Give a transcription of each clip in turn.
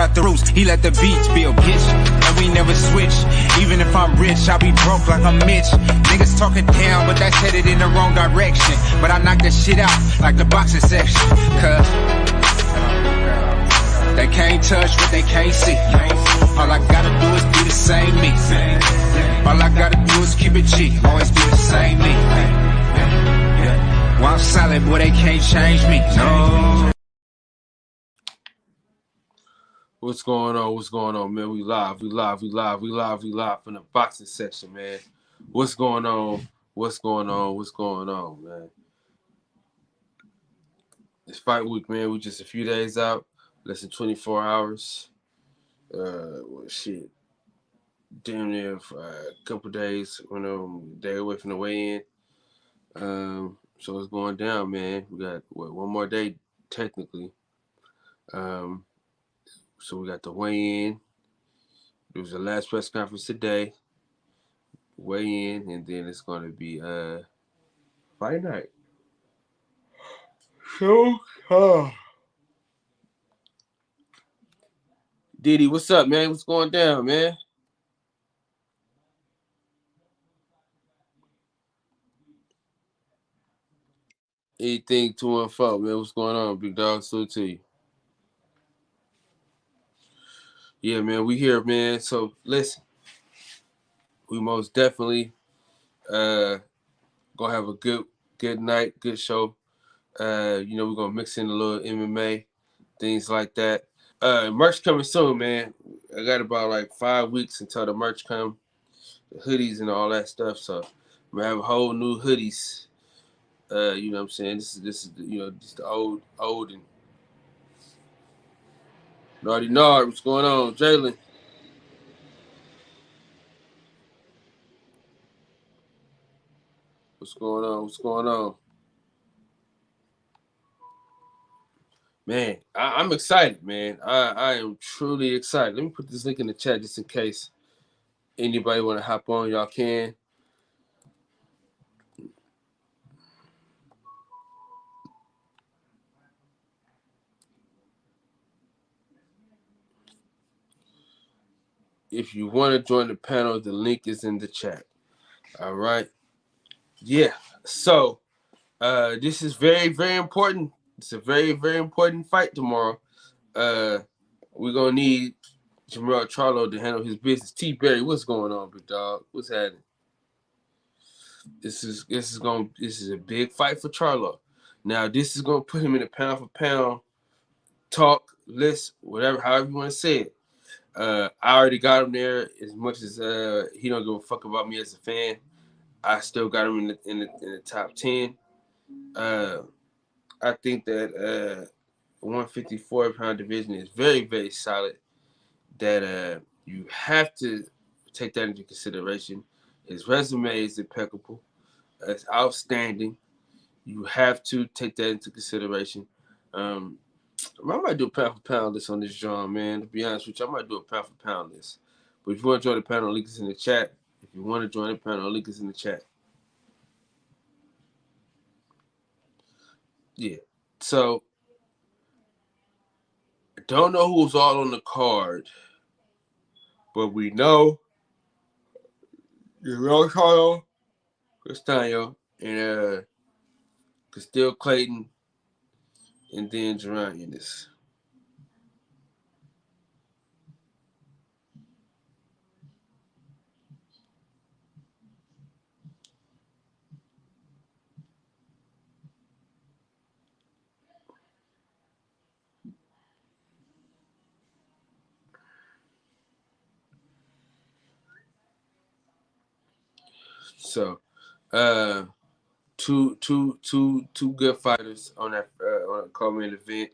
Out the roots, he let the beats build, bitch, and we never switch. Even if I'm rich, I'll be broke like I'm Mitch. Niggas talking down, but that's headed in the wrong direction. But I knock that shit out like the boxing section. Cause they can't touch what they can't see. All I gotta do is be the same me. All I gotta do is keep it G. Always be the same me. While I'm solid, boy, they can't change me. No. What's going on? What's going on, man? We live from the boxing section, man. What's going on? What's going on, man? It's fight week, man. We just a few days out, less than 24 hours. Well, shit. Damn near for a couple days, day away from the weigh-in. So it's going down, man. We got one more day technically. So we got the weigh-in. It was the last press conference today. Weigh-in, and then it's gonna be fight night. So, Diddy, what's up, man? What's going down, man? Anything 214, man? What's going on, big dog? Salute to you. Yeah, man, we here, man. So listen, we most definitely gonna have a good night, good show. We're gonna mix in a little MMA, things like that. Merch coming soon, man. I got about like 5 weeks until the merch come, the hoodies and all that stuff. So I'm gonna have a whole new hoodies. You know what I'm saying? This is just the old and Naughty Nard. What's going on, Jalen? What's going on? Man, I'm excited, man. I am truly excited. Let me put this link in the chat just in case anybody want to hop on. Y'all can. If you want to join the panel, the link is in the chat. All right. Yeah. So this is very, very important. It's a very, very important fight tomorrow. We're gonna need Charlo to handle his business. T Berry, what's going on, big dog? What's happening? This is a big fight for Charlo. Now this is gonna put him in a pound for pound talk list, whatever, however you want to say it. I already got him there. As much as he don't give a fuck about me as a fan, I still got him in the top 10. I think that 154-pound division is very, very solid. That you have to take that into consideration. His resume is impeccable. It's outstanding. You have to take that into consideration. I might do a pound for pound list on this, John, man. To be honest with you, I might do a pound for pound list. But if you want to join the panel, link is in the chat. If you want to join the panel, link is in the chat. Yeah. So, I don't know who's all on the card, but we know Charlo, Castano, and Castile Clayton, and then Jerron Ennis. So, two good fighters on that on a co-main event.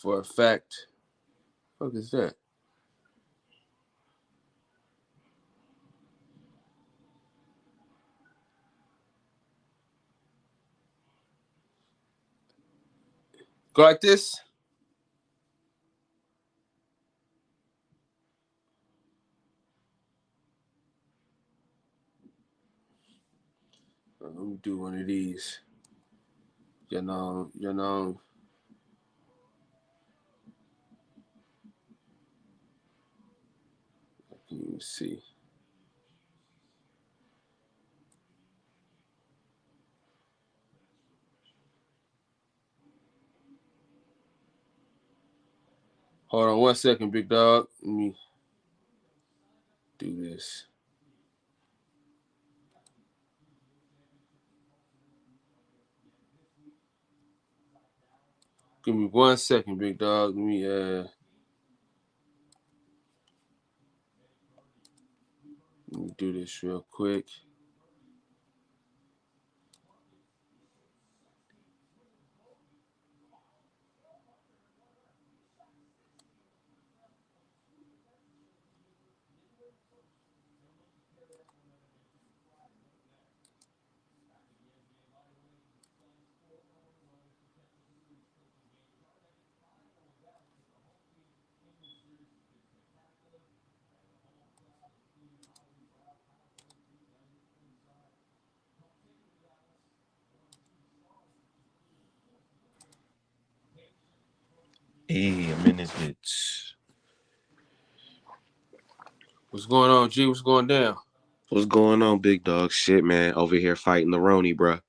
For a fact, what is that? Go like this. Let me do one of these. You know. me see. Hold on 1 second, big dog. Let me do this. Give me 1 second, big dog. Let me do this real quick. Hey, I'm in this bitch. What's going on, G? What's going down? What's going on, big dog? Shit, man. Over here fighting the Roni, bruh.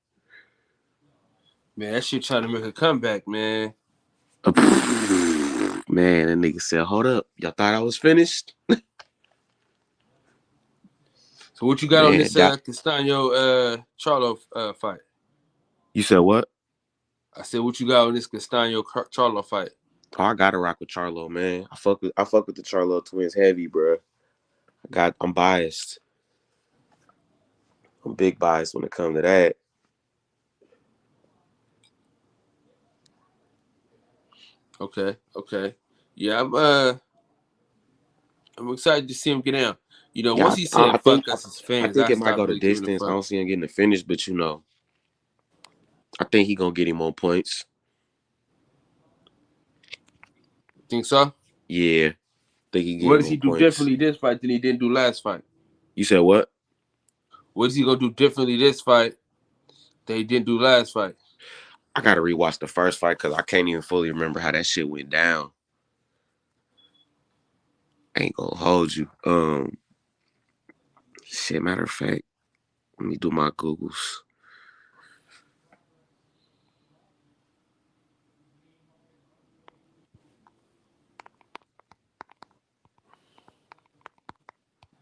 Man, that shit trying to make a comeback, man. Man, that nigga said, hold up. Y'all thought I was finished? So what you got Man, on this Castano Charlo fight? You said what? I said, what you got on this Castano Charlo fight? Oh, I gotta rock with Charlo, man. I fuck with the Charlo twins heavy, bruh. I'm biased. I'm big biased when it comes to that. Okay. Yeah, I'm excited to see him get down. You know, Yeah, once he said I fuck think us as I fans, think I it might stopped go the really giving a distance. I fuck. don't see him getting the finish, but I think he gonna get him on points. Think so? Yeah, I think he get What him does he on do points. differently this fight than he didn't do last fight? You said what? What is he gonna do differently this fight that he didn't do last fight? I gotta rewatch the first fight because I can't even fully remember how that shit went down. I ain't gonna hold you. Shit, matter of fact, let me do my Googles.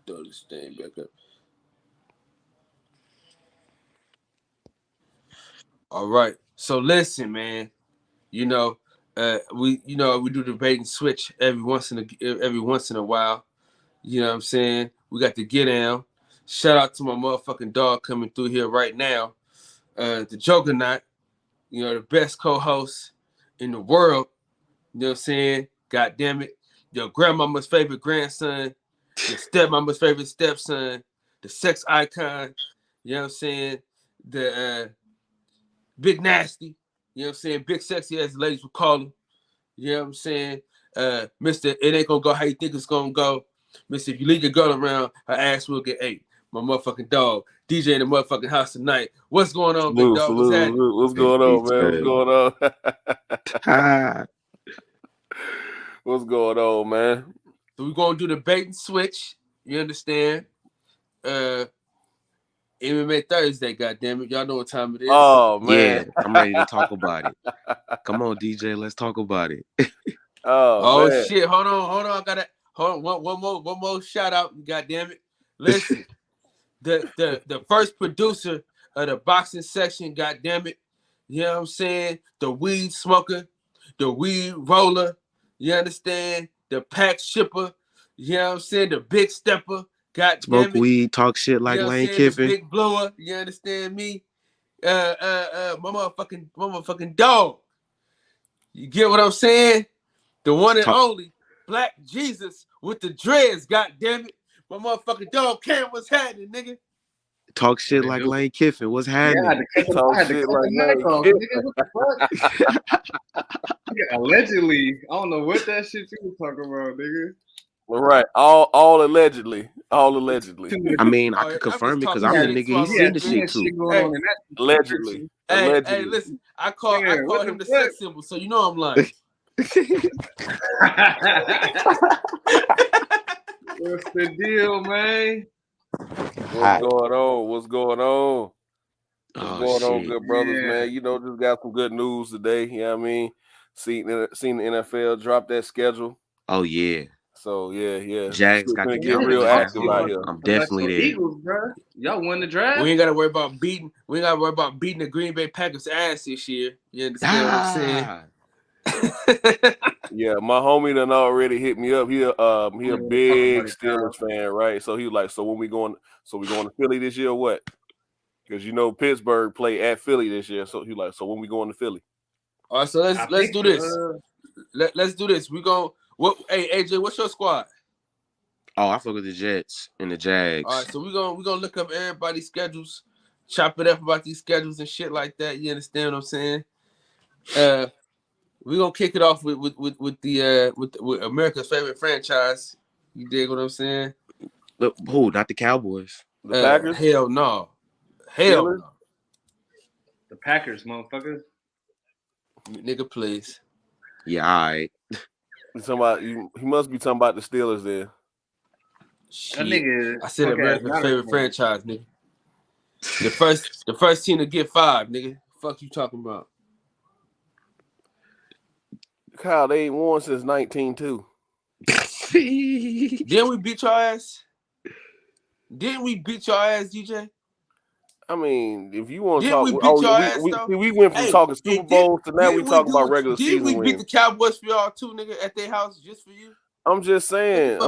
Throw this thing back up. All right. So listen, man. You know, we do the bait and switch every once in a while. You know what I'm saying? We got the get down. Shout out to my motherfucking dog coming through here right now. The Juggernaut, the best co-host in the world. You know what I'm saying? God damn it. Your grandmama's favorite grandson, your stepmama's favorite stepson, the sex icon, you know what I'm saying? The big nasty, you know what I'm saying? Big sexy as the ladies would call him. You know what I'm saying? Mr. It ain't gonna go how you think it's gonna go. Mr. If you leave your girl around, her ass will get ate. My motherfucking dog, DJ in the motherfucking house tonight. What's going on, big dog? What's happening? What's going on, man? What's going on? What's going on, man? So we're gonna do the bait and switch. You understand? MMA Thursday, goddammit. Y'all know what time it is. Oh man. Yeah, I'm ready to talk about it. Come on, DJ, let's talk about it. Oh man. shit. Hold on. I gotta one more shout out, goddammit. Listen. The first producer of the boxing section, goddammit. You know what I'm saying? The weed smoker, the weed roller, you understand? The pack shipper, you know what I'm saying? The big stepper, goddammit. Smoke weed, talk shit like Lane Kiffin. The big blower, you understand me? My motherfucking dog. You get what I'm saying? The one and only Black Jesus with the dreads, goddammit. My motherfucking dog Cam, what's happening, nigga? Talk shit like Lane Kiffin. What's happening? Yeah, I had to cut the mic off, nigga. What the fuck? Allegedly, I don't know what that shit you was talking about, nigga. All right, all allegedly. I mean, I could confirm it because I'm the nigga he send the shit to. Allegedly. Hey, listen, I call him the sex symbol, so you know I'm lying. What's the deal, man? What's going on? What's going on? What's going on, good brothers, Yeah. man? You know, just got some good news today. You know what I mean? Seen the NFL drop that schedule. Oh yeah. So yeah. Jags got the gonna get Cowboys real at active out home. here. I'm definitely there. Eagles, bro. Y'all won the draft. We ain't gotta worry about beating. We ain't gotta worry about beating the Green Bay Packers ass this year. You understand what I'm saying? Yeah, my homie done already hit me up. He a big Steelers fan, right? So he was like, so when we going to Philly this year or what? Because you know Pittsburgh play at Philly this year. So he like, so when we going to Philly? All right, so let's do this. Let's do this. We go. What? Hey AJ, what's your squad? Oh, I fuck with the Jets and the Jags. All right, so we're gonna look up everybody's schedules, chop it up about these schedules and shit like that. You understand what I'm saying? We're gonna kick it off with America's favorite franchise. You dig what I'm saying? But who? Not the Cowboys. The Packers? Hell no. Hell no. The Packers, motherfucker. Nigga, please. Yeah, all right. He must be talking about the Steelers there. That nigga, I said America's favorite franchise, nigga. The first team to get 5, nigga. Fuck you talking about? Kyle, they ain't won since 19-2. Didn't we beat your ass? Didn't we beat your ass, DJ? I mean, if you want to talk, we went from talking Super Bowls to now we talking about regular season wins. Did we beat the Cowboys for y'all too, nigga, at their house just for you? I'm just saying.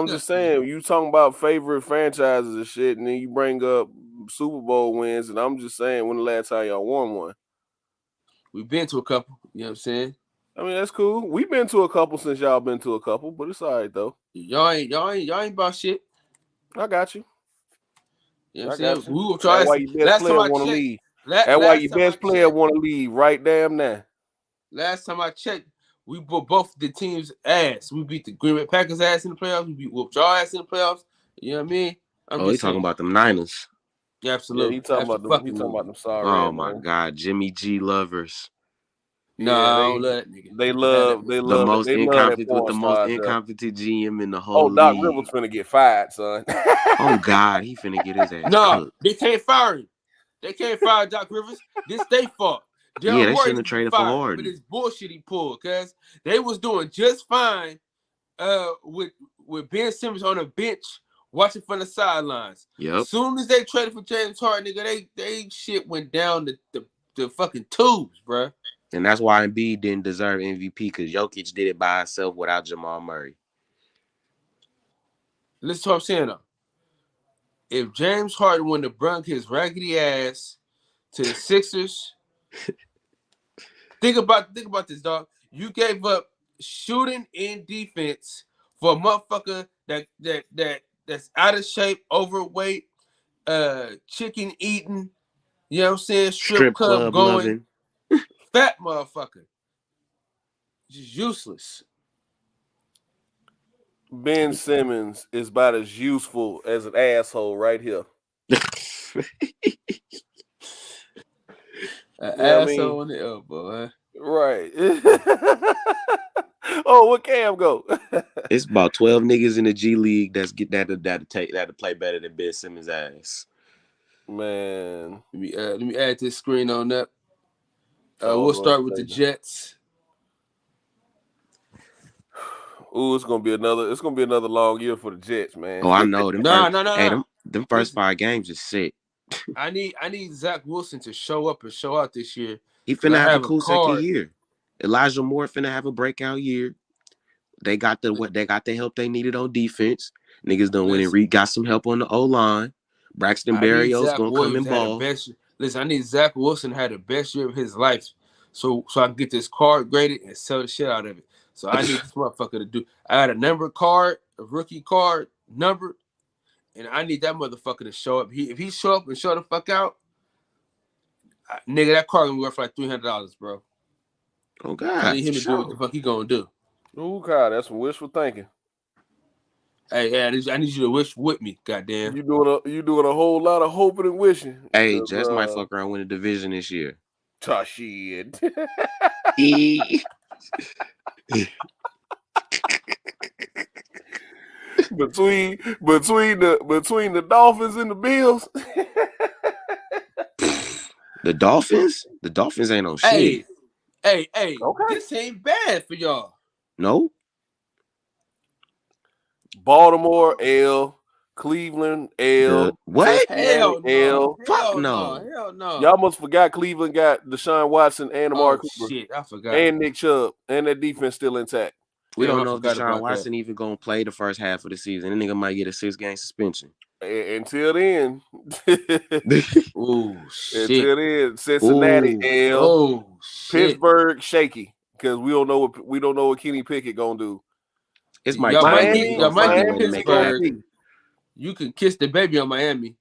You talking about favorite franchises and shit, and then you bring up Super Bowl wins, and I'm just saying, when the last time y'all won one? We've been to a couple. You know what I'm saying? I mean, that's cool. We've been to a couple since y'all been to a couple, but it's all right though. Y'all ain't about shit. I got you. You know what I'm saying? We will try. That's why your best player want to leave. That's why your best player want to leave right damn now. Last time I checked, we beat both the teams' ass. We beat the Green Bay Packers' ass in the playoffs. We whooped your ass in the playoffs. You know what I mean? He talking about them Niners. Yeah, absolutely. Yeah, he talking about them. Sorry. Oh my God, Jimmy G lovers. No, I don't love that nigga. They love the most incompetent with the most incompetent GM in the whole league. Doc Rivers finna get fired, son. Oh God, he finna get his ass. No, they can't fire him. They can't fire Doc Rivers. This they fault. They shouldn't have traded for Harden. But it's bullshit he pulled, cause they was doing just fine with Ben Simmons on the bench watching from the sidelines. Yep. As soon as they traded for James Harden, nigga, they shit went down the fucking tubes, bro. And that's why Embiid didn't deserve MVP, because Jokic did it by himself without Jamal Murray. Listen to what I'm saying, though. If James Harden wouldn't have brung his raggedy ass to the Sixers, think about this, dog. You gave up shooting and defense for a motherfucker that's out of shape, overweight, chicken eating, you know what I'm saying, strip club going, loving. Fat motherfucker. Just useless. Ben Simmons is about as useful as an asshole right here. Asshole in the elbow, huh? Right. Oh, what Cam go? It's about 12 niggas in the G League that'll play better than Ben Simmons' ass. Man. Let me add this screen on up. We'll start with the Jets. Ooh, it's gonna be another long year for the Jets, man. Oh, I know. No. Hey, them first 5 games is sick. I need Zach Wilson to show up and show out this year. He finna have a cool second year. Elijah Moore finna have a breakout year. They got the help they needed on defense. Niggas done went and got some help on the O-line. Braxton Berrios gonna come and ball. Listen, I need Zach Wilson to have the best year of his life, so I can get this card graded and sell the shit out of it. So I need this motherfucker to do. I had a number card, a rookie card, numbered, and I need that motherfucker to show up. If he show up and show the fuck out, nigga, that card gonna be worth like $300, bro. Oh God! I need him to do what the fuck he gonna do. Oh God, that's some wishful thinking. Hey, I need you to wish with me, goddamn. You doing a whole lot of hoping and wishing. Hey, Jets might fuck around win the division this year. Shit. But between the Dolphins and the Bills. The Dolphins ain't on shit. Hey, Okay. this ain't bad for y'all. No. Baltimore L, Cleveland L, what? Hell no. Fuck no. Hell no. Y'all must forgot Cleveland got Deshaun Watson and Amari Cooper. Shit, I forgot. And Nick Chubb, and that defense still intact. We don't know if Deshaun Watson even gonna play the first half of the season. That nigga might get a 6-game suspension. Until then. Oh shit. Until then, Cincinnati L. Oh shit. Pittsburgh shaky because we don't know what Kenny Pickett gonna do. It's Y'all might get Pittsburgh. Pittsburgh. You can kiss the baby on Miami.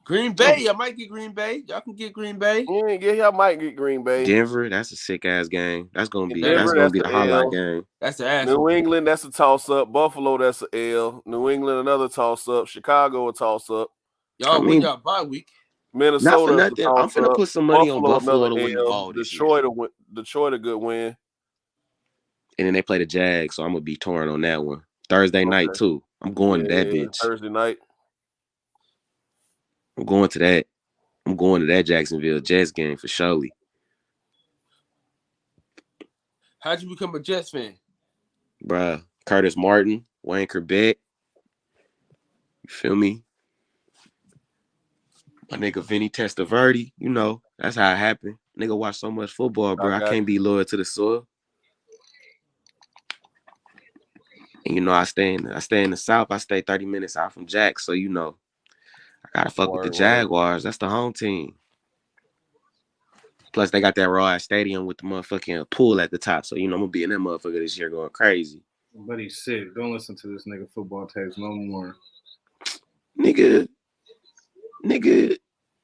Green Bay, y'all might get Green Bay. Y'all can get Green Bay. Yeah, y'all might get Green Bay. Denver, that's a sick ass game. That's gonna be Denver, the highlight game. That's the ass. New England, that's a toss up. Buffalo, that's an L. New England, another toss up. Chicago, a toss up. Y'all win y'all bye week. Minnesota, not for nothing. I'm finna put some money on Buffalo to win the ball this year. Detroit, a good win. And then they play the Jags, so I'm gonna be torn on that one. Thursday night too. I'm going to that bitch. Thursday night. I'm going to that. I'm going to that Jacksonville Jets game for surely. How'd you become a Jets fan? Bruh, Curtis Martin, Wayne Corbett. You feel me? My nigga Vinny Testaverde, you know, that's how it happened. Nigga watch so much football, bro. I can't be loyal to the soil. And you know, I stay in the South. I stay 30 minutes out from Jack, so you know, I gotta fuck with the Jaguars. That's the home team. Plus, they got that raw ass stadium with the motherfucking pool at the top, so you know I'm gonna be in that motherfucker this year going crazy. But he's sick. Don't listen to this nigga football takes no more. Nigga,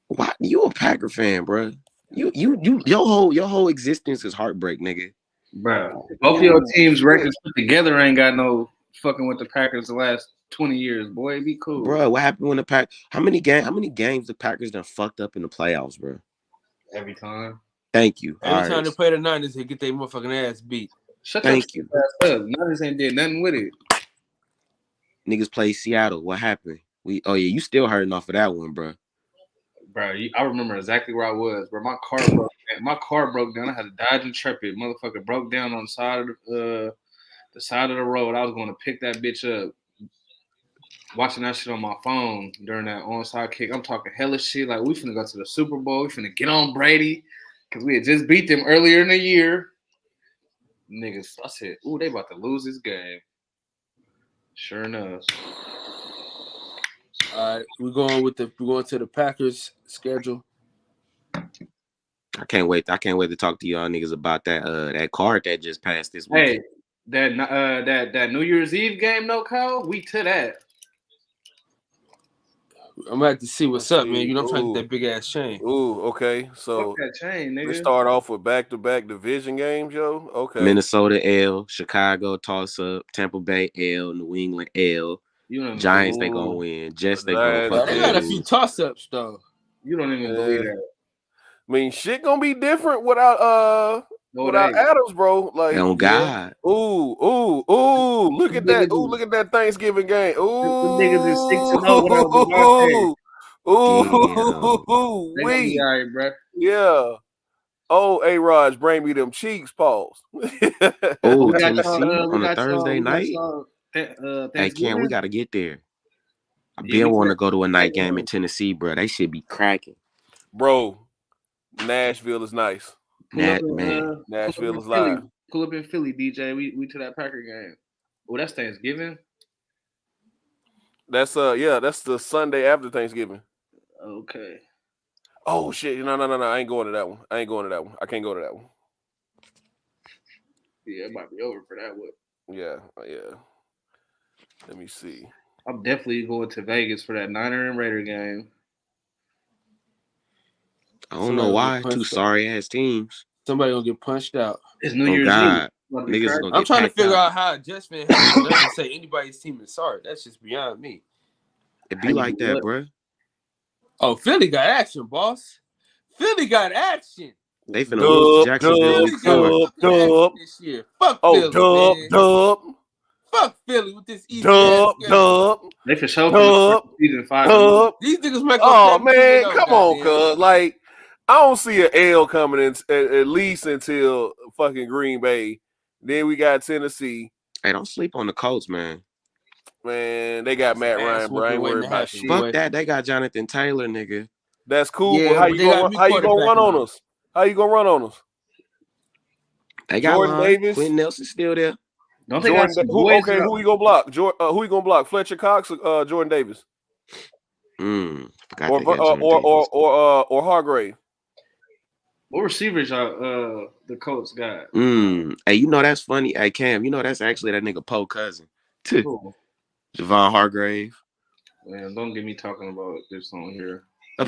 why you a Packer fan, bro? Your whole existence is heartbreak, nigga. Bro, both of your teams' records put together ain't got no fucking with the Packers the last 20 years, boy. Be cool, bro. What happened when the Pack? How many games the Packers done fucked up in the playoffs, bro? Every time. Thank you. Every time they play the Niners, they get their motherfucking ass beat. Thank you. Niners ain't did nothing with it. Niggas play Seattle. What happened? You still hurting off of that one, bro. Bro, I remember exactly where I was. Bro, my car broke down. I had a Dodge Intrepid. Motherfucker broke down on the side of the road. I was going to pick that bitch up. Watching that shit on my phone during that onside kick. I'm talking hella shit. Like, we finna go to the Super Bowl. We finna get on Brady. Because we had just beat them earlier in the year. Niggas, I said, ooh, they about to lose this game. Sure enough. All right, we're going to the Packers schedule. I can't wait to talk to y'all niggas about that card that just passed this week. Hey, that New Year's Eve game, no Kyle, we to that. I'm gonna have to see what's up, man. You know I'm trying to get that big ass chain. Ooh, okay. So that chain, nigga. Let's start off with back-to-back division games, yo. Okay. Minnesota L, Chicago toss up, Tampa Bay L, New England L. Giants they gonna win. Jets they gonna fucking win. They got a few toss ups though. You don't even believe that. I mean, shit gonna be different without Adams, bro. Like, oh God. Ooh, look at that. Ooh, look at that Thanksgiving game. Ooh, niggas is 6-0 ooh, wait. All right, bro. Yeah. Oh, A-Raj, bring me them cheeks, pause. Oh, Tennessee on a Thursday night. Hey, Cam, we gotta get there. I been want to go to a night game in Tennessee, bro. They should be cracking. Bro, Nashville is nice. Nashville is live. Pull up in Philly, DJ. We to that Packer game. Oh, that's Thanksgiving. That's that's the Sunday after Thanksgiving. Okay. Oh shit! No. I ain't going to that one. I can't go to that one. Yeah, it might be over for that one. Yeah. Let me see. I'm definitely going to Vegas for that Niner and Raider game. I don't know why. Two sorry ass teams. Somebody gonna get punched out. It's New Year's Eve. I'm trying to figure out how a Jets fan doesn't say anybody's team is sorry. That's just beyond me. It be like that, bro. Oh, Philly got action, boss. Philly got action. They finna lose Jacksonville dub this year. Fuck Philly, man. fuck Philly with this easy Dub. They for sure for season 5. These niggas might go. Oh man, 17-0, come on, goddamn. cuz. Like, I don't see an L coming in at least until fucking Green Bay. Then we got Tennessee. Hey, don't sleep on the Colts, man. Man, they got Matt Ryan, bro. I ain't worried about shit. Fuck that. They got Jonathan Taylor, nigga. That's cool, Yeah, but how but you gonna run on us? How you gonna run on us? They got Jordan line. Davis. Quentin Nelson's still there. Don't they got some boys? Who you gonna block? Who you gonna block? Fletcher Cox or Jordan Davis? Forgot Or they got Jordan Davis. or Hargrave. What receivers are the Colts got? Hey, you know that's funny. Hey, Cam, you know that's actually that nigga Poe cousin. Cool. Javon Hargrave. Man, don't get me talking about this on here. Now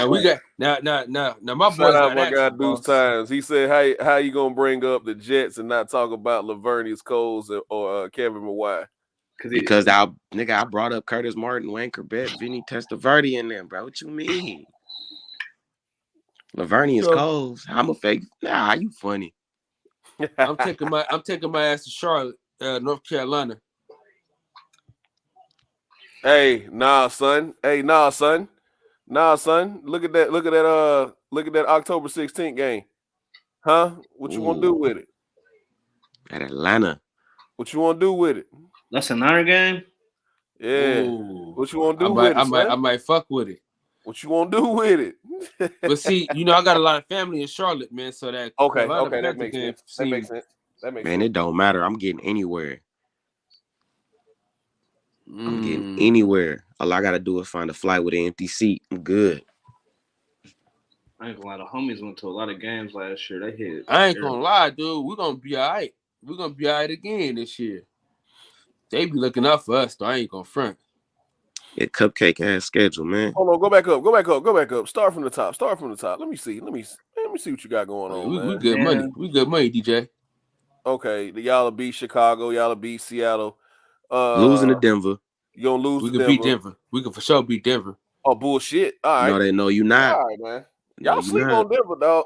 we got now my boys got my guy action, Deuce boss. Times. He said, how you gonna bring up the Jets and not talk about Lavernius Coles or Kevin Mawai? Because I brought up Curtis Martin, Wayne Corbett, Vinny Testaverde in there, bro. What you mean? Lavernius Coles. I'm a fake. Nah, you funny. I'm taking my ass to Charlotte, North Carolina. Hey, nah, son. Look at that October 16th game. Huh? What you want to do with it? At Atlanta. What you want to do with it? That's a Niner game? Yeah. Ooh. What you want to do with it? I might fuck with it. What you want to do with it? But see, I got a lot of family in Charlotte, man. So that okay, that makes sense. That makes sense. Man, it don't matter. I'm getting anywhere. I'm getting anywhere. All I gotta do is find a flight with an empty seat. I'm good. I ain't gonna lie. The homies went to a lot of games last year. They hit. I ain't gonna lie, dude. We're gonna be all right. We're gonna be all right again this year. They be looking out for us, though. I ain't gonna front. Yeah, cupcake ass schedule, man. Hold on, go back up. Start from the top. Let me see what you got going on, man. We good money. We good money, DJ. Okay, y'all will beat Chicago. Y'all will beat Seattle. Losing to Denver. You gonna lose to Denver. Beat Denver. We can for sure beat Denver. Oh, bullshit. All right. No, they know you not. All right, man. Y'all sleep on Denver, dog.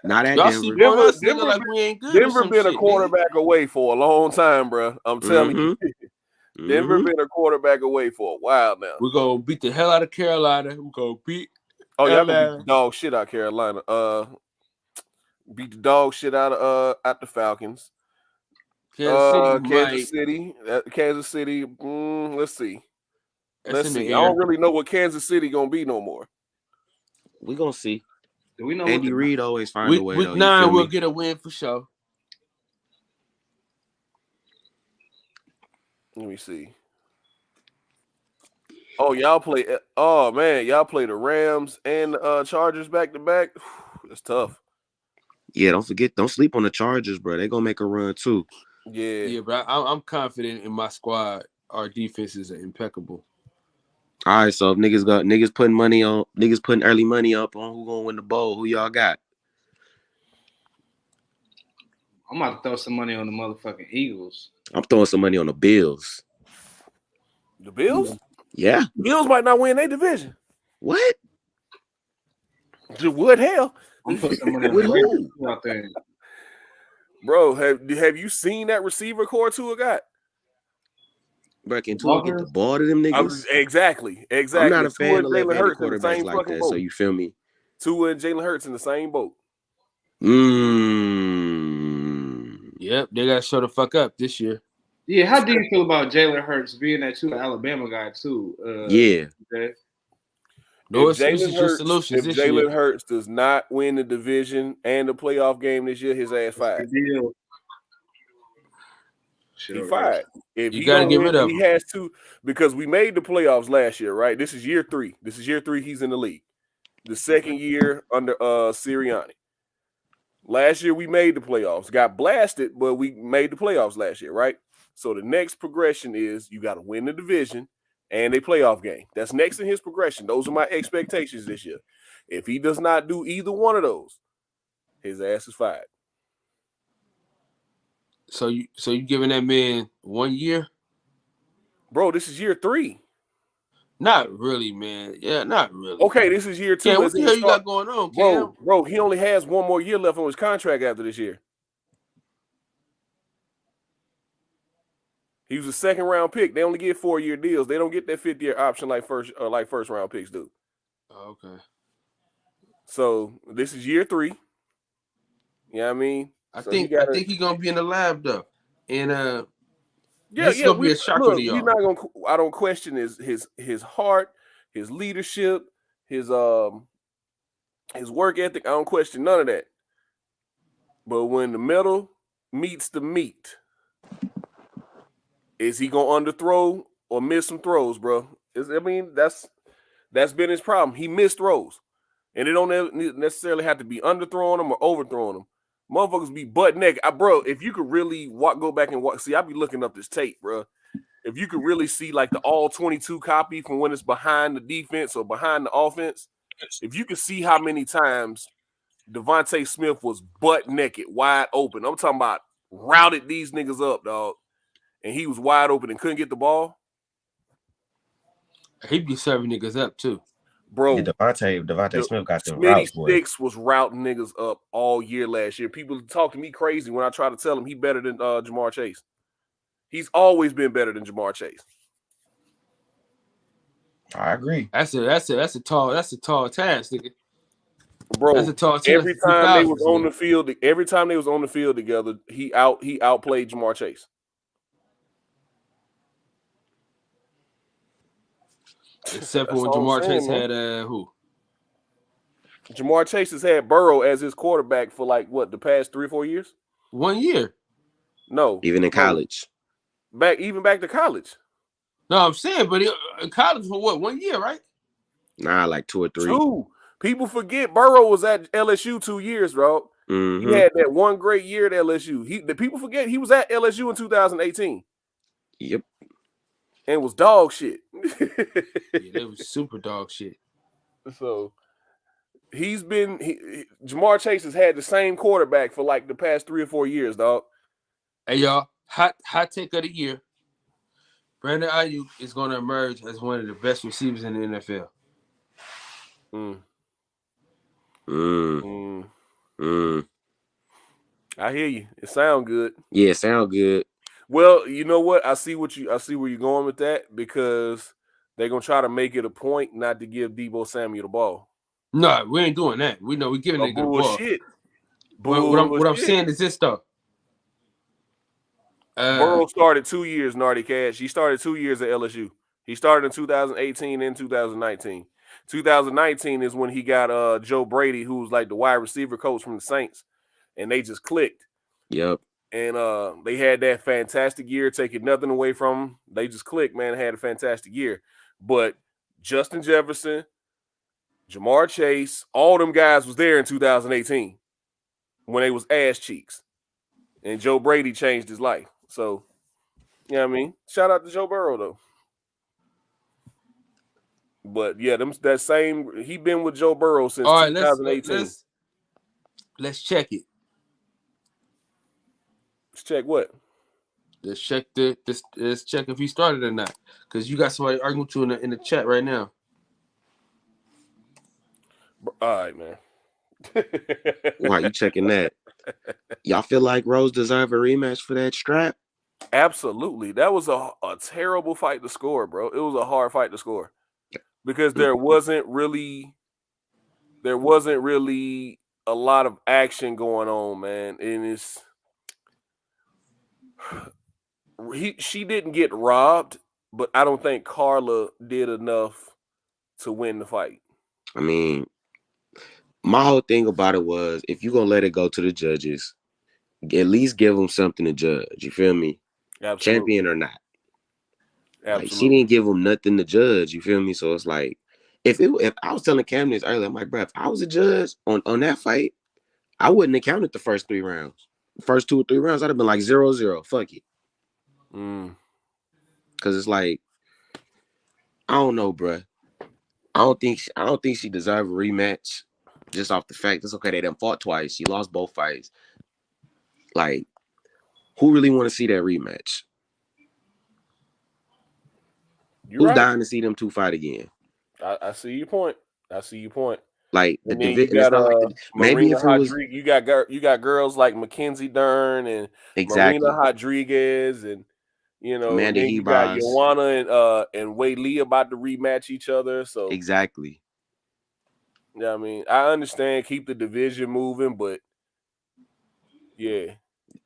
Not at y'all Denver. Sleep on us, Denver, like we ain't good. Denver been a quarterback away for a long time, bro. I'm telling you. Denver been a quarterback away for a while now. We're gonna beat the hell out of Carolina. We're gonna beat y'all gonna beat the dog shit out of Carolina. Beat the dog shit out of the Falcons. Kansas City. Kansas City. Let's see. Let's see. I don't really know what Kansas City gonna be no more. We gonna see. Do we know Andy Reid always find a way. Week 9, we'll get a win for sure. Let me see. Oh, y'all play. Oh man, y'all play the Rams and the Chargers back to back. That's tough. Yeah, don't sleep on the Chargers, bro. They gonna make a run too. Yeah, but I'm confident in my squad. Our defenses are impeccable. All right, so if niggas putting early money up on who gonna win the bowl, who y'all got? I'm about to throw some money on the motherfucking Eagles. I'm throwing some money on the Bills. The Bills? Yeah. The Bills might not win their division. What? What hell? I'm putting some money on the Bills out there. Bro, have you seen that receiver core Tua got? Bro, can Tua get the ball to them niggas? Exactly. I'm not a fan of Jalen Hurts in the quarterbacks same like fucking that, boat. so you feel me? Tua and Jalen Hurts in the same boat. Yep, they gotta show the fuck up this year. Yeah, how do you feel about Jalen Hurts being that Alabama guy too? Yeah. Okay. No if Jalen year. Hurts does not win the division and the playoff game this year, his ass fired. He fired. If you gotta get rid of him. He has to, because we made the playoffs last year, right? This is year 3. He's in the league. The second year under Sirianni. Last year we made the playoffs. Got blasted, but we made the playoffs last year, right? So the next progression is you got to win the division and a playoff game. That's next in his progression. Those are my expectations this year. If he does not do either one of those, his ass is fired. So you giving that man 1 year? Bro, this is year 3. Not really, man. Yeah, not really. Okay, this is year 2. Yeah, what the hell you got going on, Cam? Bro, he only has 1 more year left on his contract after this year. He was a 2nd-round pick. They only get 4-year deals. They don't get that 5th-year option like first-round picks do. Oh, okay. So this is year 3. You know what I mean? I think he's gonna be in the lab though, and this is gonna be a shocker to y'all. I don't question his heart, his leadership, his work ethic. I don't question none of that. But when the metal meets the meat, is he gonna underthrow or miss some throws, bro? That's been his problem. He missed throws, and it don't necessarily have to be underthrowing them or overthrowing them. Motherfuckers be butt naked. Bro, if you could really go back and watch, see, I be looking up this tape, bro. If you could really see like the all 22 copy from when it's behind the defense or behind the offense, if you could see how many times Devontae Smith was butt naked, wide open. I'm talking about routed these niggas up, dog. And he was wide open and couldn't get the ball. He'd be serving niggas up too. Bro, yeah, Devontae Smith got them routes, boy. Sticks was routing niggas up all year last year. People talk to me crazy when I try to tell him he better than Jamar Chase. He's always been better than Jamar Chase. I agree. That's a tall task, nigga. Bro, that's a tall task. Every time they was on the field together, he outplayed Jamar Chase. Except for when Jamar Chase had who? Jamar Chase has had Burrow as his quarterback for like what, the past 3 or 4 years? 1 year. No. Even in college. Back to college. No, I'm saying, but in college for what, 1 year, right? Nah, like 2 or 3. 2. People forget Burrow was at LSU 2 years, bro. Mm-hmm. He had that one great year at LSU. The people forget he was at LSU in 2018. Yep. And was dog shit. Yeah, they was super dog shit. So Jamar Chase has had the same quarterback for like the past 3 or 4 years, dog. Hey y'all, hot take of the year. Brandon Ayuk is going to emerge as one of the best receivers in the NFL. I hear you. It sounds good. Yeah, it sounds good. Well, you know what? I see where you're going with that, because they're gonna try to make it a point not to give Deebo Samuel the ball. No, we ain't doing that. We know we're giving it the ball. What I'm saying is this though. Burrow started 2 years, Nardi Cash. He started 2 years at LSU. He started in 2018 and 2019. 2019 is when he got Joe Brady, who was like the wide receiver coach from the Saints, and they just clicked. Yep. And they had that fantastic year, taking nothing away from them. They just clicked, man, had a fantastic year. But Justin Jefferson, Jamar Chase, all them guys was there in 2018 when they was ass cheeks. And Joe Brady changed his life. So, you know what I mean? Shout out to Joe Burrow, though. But, yeah, he been with Joe Burrow since 2018. Let's check it. Let's check what? Let's check let's check if he started or not. Because you got somebody arguing with you in the chat right now. All right, man. Why you checking that? Y'all feel like Rose deserve a rematch for that strap? Absolutely. That was a terrible fight to score, bro. It was a hard fight to score because there wasn't really a lot of action going on, man. And she didn't get robbed, but I don't think Carla did enough to win the fight. I mean, my whole thing about it was, if you're going to let it go to the judges, at least give them something to judge. You feel me? Absolutely. Champion or not. Absolutely. Like, she didn't give them nothing to judge. You feel me? So it's like, if I was telling Cam this earlier, I'm like, bro, if I was a judge on that fight, I wouldn't have counted the first 3 rounds. The first 2 or 3 rounds, I'd have been like 0-0. Fuck it. Because it's like, I don't know, bro. I don't think she deserved a rematch just off the fact it's okay. They done fought twice. She lost both fights. Like, who really want to see that rematch? Who's dying to see them two fight again? I see your point. Like and the then you and it's got not like maybe Marina if it was Rodriguez. You got girls like Mackenzie Dern and exactly Marina Rodriguez, and Amanda then you got Hebas. Joanna and Wei Lee about to rematch each other. So exactly. yeah, I mean, I understand keep the division moving, but yeah,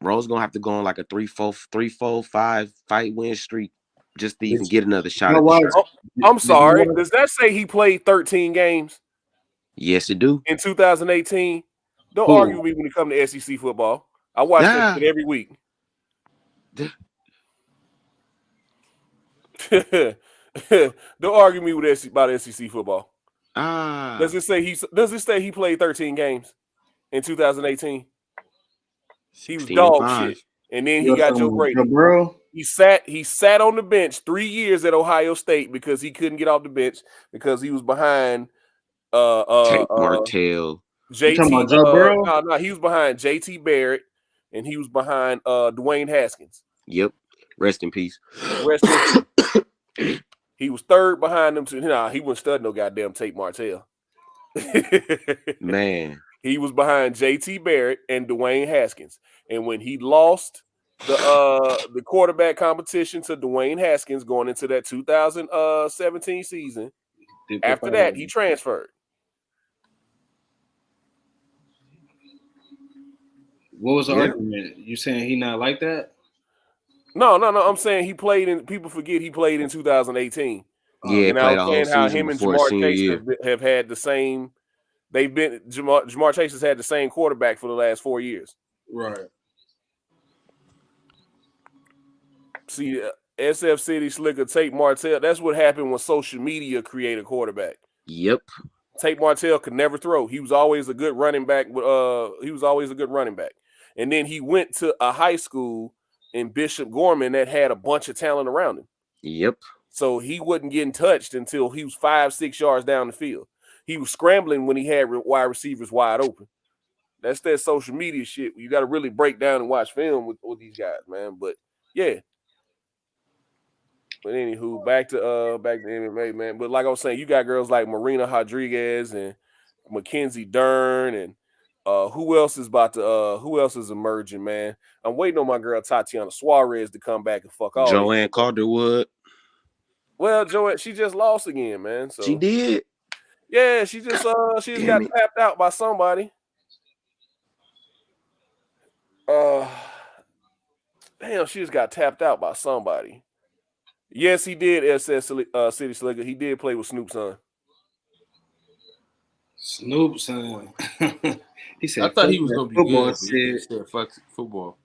Rose gonna have to go on like a 3-4-5 fight win streak just to even get another shot at the shot. I'm sorry. Does that say he played 13 games? Yes, it do. In 2018. Don't argue with me when it comes to SEC football. I watch that shit every week. Don't argue with me about SEC football. Does it say he played 13 games in 2018? He was dog shit. And then he got Joe Brady. He sat on the bench 3 years at Ohio State because he couldn't get off the bench because he was behind Martell. JT. He was behind JT Barrett and he was behind Dwayne Haskins. Yep. Rest in peace. He was third behind them. He wasn't studying no goddamn Tate Martell. Man. He was behind JT Barrett and Dwayne Haskins. And when he lost the quarterback competition to Dwayne Haskins going into that 2017 season, after that, he transferred. What was the argument? You saying he not like that? No. I'm saying he played in. People forget he played in 2018. Yeah, and I was saying how him and Jamar Chase have had the same. They've been Jamar Chase has had the same quarterback for the last 4 years. Right. See, SF City Slicker, Tate Martell. That's what happened when social media created a quarterback. Yep. Tate Martell could never throw. He was always a good running back. And then he went to a high school in Bishop Gorman that had a bunch of talent around him. Yep. So he wasn't getting touched until he was 5-6 yards down the field. He was scrambling when he had wide receivers wide open. That's that social media shit. You got to really break down and watch film with these guys, man. But yeah. But anywho, back to MMA, man. But like I was saying, you got girls like Marina Rodriguez and Mackenzie Dern and who else is emerging, man? I'm waiting on my girl Tatiana Suarez to come back and fuck all. Joanne Calderwood. Well, Joanne, she just lost again, man. So she did. Yeah, she just got tapped out by somebody. Damn, she just got tapped out by somebody. Yes, he did. SS City Slicker. He did play with Snoop's son. Snoop's son. He said, I thought he was gonna be good. He said, "Fuck football."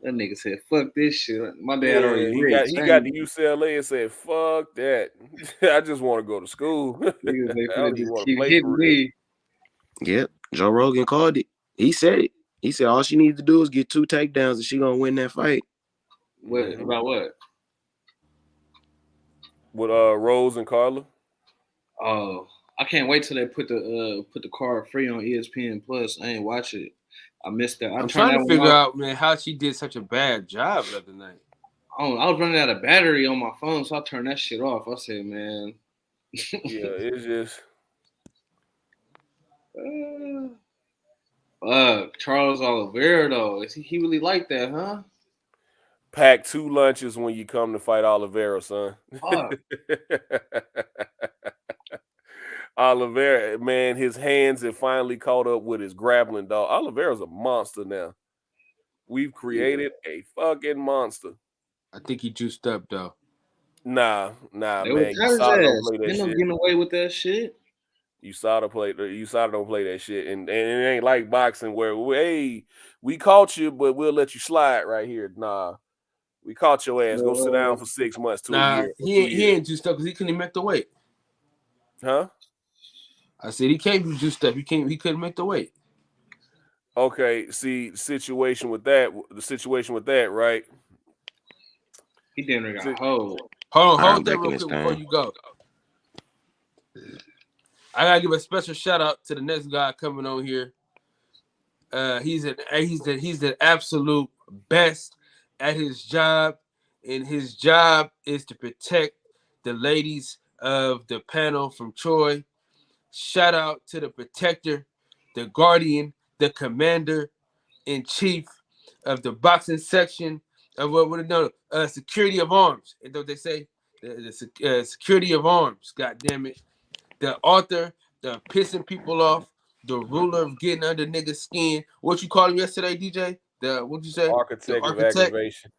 That nigga said, "Fuck this shit." My dad already he got to UCLA and said, "Fuck that. I just want to go to school. I don't even want to play for real." Yep, Joe Rogan called it. He said it. He said all she needs to do is get 2 takedowns and she gonna win that fight. What about what? With Rose and Carla. Oh, I can't wait till they put the card free on ESPN Plus. I ain't watch it. I missed that. I'm trying to figure out, man, how she did such a bad job the other night. Oh, I was running out of battery on my phone, so I turned that shit off. I said, man. Yeah, it's just. Charles Oliveira, though. Is he really like that, huh? Pack 2 lunches when you come to fight Oliveira, son. Oliveira, man, his hands have finally caught up with his grappling dog. Oliveira's a monster now. We've created a fucking monster. I think he juiced up, though. Nah, man. USADA don't play that shit. Getting away with that shit. USADA don't play that shit. And it ain't like boxing where, hey, we caught you, but we'll let you slide right here. Nah. We caught your ass. Go sit down for 6 months to a year. He ain't juiced up because he couldn't even make the weight. Huh? I said he can't be juiced up. He couldn't make the weight. Okay, see the situation with that, right? He didn't got hold. Hold that real quick before you go. I gotta give a special shout out to the next guy coming on here. He's the absolute best at his job, and his job is to protect the ladies of the panel from Troy. Shout out to the protector, the guardian, the commander-in-chief of the boxing section of security of arms. And don't they say the security of arms? God damn it! The author, the pissing people off, the ruler of getting under niggas' skin. What you called him yesterday, DJ? What'd you say? Architect of aggravation.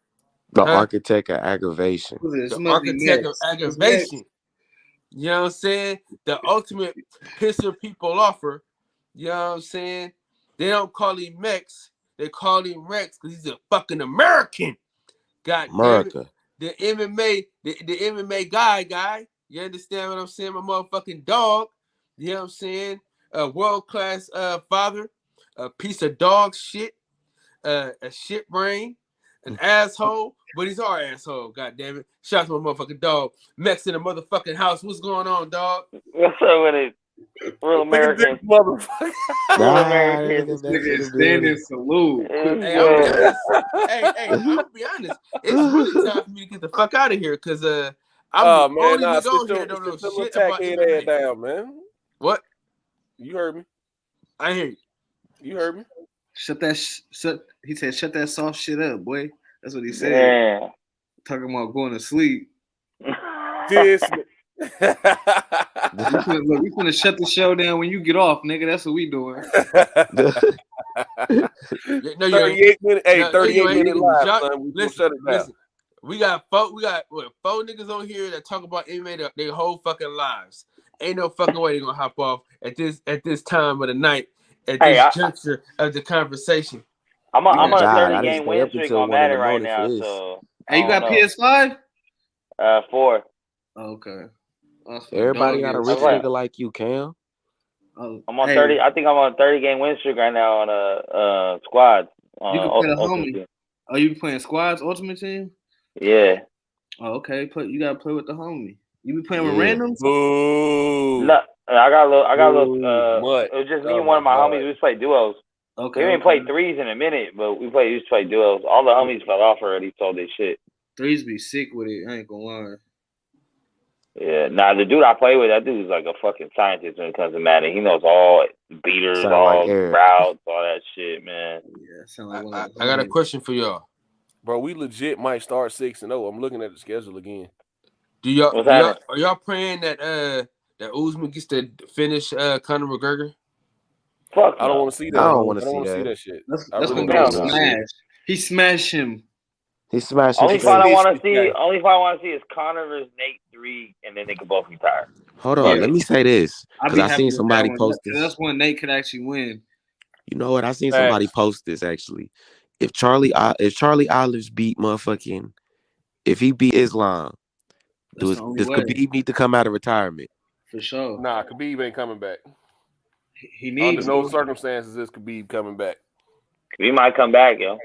The architect of aggravation. The architect of aggravation. You know what I'm saying? The ultimate pisser people offer. You know what I'm saying? They don't call him Mex. They call him Rex because he's a fucking American. God America. damn it. The MMA guy. You understand what I'm saying? My motherfucking dog. You know what I'm saying? A world-class father. A piece of dog shit. A shit brain. An asshole. But he's our asshole. God damn it. Shout out to my motherfucking dog. Mex in the motherfucking house. What's going on, dog? What's up with it? Real American. Motherfucker. Real American. Standing salute. Hey, I'm gonna be honest. It's really time for me to get the fuck out of here because I'm the only nigga on here that don't know shit about MMA. Down, man. What? You heard me. I hear you. You heard me. He said, shut that soft shit up, boy. That's what he said. Yeah. Talking about going to sleep. This. We finna shut the show down when you get off, nigga. That's what we doing. 38 minutes. Hey, 38 minutes live, son. We shut it down. Listen, we got four niggas on here that talk about MMA their whole fucking lives. Ain't no fucking way they're gonna hop off at this time of the night, at this juncture of the conversation. I'm on a 30-game win streak on Madden right now. So hey, you got PS5? 4. Okay. Everybody got a rich nigga like you, Cam. I'm on 30. I think I'm on a 30-game win streak right now on a squad. You can play the homie. Oh, you playing squads Ultimate Team? Yeah. Oh, okay. You gotta play with the homie. You be playing with randoms? Ooh. No, I got a little. It was just me and one of my homies. We just played duos. Okay. We didn't play threes in a minute, but we used to play duos. All the homies fell off already. Told their shit. Threes be sick with it. I ain't gonna lie. Yeah, the dude I play with, that dude's like a fucking scientist when it comes to Madden. He knows all beaters, all routes, all that shit, man. Yeah, sound like I got a question for y'all. Bro, we legit might start 6-0. I'm looking at the schedule again. Are y'all praying that Usman gets to finish Conor McGregor? Fuck, I don't want to see that. I don't want to see that shit. That's gonna be a smash. He smashed him. He smashed. Only fight I want to see is Conor versus Nate 3, and then they can both retire. Hold on, let me say this because I seen somebody post this. That's when Nate could actually win. You know what? I seen somebody post this actually. If Charlie Olives beat motherfucking, if he beat Islam, does Khabib need to come out of retirement? For sure. Nah, Khabib ain't coming back. He needs under no circumstances is Khabib coming back. Khabib might come back, yo.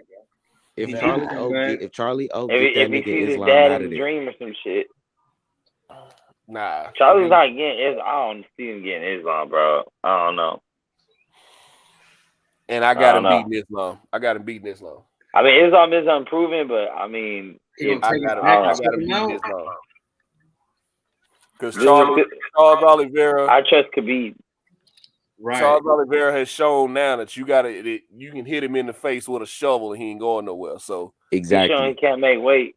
If Charlie O if he sees his dad in the dream or some shit. Nah. Charlie's not getting I don't see him getting Islam, bro. I don't know. And I got him beating Islam. I mean, Islam is improving, but I mean, I got him beating Islam. Because Charles Oliveira, I trust Khabib. Right. Charles Oliveira has shown now that you can hit him in the face with a shovel and he ain't going nowhere. So exactly, he can't make weight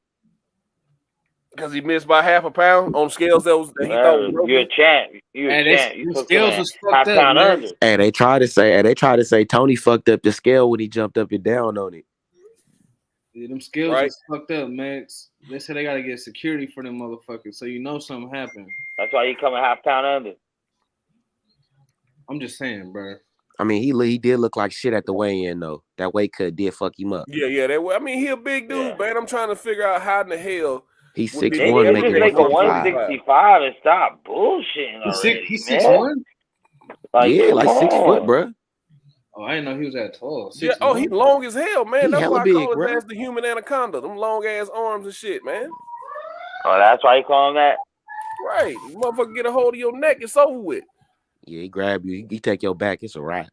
because he missed by half a pound on scales that he thought was broken. You're a champ. You scales was fucked up. Under. And they try to say Tony fucked up the scale when he jumped up and down on it. Yeah, them scales was fucked up, Max. They said they gotta get security for them motherfuckers, so you know something happened. That's why he coming half pound under. I'm just saying, bro. I mean, he did look like shit at the weigh-in though. That weight cut did fuck him up. Yeah. I mean, he a big dude, man. I'm trying to figure out how in the hell he's 6'1", making make a 165 and stop bullshitting already. He's 6'1". Like 6 foot, bro. Oh, I didn't know he was that tall. He long as hell, man. That's why I call his ass the human anaconda. Them long ass arms and shit, man. Oh, that's why you call him that? Right. You motherfucker get a hold of your neck, it's over with. Yeah, he grab you. He take your back. It's a wrap.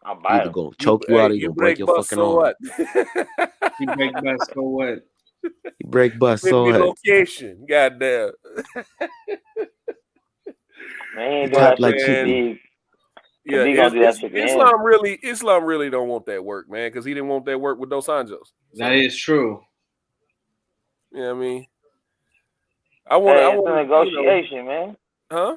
I'll bite him. Gonna choke you out or you gonna break your fucking arm. He break bust, so what? He break bust so much. Location, goddamn. Man, doing that like shit. Yeah, Islam really don't want that work, man, because he didn't want that work with Dos Anjos. So, that is true. Yeah, you know I mean, it's a negotiation, man. Huh?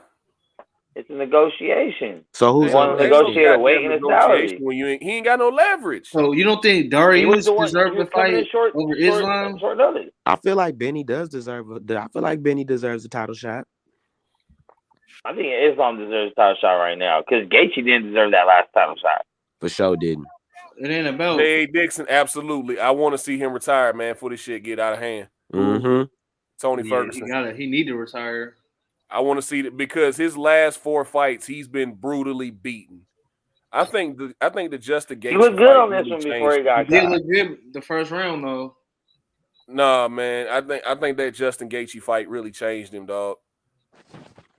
It's a negotiation. So who's on the negotiator waiting his salary? When he ain't got no leverage. So you don't think Darius deserved the fight over Islam? I feel like Benny does deserve I feel like Benny deserves a title shot. I think Islam deserves a title shot right now because Gaethje didn't deserve that last title shot. For sure didn't. It ain't about J.A. Dixon, absolutely. I want to see him retire, man, before this shit get out of hand. Mm-hmm. Tony Ferguson. He need to retire. I want to see that because his last 4 fights, he's been brutally beaten. I think the Justin Gaethje. He was good on this one before he got caught. He looked good the first round though. Nah, man. I think that Justin Gaethje fight really changed him, dog.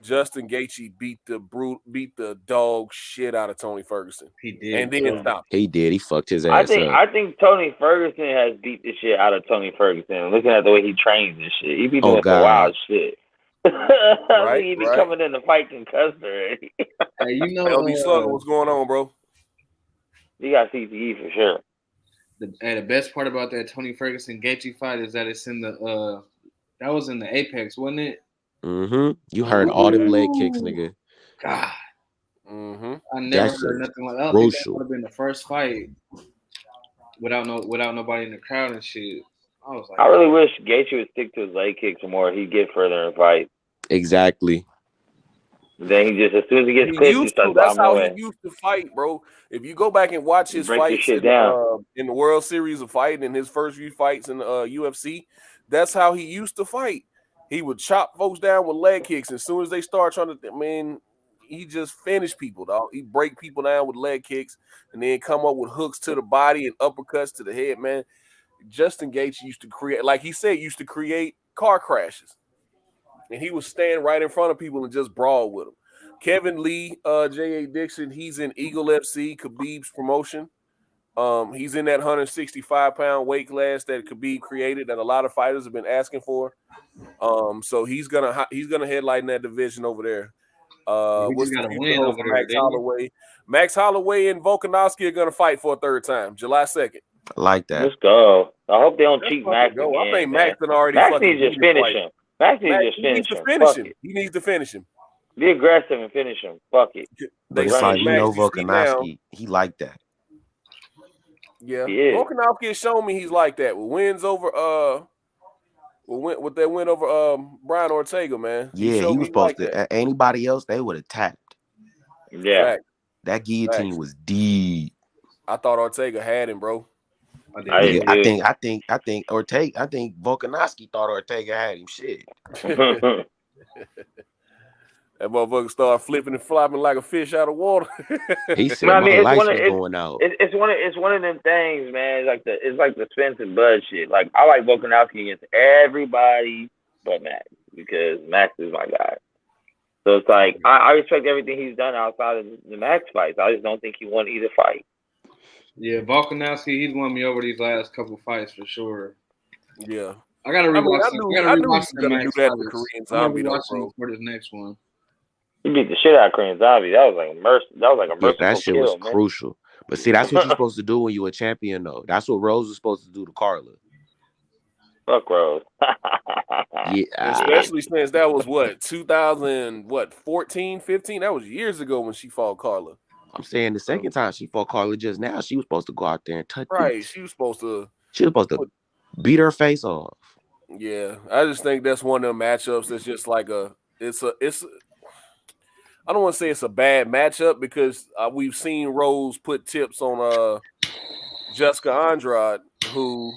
Justin Gaethje beat the dog shit out of Tony Ferguson. He did, and then stopped. He did. He fucked his ass up. I think Tony Ferguson has beat the shit out of Tony Ferguson. Looking at the way he trains and shit, he be doing some wild shit. I think he be coming in the fight concussed already. Hey, you know, LB Slugger, what's going on, bro? You got CTE for sure. The best part about that Tony Ferguson Gaethje fight is that it's in the that was in the Apex, wasn't it? Mm-hmm. You heard all them leg kicks, nigga. God. Mm-hmm. I never heard nothing like that. I think that would have been the first fight without nobody in the crowd and shit. I was like, I really wish Gaethje would stick to his leg kicks more. He'd get further in fight. Exactly. Then he just, as soon as he gets clipped, that's how he used to fight, bro. If you go back and watch his fights in the World Series of Fighting and his first few fights in the UFC, that's how he used to fight. He would chop folks down with leg kicks. As soon as they start trying to, he just finished people, dog. He break people down with leg kicks and then come up with hooks to the body and uppercuts to the head, man. Justin Gaethje used to create, like he said, car crashes. And he would stand right in front of people and just brawl with them. Kevin Lee, J.A. Dixon, he's in Eagle FC, Khabib's promotion. He's in that 165-pound weight class that Khabib created that a lot of fighters have been asking for. So he's gonna headline in that division over there. What's the future over Max Holloway? Max Holloway and Volkanovski are gonna fight for a third time, July 2nd. I like that. Let's go. I hope they don't cheat Max again. I think Max can already. Max needs to finish him. Max needs to finish him. He needs to finish him. Be aggressive and finish him. Fuck it. But it's like, Volkanovski, he like that. Yeah, Volkanovski has shown me he's like that. With wins over with that win over Brian Ortega, man. Yeah, he was supposed to. Anybody else, they would have tapped. Yeah, Fact. That guillotine was deep. I thought Ortega had him, bro. I think Volkanovski thought Ortega had him. Shit. That motherfucker started flipping and flopping like a fish out of water. He said, "My lights was going out." It's one of them things, man. It's like the Spence and Bud shit. Like, I like Volkanovski against everybody but Max because Max is my guy. So it's like I respect everything he's done outside of the Max fights. I just don't think he won either fight. Yeah, Volkanovski, he's won me over these last couple fights for sure. Yeah, I gotta rewatch. I knew the Max fight for Korean Zombie, though, bro. For this next one. He beat the shit out of Korean Zombie. That was like a merciful that shit kill, was man. crucial. But see, that's what you're supposed to do when you're a champion, though. That's what Rose was supposed to do to Carla. Fuck Rose. Yeah, especially since that was 2014, 15. That was years ago when she fought Carla. I'm saying the second time she fought Carla just now, she was supposed to go out there and touch. Right, she was supposed to beat her face off. Yeah, I just think that's one of them matchups that's just like I don't want to say it's a bad matchup because we've seen Rose put tips on Jessica Andrade, who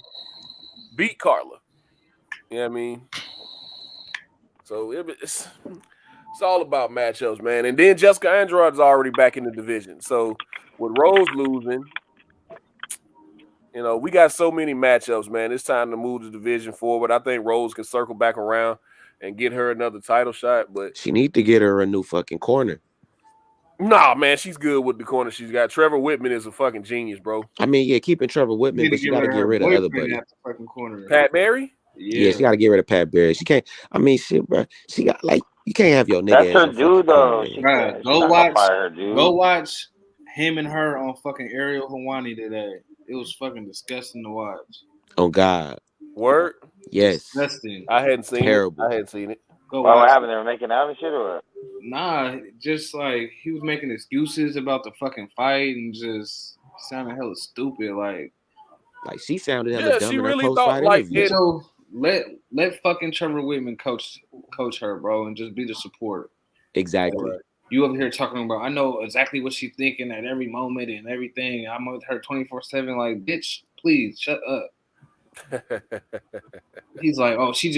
beat Carla. You know what I mean? So it's all about matchups, man. And then Jessica Andrade's already back in the division. So with Rose losing, we got so many matchups, man. It's time to move the division forward. I think Rose can circle back around and get her another title shot, but she need to get her a new fucking corner. Nah, man, she's good with the corner she's got. Trevor Whitman is a fucking genius, bro. I mean, yeah, keeping Trevor Whitman, but you got to get rid of other buddy. Pat Barry? Yeah, she got to get rid of Pat Barry. She can't. I mean, shit, bro. She got like you can't have your nigga. That's as her your dude, fucking though. king, She man. can't. Go She's not gonna fire her dude. Go watch him and her on fucking Ariel Hawani today. It was fucking disgusting to watch. Oh God. Word. Yes. Disgusting. I hadn't seen Terrible. it. I hadn't seen it. Go Why, what watch happened? it. They were making out and shit, or what? Nah, just like he was making excuses about the fucking fight and just sounding hella stupid. Like she sounded hella Yeah, dumb she in her really post-fight thought like interview. it. so let fucking Trevor Whitman coach her, bro, and just be the support. Exactly. You over here talking about I know exactly what she's thinking at every moment and everything. I'm with her 24/7. Like, bitch, please shut up. He's like, oh, she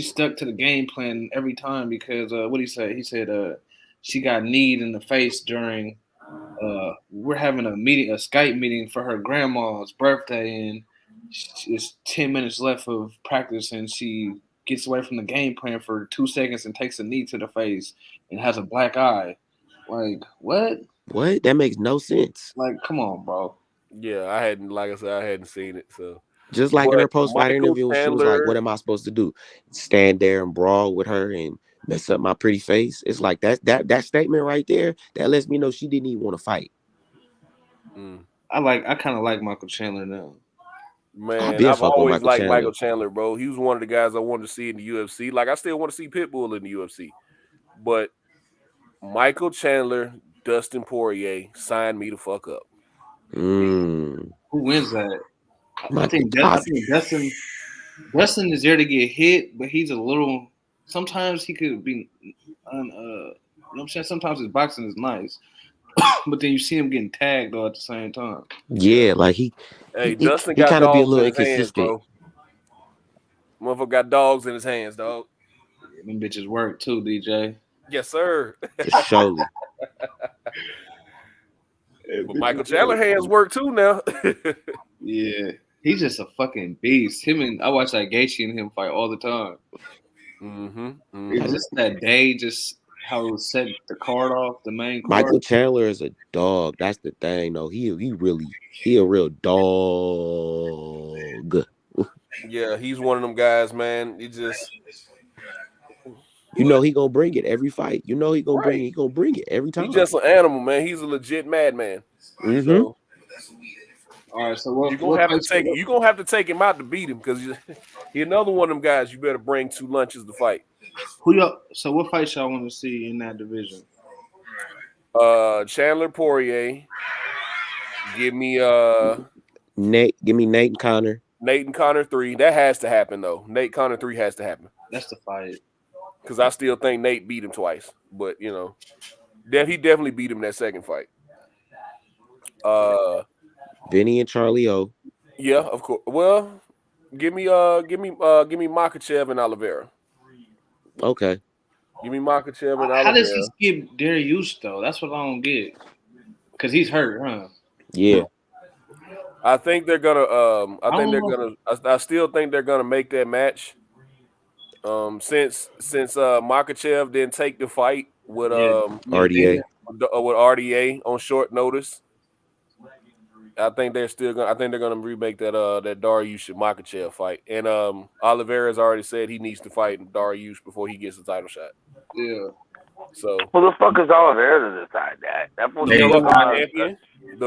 stuck to the game plan every time because what he said? He said she got kneed in the face during we're having a Skype meeting for her grandma's birthday, and it's 10 minutes left of practice, and she gets away from the game plan for 2 seconds and takes a knee to the face and has a black eye. Like, what? What? That makes no sense. Like, come on, bro. Yeah, I hadn't. Like I said, I hadn't seen it. So just like in her post-fight interview, when she was like, Chandler, "What am I supposed to do? Stand there and brawl with her and mess up my pretty face?" It's like that statement right there. That lets me know she didn't even want to fight. I kind of like Michael Chandler now. Man, I've always liked Michael Chandler, bro. He was one of the guys I wanted to see in the UFC. Like, I still want to see Pitbull in the UFC. But Michael Chandler, Dustin Poirier, sign me the fuck up. Who wins that? I think Dustin is there to get hit, but he's a little. Sometimes he could be, you know what I'm saying? Sometimes his boxing is nice, but then you see him getting tagged all at the same time. Yeah, like Dustin got kind of be a little inconsistent, hands, bro. Motherfucker got dogs in his hands, dog. Yeah, them bitches work too, DJ. Yes, sir. Surely. But Michael Chandler hands work too now. Yeah, he's just a fucking beast. I watch that Gaethje and him fight all the time. It's just that day, just how it was set the card off, the main card. Michael Chandler is a dog. That's the thing, though. He a real dog. Yeah, he's one of them guys, man. He just, he gonna bring it every fight. He gonna bring it every time. He's just an animal, man. He's a legit madman. So, all right, so you're gonna have to take him out to beat him because he's another one of them guys you better bring 2 lunches to fight. So what fights y'all want to see in that division? Chandler Poirier. Give me Nate and Conor. Nate and Conor 3. That has to happen though. Nate Conor 3 has to happen. That's the fight. Because I still think Nate beat him twice. But he definitely beat him that second fight. Vinny and Charlie O. Yeah, of course. Well, give me Makhachev and Oliveira. Okay. Give me Makhachev and Oliveira. How does he skip Dariush though? That's what I don't get. Because he's hurt, huh? Yeah. I think they're gonna. I still think they're gonna make that match. Since Makhachev didn't take the fight with RDA on short notice. I think they're gonna remake that Dariush and Makhachev fight. And Oliveira's already said he needs to fight Dariush before he gets the title shot. Yeah. So who the fuck is Oliveira to decide that? That fool the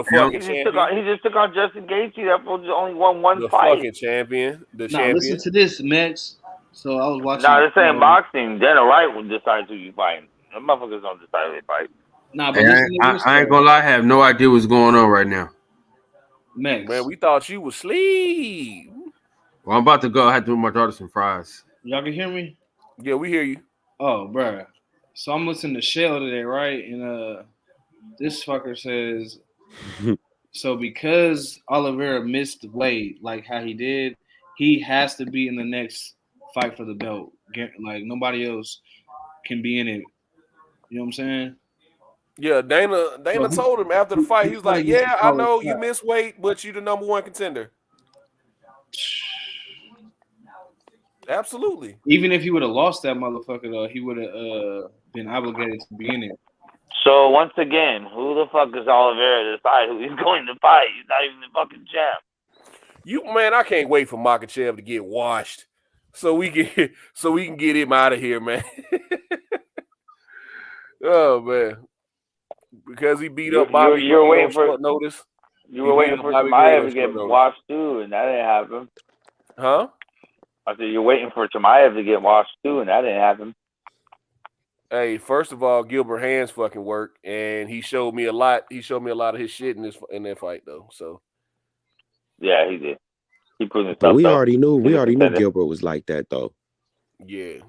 fucking champion. He just took on Justin Gaethje. That fool just only won one the fight. Fucking champion. The now, champion. Listen to this, Max. So I was watching. Nah, this ain't boxing. Dana Wright will decide who you fight. The motherfuckers don't decide who they fight. Nah, but I ain't gonna lie. I have no idea what's going on right now. Max. Man, we thought you was asleep. Well, I'm about to go. I had to do my daughter some fries. Y'all can hear me? Yeah, we hear you. Oh, bro. So I'm listening to Shell today, right? And this fucker says, so because Oliveira missed the weight like how he did, he has to be in the next fight for the belt. Like nobody else can be in it. You know what I'm saying? Yeah, Dana told him after the fight, he was like, yeah, I know you missed weight, but you the number 1 contender. Absolutely. Even if he would have lost that motherfucker, though, he would have been obligated to be in it. So once again, who the fuck is Oliveira to decide who he's going to fight? He's not even the fucking champ. Man, I can't wait for Makhachev to get washed so we can get him out of here, man. Oh man, because he beat up Bobby. You were waiting for notice. You were waiting for Chimaev to get washed too, and that didn't happen. Huh? I said you're waiting for Chimaev to get washed too, and that didn't happen. Hey, first of all, Gilbert Hands fucking worked, and he showed me a lot. He showed me a lot of his shit in that fight, though. So, yeah, he did. He proved himself. But we already knew Gilbert was like that, though. Yeah,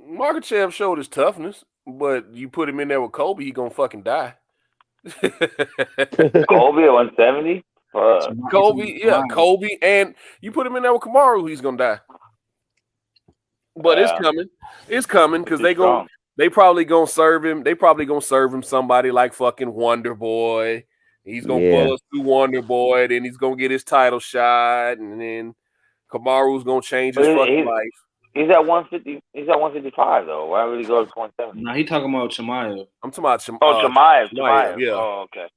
Makachev showed his toughness, but you put him in there with Kobe, he gonna fucking die. Kobe at 170. Kobe, and you put him in there with Kamaru, he's gonna die. But it's coming because they probably gonna serve him. They probably gonna serve him somebody like fucking Wonder Boy. He's gonna pull us through Wonder Boy, then he's gonna get his title shot, and then Kamaru's gonna change his fucking life. He's at 150. He's at 155 though. Why would he go to 170? No, he talking about Chimaev. I'm talking about Chimaev. Yeah. Oh, okay.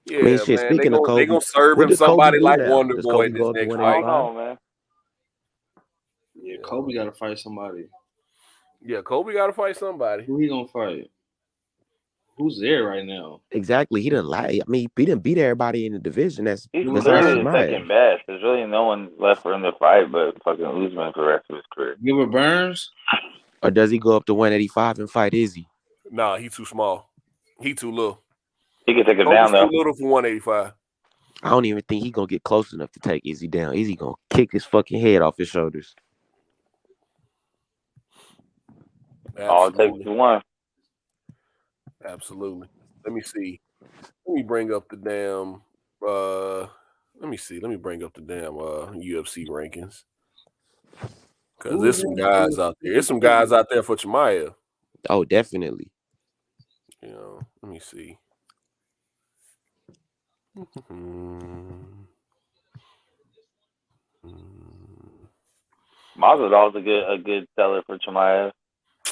Yeah, man. Speaking of Kobe, they gonna serve him somebody like Wonder Boy this next fight. I don't know, man. Yeah, Kobe got to fight somebody. Yeah, Kobe got to fight somebody. Who he gonna fight? Who's there right now? Exactly. He didn't lie. I mean, he didn't beat everybody in the division. He's clearly the second best. There's really no one left for him to fight but fucking Usman for the rest of his career. Gilbert Burns? Or does he go up to 185 and fight Izzy? Nah, he too small. He too little. He can take him down though. Too little for 185. I don't even think he gonna get close enough to take Izzy down. Izzy gonna kick his fucking head off his shoulders. All it takes is one. Absolutely. Let me see. Let me bring up the damn UFC rankings. Because there's some guys out there. There's some guys out there for Chimaev. Oh, definitely. You know, let me see. Masvidal's a good seller for Chimaev.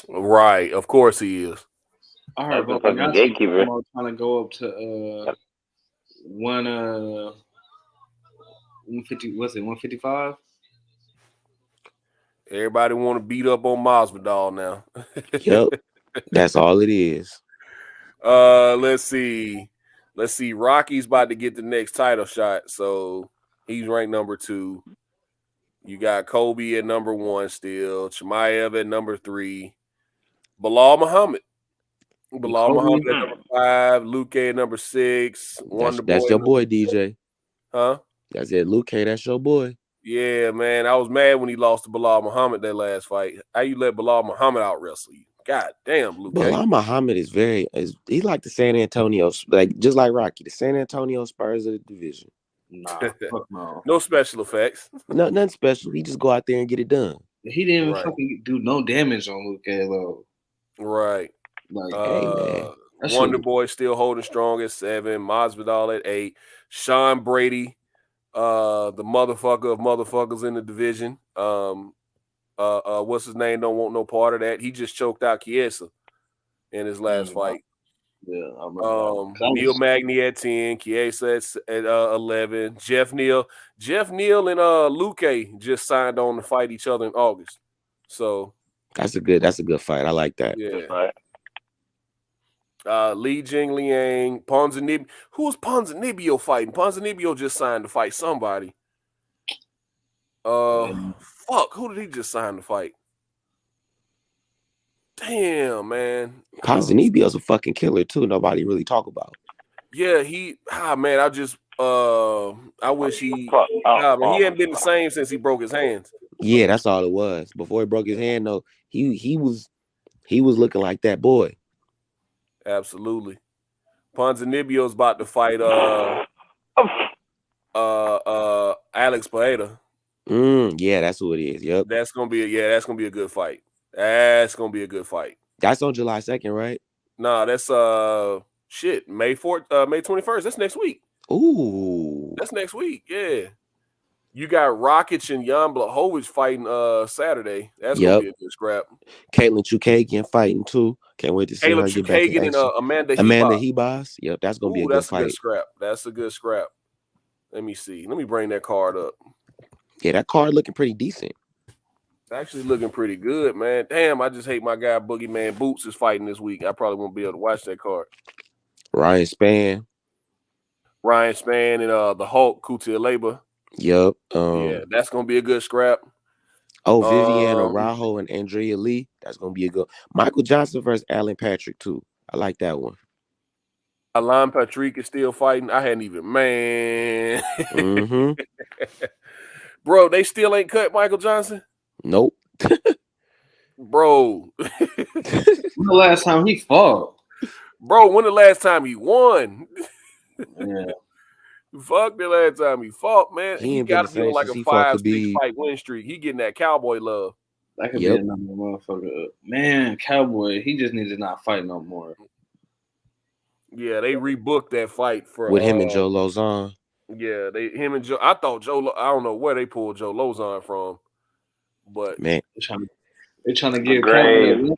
Right, of course he is. I heard about the gatekeeper trying to go up to 150. What's it? 155. Everybody want to beat up on Masvidal now. Yep, that's all it is. Let's see. Rocky's about to get the next title shot, so he's ranked number 2. You got Kobe at number 1 still. Chimaev at number 3. Bilal Muhammad at number 5. Luke at number 6. That's your boy, DJ. Huh? That's it, Luke. That's your boy. Yeah, man. I was mad when he lost to Bilal Muhammad that last fight. How you let Bilal Muhammad out wrestle you? God damn, Luke. Bilal Muhammad is he's like the San Antonio, just like Rocky, the San Antonio Spurs of the division. Nah, fuck no. No special effects. No, nothing special. He just go out there and get it done. He didn't even fucking do no damage on Luke though. Right. Like, hey, man. Wonder Boy still holding strong at 7. Masvidal at 8. Sean Brady, the motherfucker of motherfuckers in the division. What's his name? Don't want no part of that. He just choked out Chiesa in his last fight. Yeah, I remember. Neil Magny at 10, Chiesa at 11. Jeff Neal and Luke just signed on to fight each other in August. So that's a good fight. I like that. Yeah. Li Jing Liang, Ponzinibbio. Who's Ponzinibbio fighting? Ponzinibbio just signed to fight somebody. Fuck, who did he just sign to fight? Damn, man. Ponzinibbio's a fucking killer too. Nobody really talk about. Yeah, man, I wish he hadn't been the same since he broke his hands. Yeah, that's all it was. Before he broke his hand, though, he was looking like that boy. Absolutely. Ponzinibbio's about to fight Alex Pereira. Yeah, that's who it is. Yep. That's gonna be a good fight. That's gonna be a good fight. That's on July 2nd, right? Nah, that's May 21st. That's next week. Ooh. That's next week, yeah. You got Rakic and Jan Blachowicz fighting Saturday. That's gonna be a good scrap. Caitlin Chukagian fighting too. Can't wait to see her get back in action. And Amanda Hibas. Yep, that's gonna be a good fight. That's a good scrap. Let me see. Let me bring that card up. Yeah, that card looking pretty decent. It's actually looking pretty good, man. Damn, I just hate my guy Boogeyman Boots is fighting this week. I probably won't be able to watch that card. Ryan Spann and the Hulk, Kutia Labor. Yup. Yeah, that's gonna be a good scrap. Viviana Rajo and Andrea Lee. That's gonna be a good. Michael Johnson versus Alan Patrick too. I like that one. Alan Patrick is still fighting. I hadn't even Mm-hmm. Bro, they still ain't cut Michael Johnson. Nope. Bro. When the last time he fought? Bro, when the last time he won? Yeah. Fuck the last time he fought, man. He ain't got been to be on like a 5-6 fight win streak. He getting that cowboy love. That could be another motherfucker. Man, Cowboy, he just needs to not fight no more. Yeah, they rebooked that fight for with him and Joe Lozon. Yeah, him and Joe. I thought Joe. I don't know where they pulled Joe Lozon from, but man, they're trying to give Cowboy.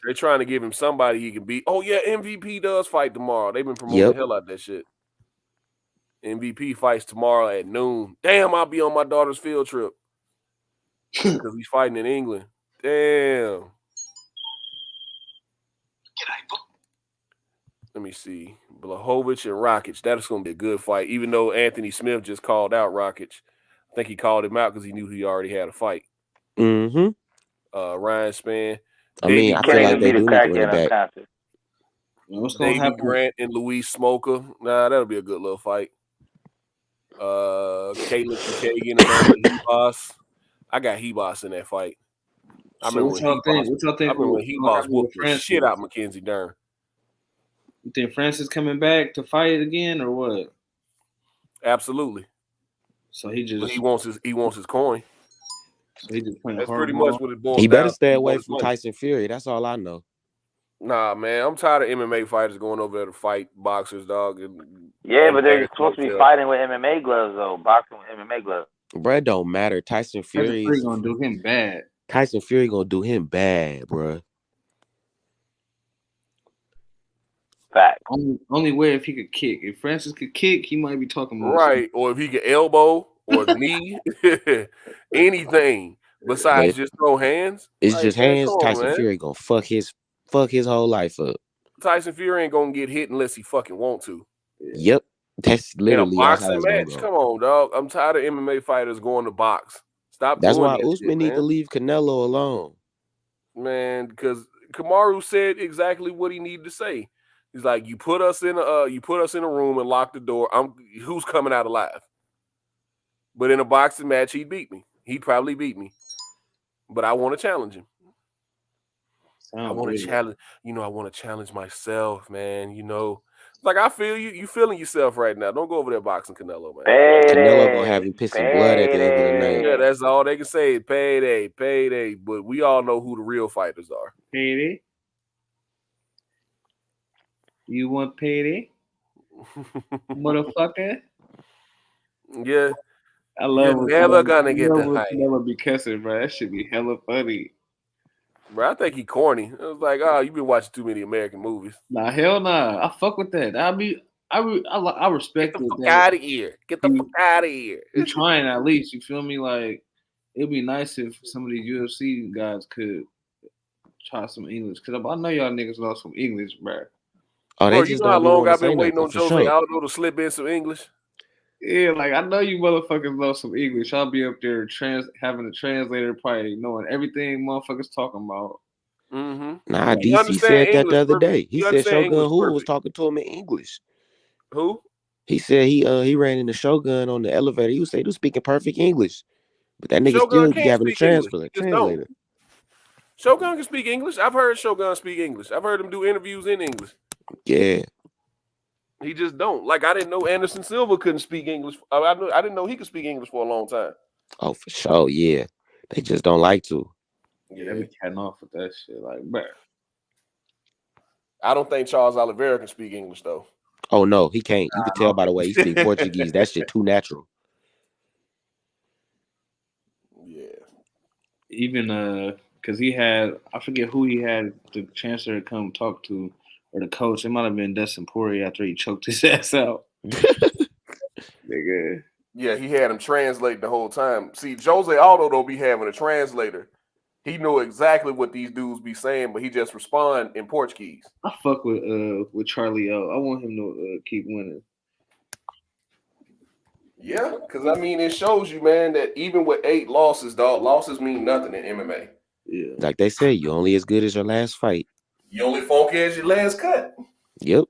They're trying to give him somebody he can beat. Oh yeah, MVP does fight tomorrow. They've been promoting the hell out of that shit. MVP fights tomorrow at noon. Damn, I'll be on my daughter's field trip because he's fighting in England. Damn. Let me see. Blachowicz and Rakic. That's going to be a good fight, even though Anthony Smith just called out Rakic. I think he called him out because he knew he already had a fight. Mm-hmm. Ryan Spann. I mean, I feel like they do need to win it back. What's going to Davey happen? Grant and Luis Smoker. Nah, that'll be a good little fight. Caitlin Chukagian and Hebos. I got Hebos in that fight. I remember when Hebos whooped the shit out Mackenzie Dern. You think Francis coming back to fight again or what? Absolutely. So he wants his coin. So he just playing. That's pretty much what it boils down. He better stay away from Tyson Fury. That's all I know. Nah, man, I'm tired of MMA fighters going over there to fight boxers, dog. Yeah, but they're supposed to be fighting with MMA gloves, though. Boxing with MMA gloves. Bruh, don't matter. Tyson Fury gonna do him bad. Tyson Fury gonna do him bad, bruh. Fact. Only way if he could kick. If Francis could kick, he might be talking more. Right, or if he could elbow or knee, anything besides just throw hands. It's just hands. Tyson Fury gonna fuck his whole life up. Tyson Fury ain't gonna get hit unless he fucking want to. Yep, that's literally in a boxing match. Come on, dog. I'm tired of MMA fighters going to box. Stop. That's doing why that Usman shit, need to leave Canelo alone, man. Because Kamaru said exactly what he needed to say. He's like, you put us in a room and lock the door. Who's coming out alive? But in a boxing match, he'd beat me. He'd probably beat me. But I want to challenge him. I want to challenge. I want to challenge myself, man. Like I feel you. You feeling yourself right now. Don't go over there boxing Canelo, man. Canelo gonna have you pissing blood at the end of the night. Yeah, that's all they can say. Payday, payday. But we all know who the real fighters are. Payday. You want payday, motherfucker? Yeah. I love. You're never gonna get the hype. Never be cussing, bro. That should be hella funny. Bro, I think he corny. It was like, oh, you've been watching too many American movies. Nah, hell nah. I fuck with that. I respect Get the fuck out of here. Get the fuck out of here. You're trying at least. You feel me? Like it'd be nice if some of these UFC guys could try some English. Cause I know y'all niggas know some English, bro. Oh, bro, you know how long I've been waiting on Jose Aldo to slip in some English? Yeah, like I know you motherfuckers know some English. I'll be up there having a translator, probably knowing everything motherfuckers talking about. Mm-hmm. Nah, DC said that the other day. He said Shogun Hu was talking to him in English. Who? He said he ran into Shogun on the elevator. He was speaking perfect English, but that nigga still be having a translator. Shogun can speak English. I've heard Shogun speak English. I've heard him do interviews in English. Yeah. He just don't. Like, I didn't know Anderson Silva couldn't speak English. I didn't know he could speak English for a long time. Oh, for sure, yeah. They just don't like to. Yeah, they be cutting off with that shit. Like, bro. I don't think Charles Oliveira can speak English, though. Oh, no, he can't. You can tell by the way he speaks Portuguese. That shit too natural. Yeah. Even, because he had, I forget who he had the chancellor to come talk to, or the coach. It might have been Dustin Poirier after he choked his ass out. Nigga. Yeah, Yeah, he had him translate the whole time. See, Jose Aldo don't be having a translator. He know exactly what these dudes be saying, but he just respond in Portuguese. I fuck with Charlie O. I want him to keep winning. Yeah, because I mean, it shows you, man, that even with 8 losses, dog, losses mean nothing in MMA. Yeah, Like they say, you only as good as your last fight. You only funky as your last cut. Yep.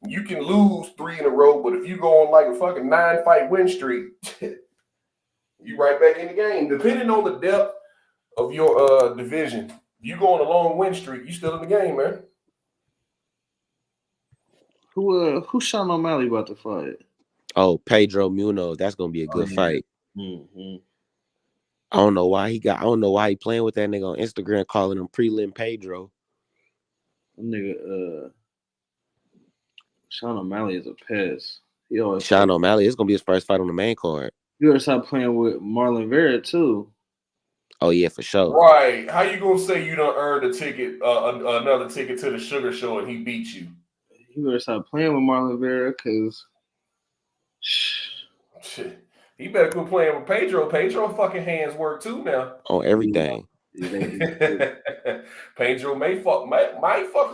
You can lose 3 in a row, but if you go on like a fucking 9-fight win streak, you right back in the game. Depending on the depth of your division, you go on a long win streak, you still in the game, man. who's Sean O'Malley about to fight? Oh, Pedro Munoz. That's gonna be a good fight. Mm-hmm. I don't know why he playing with that nigga on Instagram, calling him prelim Pedro. That nigga, Sean O'Malley is a pest. Sean O'Malley is gonna be his first fight on the main card. You gotta stop playing with Marlon Vera too. Oh yeah, for sure. Right? How you gonna say you done earned a ticket, another ticket to the Sugar Show, and he beat you? You better stop playing with Marlon Vera, because he better quit playing with Pedro. Pedro fucking hands work too now. On everything. Pedro might fuck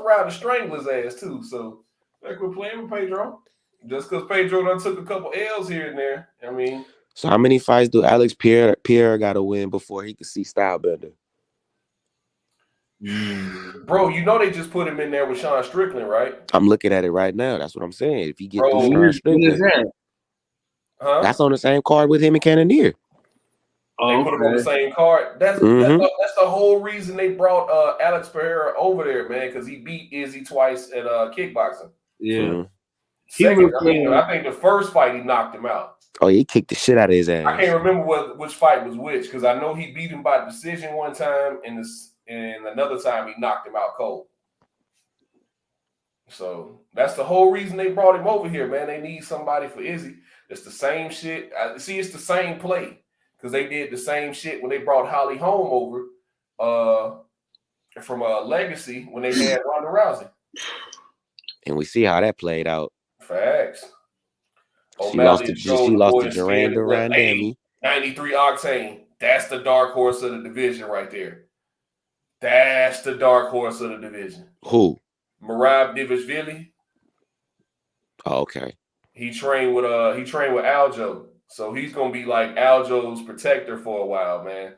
around and strangle his ass too. So better quit playing with Pedro. Just because Pedro done took a couple L's here and there. I mean, so how many fights do Alex Pierre got to win before he can see Stylebender? Bro, you know they just put him in there with Sean Strickland, right? I'm looking at it right now. That's what I'm saying. If he gets Bro, Sean Strickland, that's on the same card with him and Cannonier. They put him on the same card. That's the whole reason they brought Alex Pereira over there, man, because he beat Izzy twice at kickboxing. Yeah. Second, I think the first fight he knocked him out. Oh, he kicked the shit out of his ass. I can't remember which fight was which, because I know he beat him by decision one time, and another time he knocked him out cold. So that's the whole reason they brought him over here, man. They need somebody for Izzy. It's the same shit. It's the same play, because they did the same shit when they brought Holly Holm over from Legacy when they had Ronda Rousey. And we see how that played out. Facts. She lost to Duran Demi. 93 octane. That's the dark horse of the division right there. That's the dark horse of the division. Who? Merab Divishvili. Oh, okay. He trained with Aljo. So he's gonna be like Aljo's protector for a while, man.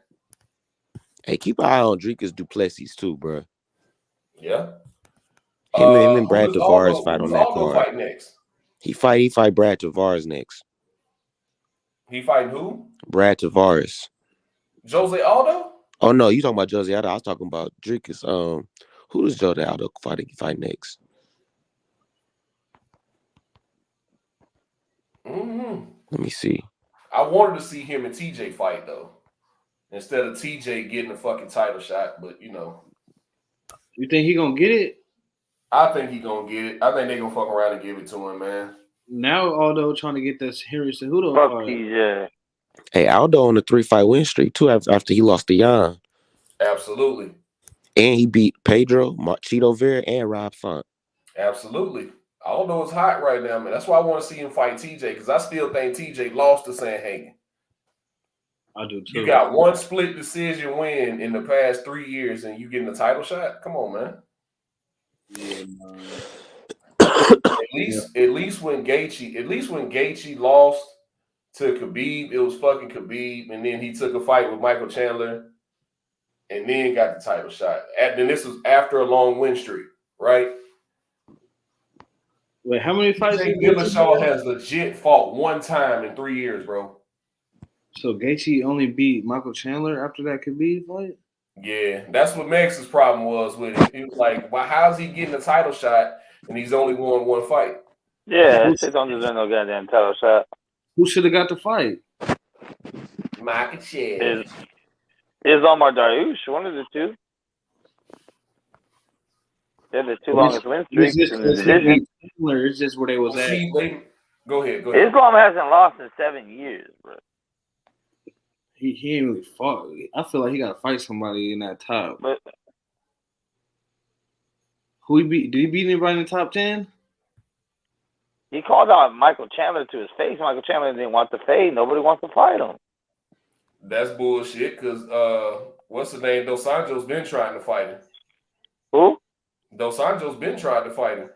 Hey, keep an eye on Dricus Duplessis too, bro. Yeah. Him and Brad Tavares fight on that card. Fight next? He fight Brad Tavares next. He fighting who? Brad Tavares. Jose Aldo? Oh no, you talking about Jose Aldo? I was talking about Dricus. Who does Jose Aldo fight next? Let me see. I wanted to see him and TJ fight though, instead of TJ getting a fucking title shot. But you know, you think he gonna get it? I think he gonna get it. I think they gonna fuck around and give it to him, man. Now Aldo trying to get this Henry Cejudo fight. TJ. Hey, Aldo on a 3-fight win streak too after he lost to Jan. Absolutely. And he beat Pedro, Marchito Vera, and Rob Font. Absolutely. Aldo is hot right now, man. That's why I want to see him fight TJ, because I still think TJ lost to Sanhagen. I do too. You got one split decision win in the past 3 years, and you getting a title shot? Come on, man. Yeah, man. At least when Gaethje lost to Khabib, it was fucking Khabib, and then he took a fight with Michael Chandler, and then got the title shot. And this was after a long win streak, right? Wait, how many fights? Dillashaw has legit fought one time in 3 years, bro. So Gaethje only beat Michael Chandler after that Khabib fight? Yeah, that's what Max's problem was with it. He was like, "Well, how's he getting a title shot and he's only won one fight?" Yeah, that shit don't deserve no goddamn title shot. Who should have got the fight? Makhachev. Is Omar Dariush one of the two? They're the two longest win streaks in the division. It's just where they was at. Go ahead. Islam hasn't lost in 7 years, bro. He ain't really fought. I feel like he got to fight somebody in that top. But who he beat? Did he beat anybody in the top 10? He called out Michael Chandler to his face. Michael Chandler didn't want to fade. Nobody wants to fight him. That's bullshit. Cause what's the name? Dos Anjos been trying to fight him. Who? Dos Anjos been trying to fight him.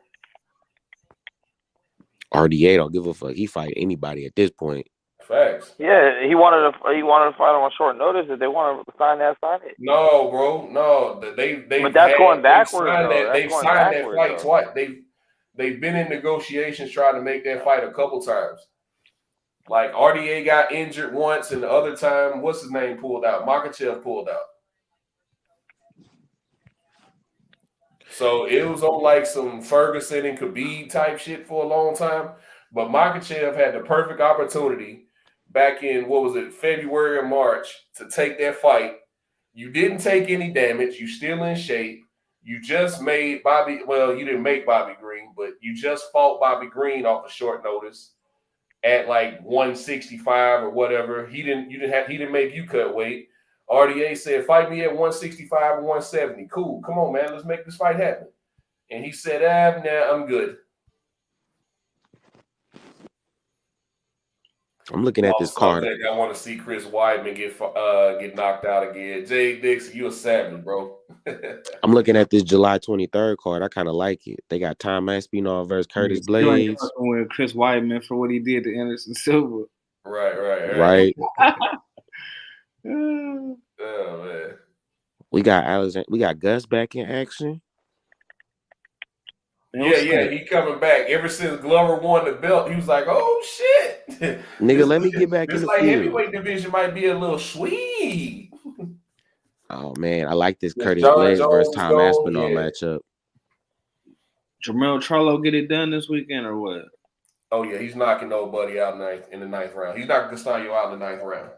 RDA don't give a fuck. He fight anybody at this point. Facts. Yeah, he wanted to fight him on short notice. If they want to sign it. No, bro, no. They. But that's going backwards, though. They've signed that fight twice. They've been in negotiations trying to make that fight a couple times. Like RDA got injured once, and the other time, what's his name pulled out? Makhachev pulled out. So it was on like some Ferguson and Khabib type shit for a long time. But Makhachev had the perfect opportunity back in, February or March to take that fight. You didn't take any damage. You still in shape. You just made Bobby, well, you didn't make Bobby Green, but you just fought Bobby Green off a short notice at like 165 or whatever. He didn't make you cut weight. RDA said, fight me at 165 or 170. Cool. Come on, man. Let's make this fight happen. And he said, nah, I'm good. I'm looking at this card. I want to see Chris Weidman get knocked out again. Jay Dixon, you a savage, bro. I'm looking at this July 23rd card. I kind of like it. They got Tom Aspinall versus Curtis Blades. With Chris Weidman for what he did to Anderson Silva. Right. Oh man. We got Gus back in action. Yeah, he coming back. Ever since Glover won the belt, he was like, "Oh shit, nigga, let me get back in the like field." Heavyweight division might be a little sweet. Oh man, I like this Curtis Blades versus Tom Aspinall matchup. Jermell Charlo get it done this weekend or what? Oh yeah, he's knocking nobody out in the ninth round. He's knocking Castano out in the ninth round.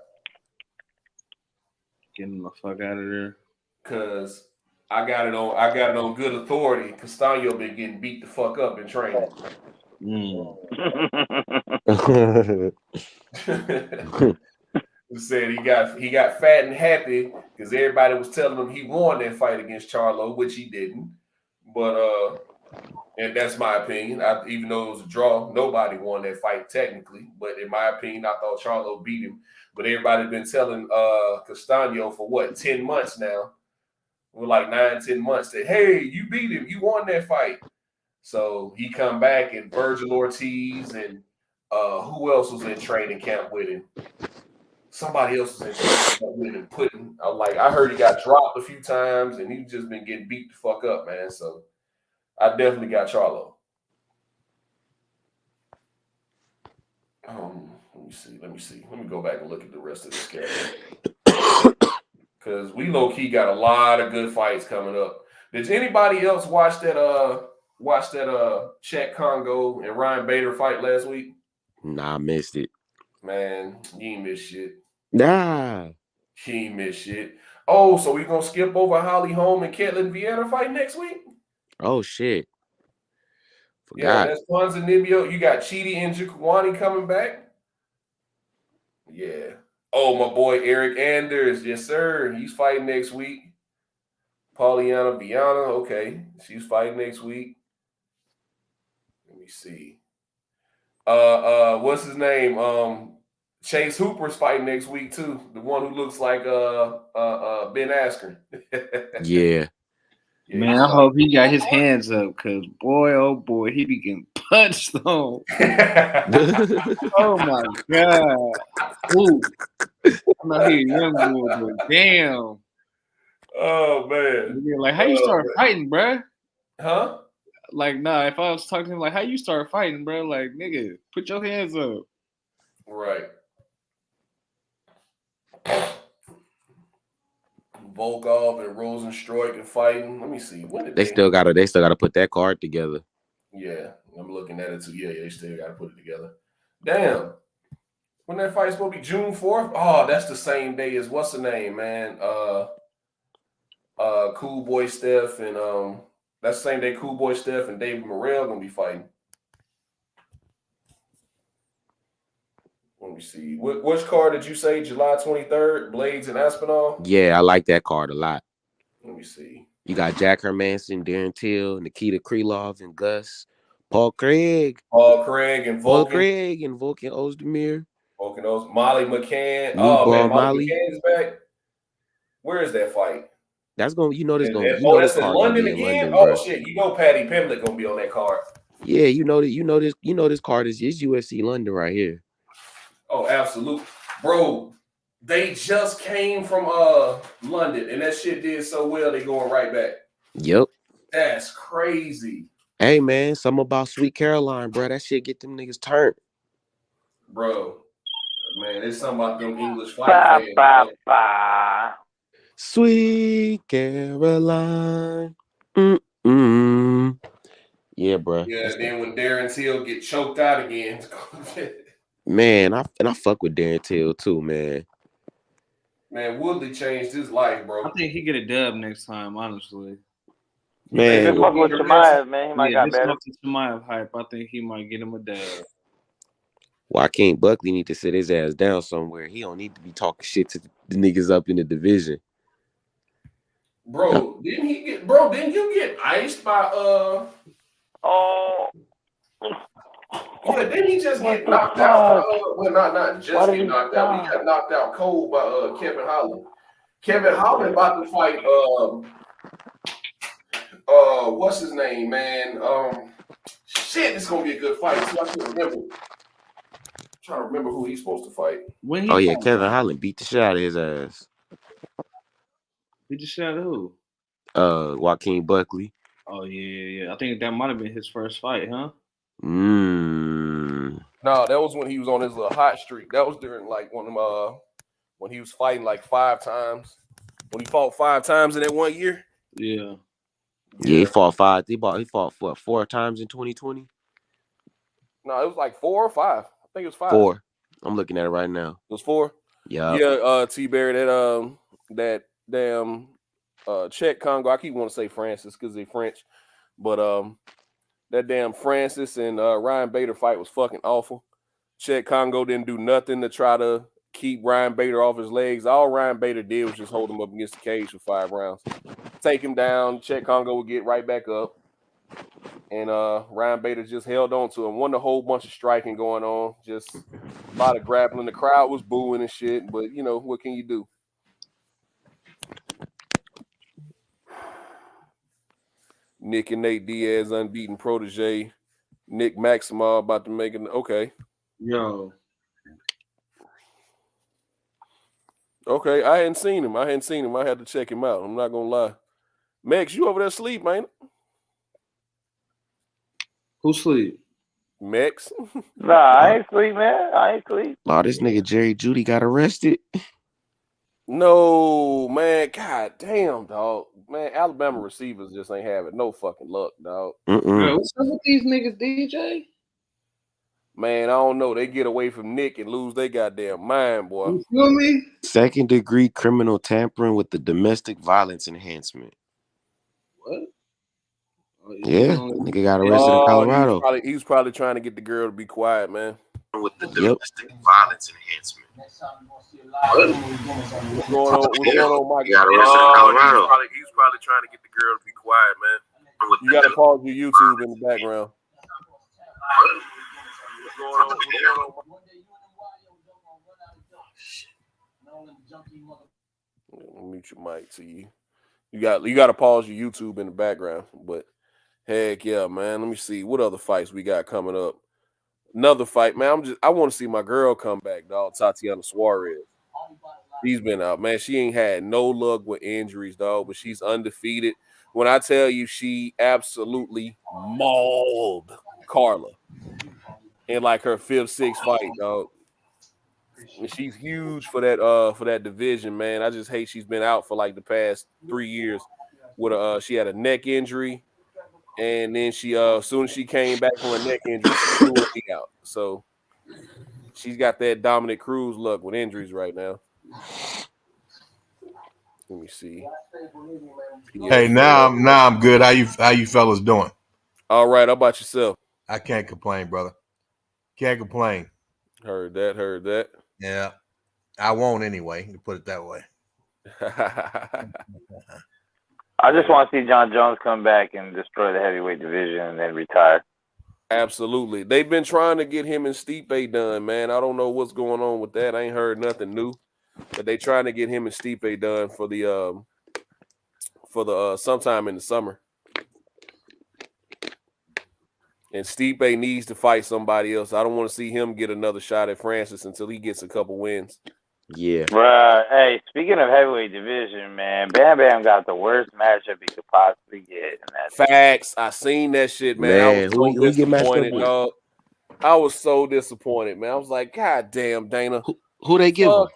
Getting the fuck out of there. Cause I got it on good authority. Castano been getting beat the fuck up in training. He said he got fat and happy because everybody was telling him he won that fight against Charlo, which he didn't. But and that's my opinion. Even though it was a draw, nobody won that fight technically. But in my opinion, I thought Charlo beat him. But everybody's been telling Castano for 10 months now. We're like 9-10 months that, hey, you beat him, you won that fight. So he come back and Virgil Ortiz and who else was in training camp with him? Somebody else was in training camp with him. I heard he got dropped a few times and he's just been getting beat the fuck up, man. So I definitely got Charlo. Let me see. Let me go back and look at the rest of the schedule. Because we low-key got a lot of good fights coming up. Did anybody else watch that Chet Congo and Ryan Bader fight last week? Nah, I missed it. Man, you ain't missed shit. Nah. He ain't missed shit. Oh, so we gonna skip over Holly Holm and Ketlin Vieira fight next week? Oh shit. Forgot. Yeah, that's Ponzinibbio. You got Chidi and Njokuani coming back. Yeah. Oh, my boy Eric Anders. Yes, sir. He's fighting next week. Pauliana Viana. Okay. She's fighting next week. Let me see. What's his name? Chase Hooper's fighting next week, too. The one who looks like Ben Askren. Yeah. Man, I hope he got his hands up because, boy, oh, boy, he be getting punched on. Oh, my God. Ooh. I'm not here, young boy, but damn. Oh, man. Like, how you start fighting, bruh? Huh? Like, nah, if I was talking to him, like, how you start fighting, bro? Like, nigga, put your hands up. Right. Volkov and Rosenstruik and fighting. Let me see. When did they still gotta put that card together. Yeah, I'm looking at it too. Yeah, they still gotta put it together. Damn. When that fight's supposed to be June 4th? Oh, that's the same day as what's the name, man? Cool Boy Steph and that's the same day Cool Boy Steph and David Morrell gonna be fighting. Let me see. Which card did you say? July 23rd, Blades and Aspinall? Yeah, I like that card a lot. Let me see. You got Jack Hermanson, Darren Till, Nikita Krylov, and Gus Paul Craig and Vulcan. Ozdemir. Vulcan Ozdemir. Molly McCann. Meatball Molly McCann is back. Where is that fight? That's gonna, this that's in card London gonna be again. in London, bro. Shit, Patty Pimblett gonna be on that card. Yeah, this card is UFC London right here. Oh, absolutely, bro. They just came from London, and that shit did so well. They going right back. Yep. That's crazy. Hey man, something about Sweet Caroline, bro. That shit get them niggas turned, bro. Man, it's something about them English fight fans. Sweet Caroline. Yeah, bro. Yeah, then when Darren Till get choked out again. Man, I fuck with Darren Till too, man. Man, Woodley changed his life, bro. I think he get a dub next time, honestly. Man, he fuck with Chimaev, man. He might got better. Chimaev hype. I think he might get him a dub. Joaquin Buckley need to sit his ass down somewhere. He don't need to be talking shit to the niggas up in the division. Bro, didn't you get iced by Yeah, didn't he just get knocked out? Not just get knocked out. He got knocked out cold by Kevin Holland. Kevin Holland about to fight what's his name, man? Shit, it's gonna be a good fight. So I can't remember. I'm trying to remember who he's supposed to fight. Kevin Holland beat the shit out of his ass. Beat the shit out of who? Joaquin Buckley. Oh yeah. I think that might have been his first fight, huh? No, that was when he was on his little hot streak. That was during like one of them when he was fighting like 5 times. When he fought 5 times in that 1 year. Yeah, he fought 5. He fought 4 times in 2020. No, it was like 4 or 5. I think it was 5. 4. I'm looking at it right now. It was 4. Yeah. T-Bear, that damn Czech Congo. I keep wanting to say Francis because they're French, but that damn Francis and Ryan Bader fight was fucking awful. Czech Congo didn't do nothing to try to keep Ryan Bader off his legs. All Ryan Bader did was just hold him up against the cage for 5 rounds. Take him down. Czech Congo would get right back up. And Ryan Bader just held on to him. Wasn't a whole bunch of striking going on. Just a lot of grappling. The crowd was booing and shit. But, what can you do? Nick and Nate Diaz, unbeaten protege. Nick Maximov about to make it. Okay. Yo. Okay, I hadn't seen him. I had to check him out. I'm not going to lie. Max, you over there asleep, man? Who sleep? Max? Nah, I ain't sleep, man. I ain't sleep. Oh, this nigga Jerry Judy got arrested. No, man. God damn, dog. Man, Alabama receivers just ain't having no fucking luck, dog. Bro, what's up with these niggas, DJ? Man, I don't know. They get away from Nick and lose their goddamn mind, boy. You feel me? 2nd-degree criminal tampering with the domestic violence enhancement. What? Yeah, nigga got arrested in Colorado. He was probably trying to get the girl to be quiet, man. With the domestic violence enhancement. What's going on, Mike? He got arrested in Colorado. He was probably trying to get the girl to be quiet, man. You got to pause your YouTube in the background. What's going on? Let me mute your mic to you. You got to pause your YouTube in the background, but heck yeah, man. Let me see what other fights we got coming up. Another fight, man. I want to see my girl come back, dog. Tatiana Suarez. She's been out, man. She ain't had no luck with injuries, dog, but she's undefeated. When I tell you, she absolutely mauled Carla in like her 5th, 6th fight, dog. And she's huge for that division, man. I just hate she's been out for like the past 3 years. With she had a neck injury, and then she as soon as she came back from a neck injury, she threw her knee out. So she's got that Dominic Cruz luck with injuries right now. Let me see. Hey, now I'm good. How you fellas doing? All right. How about yourself? I can't complain, brother. Can't complain. Heard that. Yeah. I won't anyway, to put it that way. I just want to see John Jones come back and destroy the heavyweight division and then retire. Absolutely. They've been trying to get him and Stipe done, man. I don't know what's going on with that. I ain't heard nothing new, but they trying to get him and Stipe done for the sometime in the summer. And Stipe needs to fight somebody else. I don't want to see him get another shot at Francis until he gets a couple wins. Yeah. Bruh, hey, speaking of heavyweight division, man, Bam Bam got the worst matchup he could possibly get. And that's Facts. I seen that shit, man. I was who he get matched up disappointed, with? dog. I was so disappointed, man. I was like, God damn, Dana. Who they give him?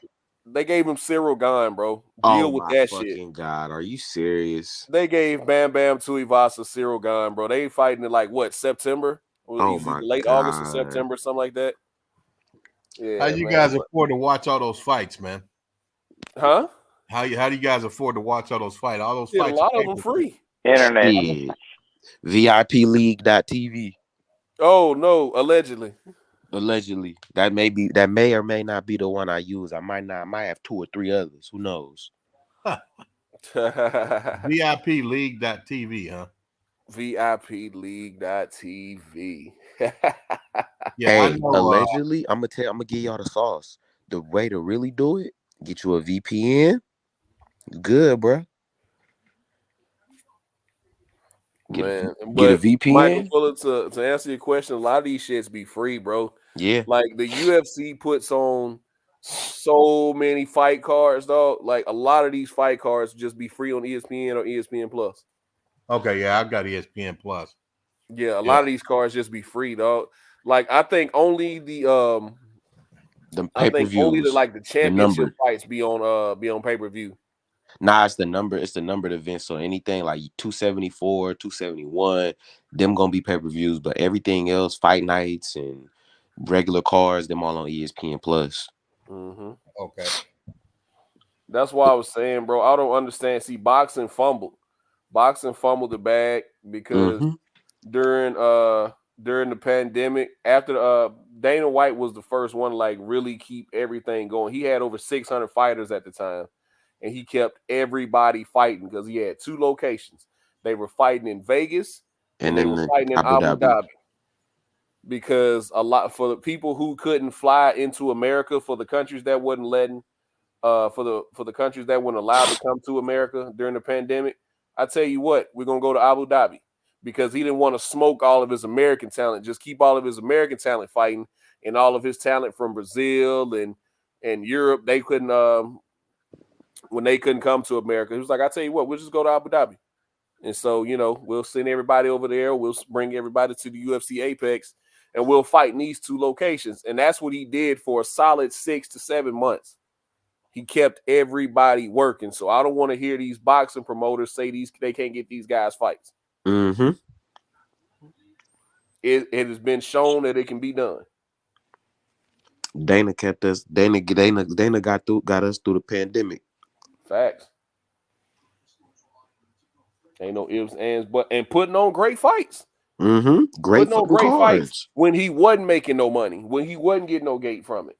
They gave him Cyril Gane, bro. Oh Deal with my that fucking shit. God. Are you serious? They gave Bam Bam Tuivasa Cyril Gane, bro. They fighting in like what, September? Oh my late God. August or September, something like that. Yeah. How you guys afford to watch all those fights, man? Huh? How do you guys afford to watch all those fights? All those Shit, fights. a lot of them free. internet. VIPleague.tv. Oh no, allegedly. Allegedly. That may or may not be the one I use. I might have 2 or 3 others. Who knows? VIPleague.tv, huh? VIPleague.tv. Yeah, hey, allegedly, I'm gonna give y'all the sauce. The way to really do it, get you a VPN. Good, bro. Get a VPN. Michael Fuller, to answer your question, a lot of these shits be free, bro. Yeah. Like the UFC puts on so many fight cards, dog. Like a lot of these fight cards just be free on ESPN or ESPN Plus. Okay, yeah, I've got ESPN Plus. Yeah, a lot of these cards just be free, dog. Like I think only the pay-per-views, the championship fights be on pay-per-view. Nah, it's the number of events. So anything like 274, 271, them gonna be pay-per-views, but everything else, fight nights and regular cards, them all on ESPN Plus. Mm-hmm. Okay. That's why I was saying, bro, I don't understand. See, boxing fumbled the bag because during the pandemic, after Dana White was the first one to like really keep everything going. He had over 600 fighters at the time, and he kept everybody fighting because he had 2 locations. They were fighting in Vegas and they were fighting in Abu Dhabi. Because a lot for the people who couldn't fly into America, for the countries that wasn't letting for the countries that weren't allowed to come to America during the pandemic, I tell you what, we're gonna go to Abu Dhabi because he didn't want to smoke all of his American talent, just keep all of his American talent fighting, and all of his talent from Brazil and Europe. They couldn't when they couldn't come to America. He was like, I tell you what, we'll just go to Abu Dhabi, and so we'll send everybody over there. We'll bring everybody to the UFC Apex, and we'll fight in these 2 locations, and that's what he did for a solid 6 to 7 months. He kept everybody working. So I don't want to hear these boxing promoters say they can't get these guys fights. Mm-hmm. It has been shown that it can be done. Dana kept us. Dana got us through the pandemic. Facts. Ain't no ifs, ands, but and putting on great fights. Mm-hmm. Great fights when he wasn't making no money, when he wasn't getting no gate from it.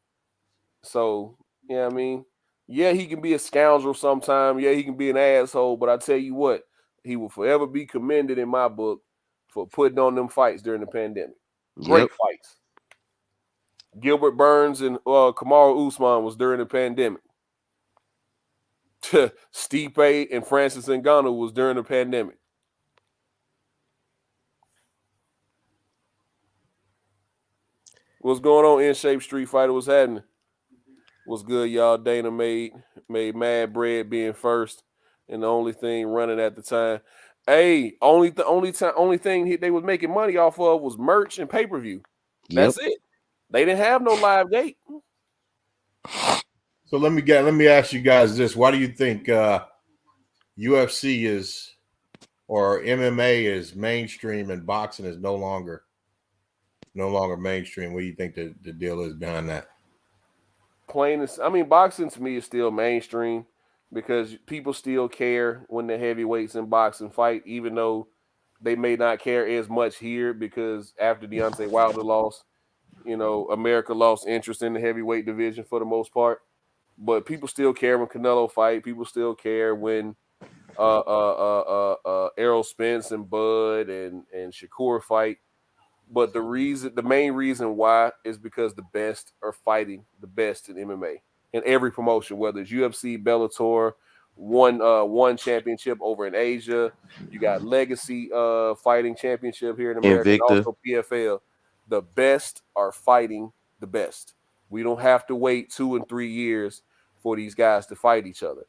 So, you know what I mean? Yeah, he can be a scoundrel sometime. Yeah, he can be an asshole. But I tell you what, he will forever be commended in my book for putting on them fights during the pandemic. Great fights. Gilbert Burns and Kamaru Usman was during the pandemic. Stipe and Francis Ngannou was during the pandemic. What's going on, In Shape Street Fighter? What's happening? What's good, y'all? Dana made mad bread being first and the only thing running at the time. Hey, only thing they was making money off of was merch and pay-per-view. That's it. They didn't have no live gate. So let me ask you guys this: why do you think UFC is or MMA is mainstream and boxing is no longer mainstream? What do you think the deal is behind that? Boxing to me is still mainstream because people still care when the heavyweights in boxing fight, even though they may not care as much here because after Deontay Wilder lost, America lost interest in the heavyweight division for the most part. But people still care when Canelo fight. People still care when Errol Spence and Bud and Shakur fight. But the main reason why is because the best are fighting the best in MMA in every promotion, whether it's UFC, Bellator, one championship over in Asia. You got Legacy fighting championship here in America, and Invicta. also PFL. The best are fighting the best. We don't have to wait 2 and 3 years for these guys to fight each other.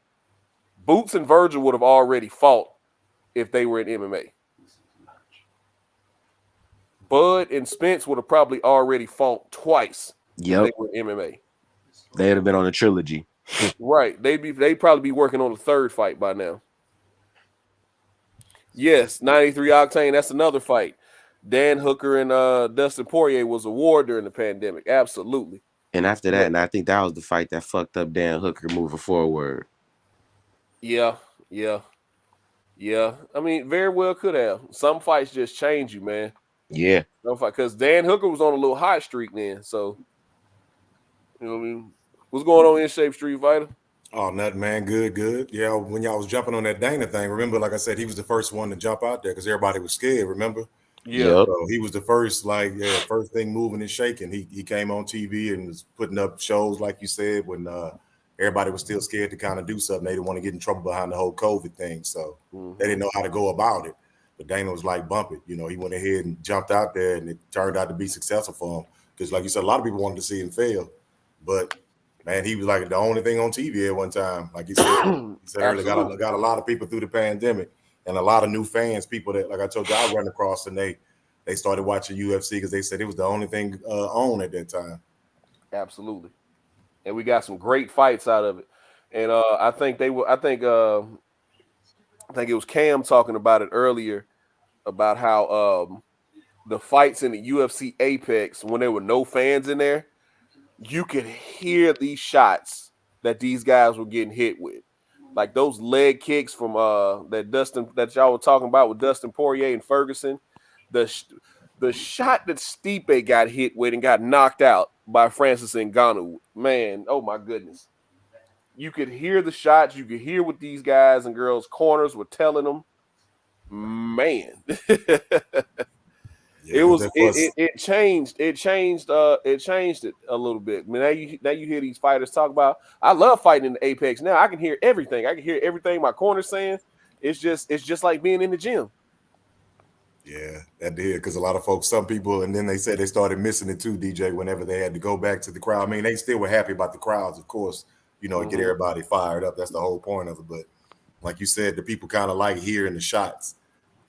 Boots and Virgil would have already fought if they were in MMA. Bud and Spence would have probably already fought twice if they were in MMA. They'd have been on a trilogy. Right. They'd probably be working on the third fight by now. Yes, 93 Octane, that's another fight. Dan Hooker and Dustin Poirier was a war during the pandemic. Absolutely. And after that, and I think that was the fight that fucked up Dan Hooker moving forward. Yeah. I mean, very well could have. Some fights just change you, man. Yeah. Because Dan Hooker was on a little hot streak then. So, you know what I mean? What's going on in Shape, Street Fighter? Oh, nothing, man. Good. Yeah, when y'all was jumping on that Dana thing, remember, like I said, he was the first one to jump out there because everybody was scared, remember? Yeah. So he was the first, first thing moving and shaking. He came on TV and was putting up shows, like you said, when everybody was still scared to kind of do something. They didn't want to get in trouble behind the whole COVID thing. So they didn't know how to go about it. But Dana was like, bump it. You know, he went ahead and jumped out there, and it turned out to be successful for him. Because, like you said, a lot of people wanted to see him fail. But, man, he was like the only thing on TV at one time. Like he said earlier, got a lot of people through the pandemic and a lot of new fans, people that, like I told you, I run across, and they started watching UFC because they said it was the only thing on at that time. Absolutely. And we got some great fights out of it. And I think it was Cam talking about it earlier about how the fights in the UFC Apex, when there were no fans in there, you could hear these shots that these guys were getting hit with. Like those leg kicks from that y'all were talking about with Dustin Poirier and Ferguson. The shot that Stipe got hit with and got knocked out by Francis Ngannou, man, oh my goodness. You could hear the shots. You could hear what these guys and girls' corners were telling them. Man. It changed it a little bit. I mean, now you hear these fighters talk about, I love fighting in the Apex. Now I can hear everything. I can hear everything my corner's saying. It's just like being in the gym. Yeah, that did, because a lot of folks, some people, and then they said they started missing it too, DJ, whenever they had to go back to the crowd. I mean, they still were happy about the crowds, of course, you know, get everybody fired up. That's the whole point of it. But like you said, the people kind of like hearing the shots.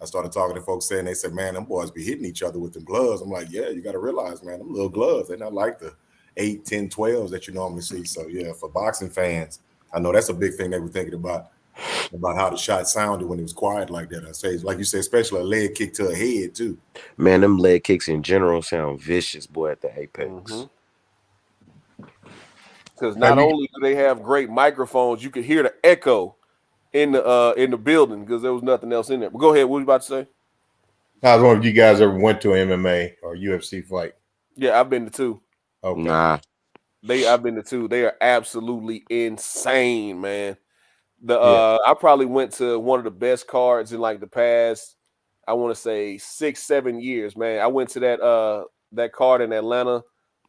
I started talking to folks saying, they said, man, them boys be hitting each other with them gloves. I'm like, yeah, you got to realize, man, them little gloves, they're not like the 8, 10, 12s that you normally see. So, yeah, for boxing fans, I know that's a big thing they were thinking about how the shot sounded when it was quiet like that. I say, like you said, especially a leg kick to a head, too. Man, them leg kicks in general sound vicious, boy, at the Apex. Because not only do they have great microphones, you could hear the echo in the building because there was nothing else in there. But go ahead. What were you about to say? I was wondering if you guys ever went to an MMA or UFC fight. Yeah, I've been to 2. Okay. Nah. I've been to 2. They are absolutely insane, man. I probably went to one of the best cards in like the past, I want to say 6-7 years, man. I went to that card in Atlanta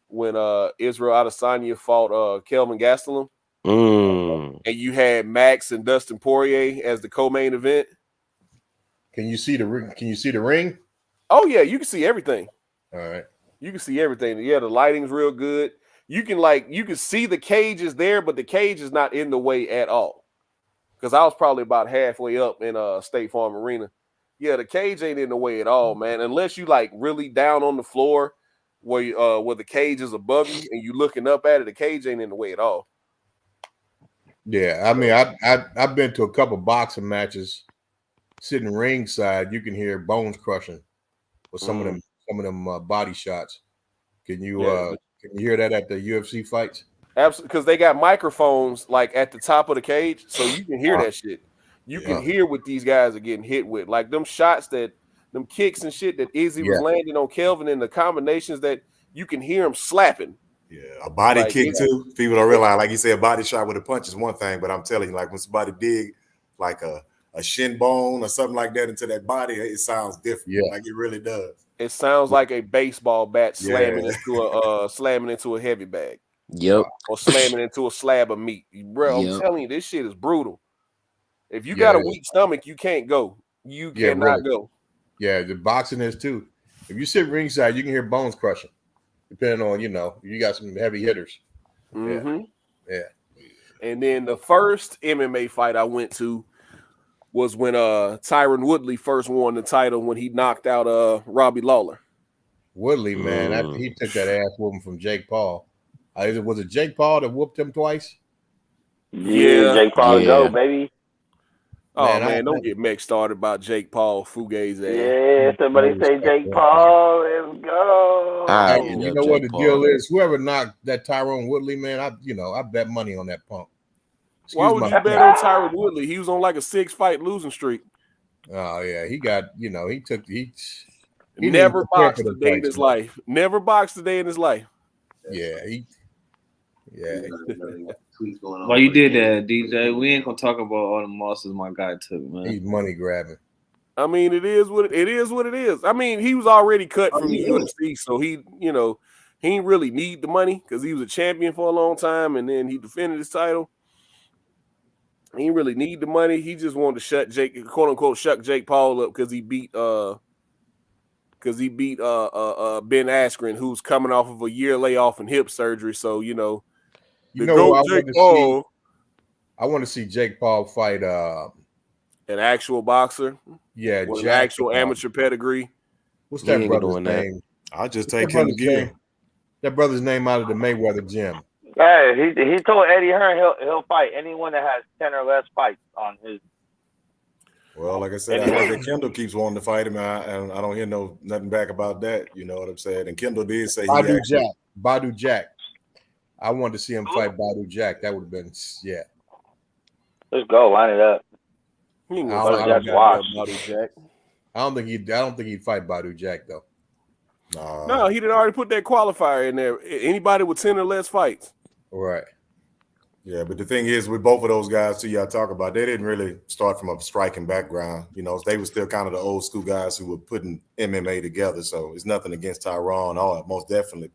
when Israel Adesanya fought Kelvin Gastelum. And you had Max and Dustin Poirier as the co-main event. Can you see the ring? Can you see the ring? Oh yeah, you can see everything. All right. You can see everything. Yeah, the lighting's real good. You can see the cage is there, but the cage is not in the way at all. Because I was probably about halfway up in State Farm Arena. Yeah, the cage ain't in the way at all, man. Unless you like really down on the floor where the cage is above you and you looking up at it, the cage ain't in the way at all. Yeah, I mean, I've been to a couple boxing matches, sitting ringside. You can hear bones crushing with some of them body shots. Can you hear that at the UFC fights? Absolutely, because they got microphones like at the top of the cage, so you can hear that shit. You can hear what these guys are getting hit with, like them shots them kicks and shit that Izzy was landing on Kelvin, and the combinations that you can hear him slapping. Yeah, a body kick too. People don't realize, like you said, a body shot with a punch is one thing, but I'm telling you, like when somebody dig like a shin bone or something like that into that body, it sounds different. Yeah. Like it really does. It sounds like a baseball bat slamming Yeah. into a heavy bag. Yep. Or slamming into a slab of meat. Bro, I'm Yep. telling you, this shit is brutal. If you Yeah, got a it is. weak stomach, you can't go. You Yeah, cannot really. go. Yeah, the boxing is too. If you sit ringside, you can hear bones crushing. Depending on, you got some heavy hitters. Mm-hmm. Yeah. And then the first MMA fight I went to was when Tyron Woodley first won the title when he knocked out Robbie Lawler. Woodley, man, he took that ass whooping from Jake Paul. Was it Jake Paul that whooped him twice? Yeah, Jake Paul to go, baby. Oh man, don't get Meg started about Jake Paul, Fugazi's ass. Yeah, somebody say Jake Paul, let's go. And you know what the deal is? Whoever knocked that Tyron Woodley, man, I bet money on that punk. Why would you bet on Tyron Woodley? He was on like a 6-fight losing streak. Oh yeah, he got he never boxed a day in his life. Never boxed a day in his life. Yeah, Well, you did that, DJ. We ain't gonna talk about all the losses my guy took, man. He's money grabbing. I mean, it is what it is. I mean, he was already cut from the UFC, so he didn't really need the money because he was a champion for a long time, and then he defended his title. He didn't really need the money. He just wanted to shut quote unquote Jake Paul up because he beat Ben Askren, who's coming off of a year layoff and hip surgery. So I want to see Jake Paul fight an actual boxer. Yeah, with an actual amateur pedigree. What's that brother's name? I'll just take him again. That brother's name out of the Mayweather gym. Yeah, he told Eddie Hearn he'll fight anyone that has 10 or less fights on his. Well, like I said, I heard that Kendall keeps wanting to fight him, and I don't hear nothing back about that. You know what I'm saying? And Kendall did say Badu Jack. I wanted to see him fight Badu Jack. That would have been Let's go, line it up. I don't think he'd fight Badu Jack though. No, he did already put that qualifier in there. Anybody with 10 or less fights. Right. Yeah, but the thing is, with both of those guys, too, y'all talk about, they didn't really start from a striking background. They were still kind of the old school guys who were putting MMA together. So it's nothing against Tyron or most definitely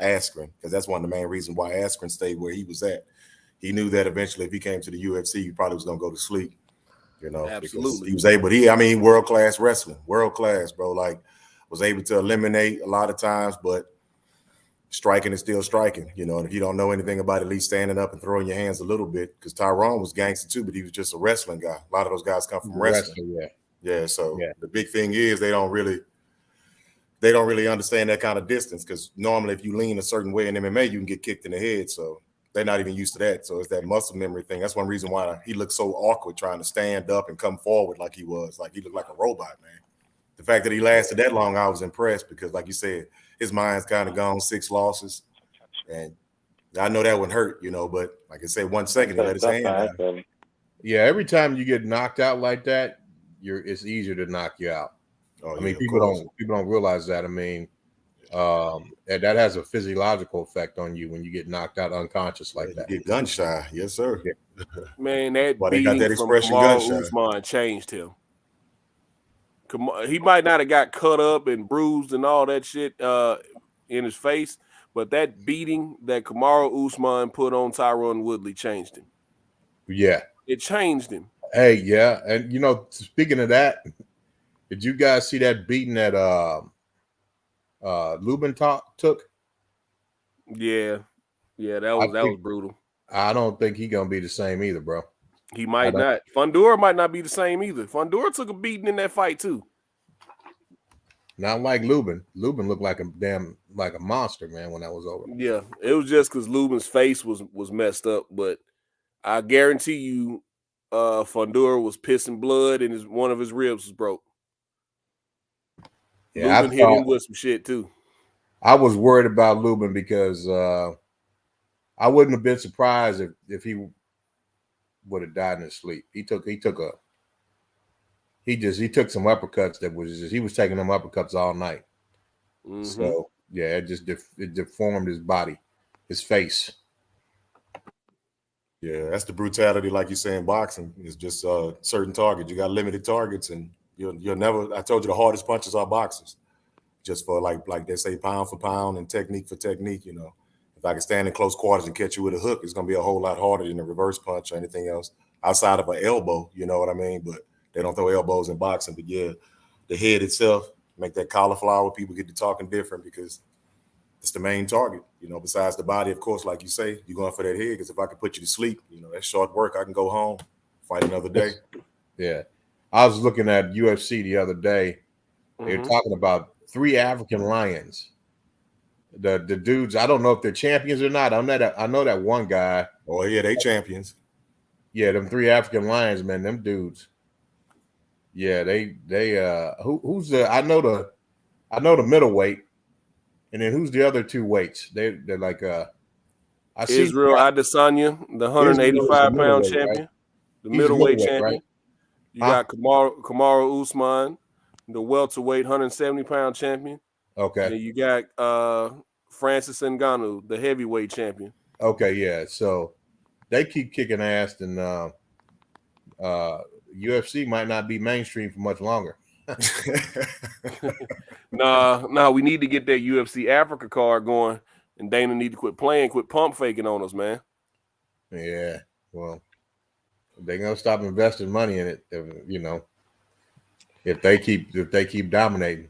Askren, because that's one of the main reasons why Askren stayed where he was at. He knew that eventually if he came to the UFC, he probably was going to go to sleep. Absolutely. He was able, world-class wrestling, world-class, bro. Like, was able to eliminate a lot of times, but striking is still striking, and if you don't know anything about at least standing up and throwing your hands a little bit, because Tyron was gangster too, but he was just a wrestling guy. A lot of those guys come from wrestling. So the big thing is they don't really understand that kind of distance, because normally if you lean a certain way in MMA, you can get kicked in the head. So they're not even used to that. So it's that muscle memory thing. That's one reason why he looked so awkward trying to stand up and come forward like he was. Like, he looked like a robot, man. The fact that he lasted that long, I was impressed, because like you said, his mind's kind of gone, 6 losses. And I know that would hurt, but like I said, 1 second, he let his hand down. Yeah, every time you get knocked out like that, it's easier to knock you out. People don't realize that. That has a physiological effect on you when you get knocked out unconscious like that. You get gun shy, yes, sir. Yeah. Man, that beating from Kamaru Usman changed him. He might not have got cut up and bruised and all that shit in his face, but that beating that Kamaru Usman put on Tyron Woodley changed him. Yeah. It changed him. Hey, yeah. And, speaking of that, did you guys see that beating that Lubin took? Yeah, that was brutal. I don't think he's going to be the same either, bro. He might not. Fundora might not be the same either. Fundora took a beating in that fight too. Not like Lubin. Lubin looked like a monster, man, when that was over. Yeah, it was just because Lubin's face was messed up, but I guarantee you, Fundora was pissing blood and one of his ribs was broke. Yeah, Lubin hit him with some shit too. I was worried about Lubin because I wouldn't have been surprised if he would have died in his sleep. He took some uppercuts he was taking them uppercuts all night. Mm-hmm. So yeah, it deformed his body, his face. Yeah, that's the brutality, like you say in boxing. It's just certain targets. You got limited targets, and you'll never. I told you the hardest punches are boxers. just for like they say, pound for pound and technique for technique. You know, if I can stand in close quarters and catch you with a hook, it's gonna be a whole lot harder than a reverse punch or anything else outside of an elbow. You know what I mean? But they don't throw elbows in boxing. But yeah, the head itself, make that cauliflower. People get to talking different because it's the main target. You know, besides the body, of course, like you say, you're going for that head. Because if I could put you to sleep, you know, that's short work. I can go home, fight another day. Yeah, I was looking at UFC the other day. They're talking about 3 African lions. The dudes, I don't know if they're champions or not. I know that one guy. Oh yeah, they champions. Yeah, them 3 African lions, man. Them dudes. Yeah, they who's the I know the middleweight, and then who's the other 2 weights? They're like I see Israel Adesanya, the 185-pound champion, right? the He's middleweight champion. Right? You got Kamaru Usman, the welterweight 170-pound champion. Okay. And you got Francis Ngannou, the heavyweight champion. Okay, yeah. So they keep kicking ass, and UFC might not be mainstream for much longer. Nah, we need to get that UFC Africa card going, and Dana need to quit pump faking on us, man. Yeah, well, they're gonna stop investing money in it, you know, if they keep dominating.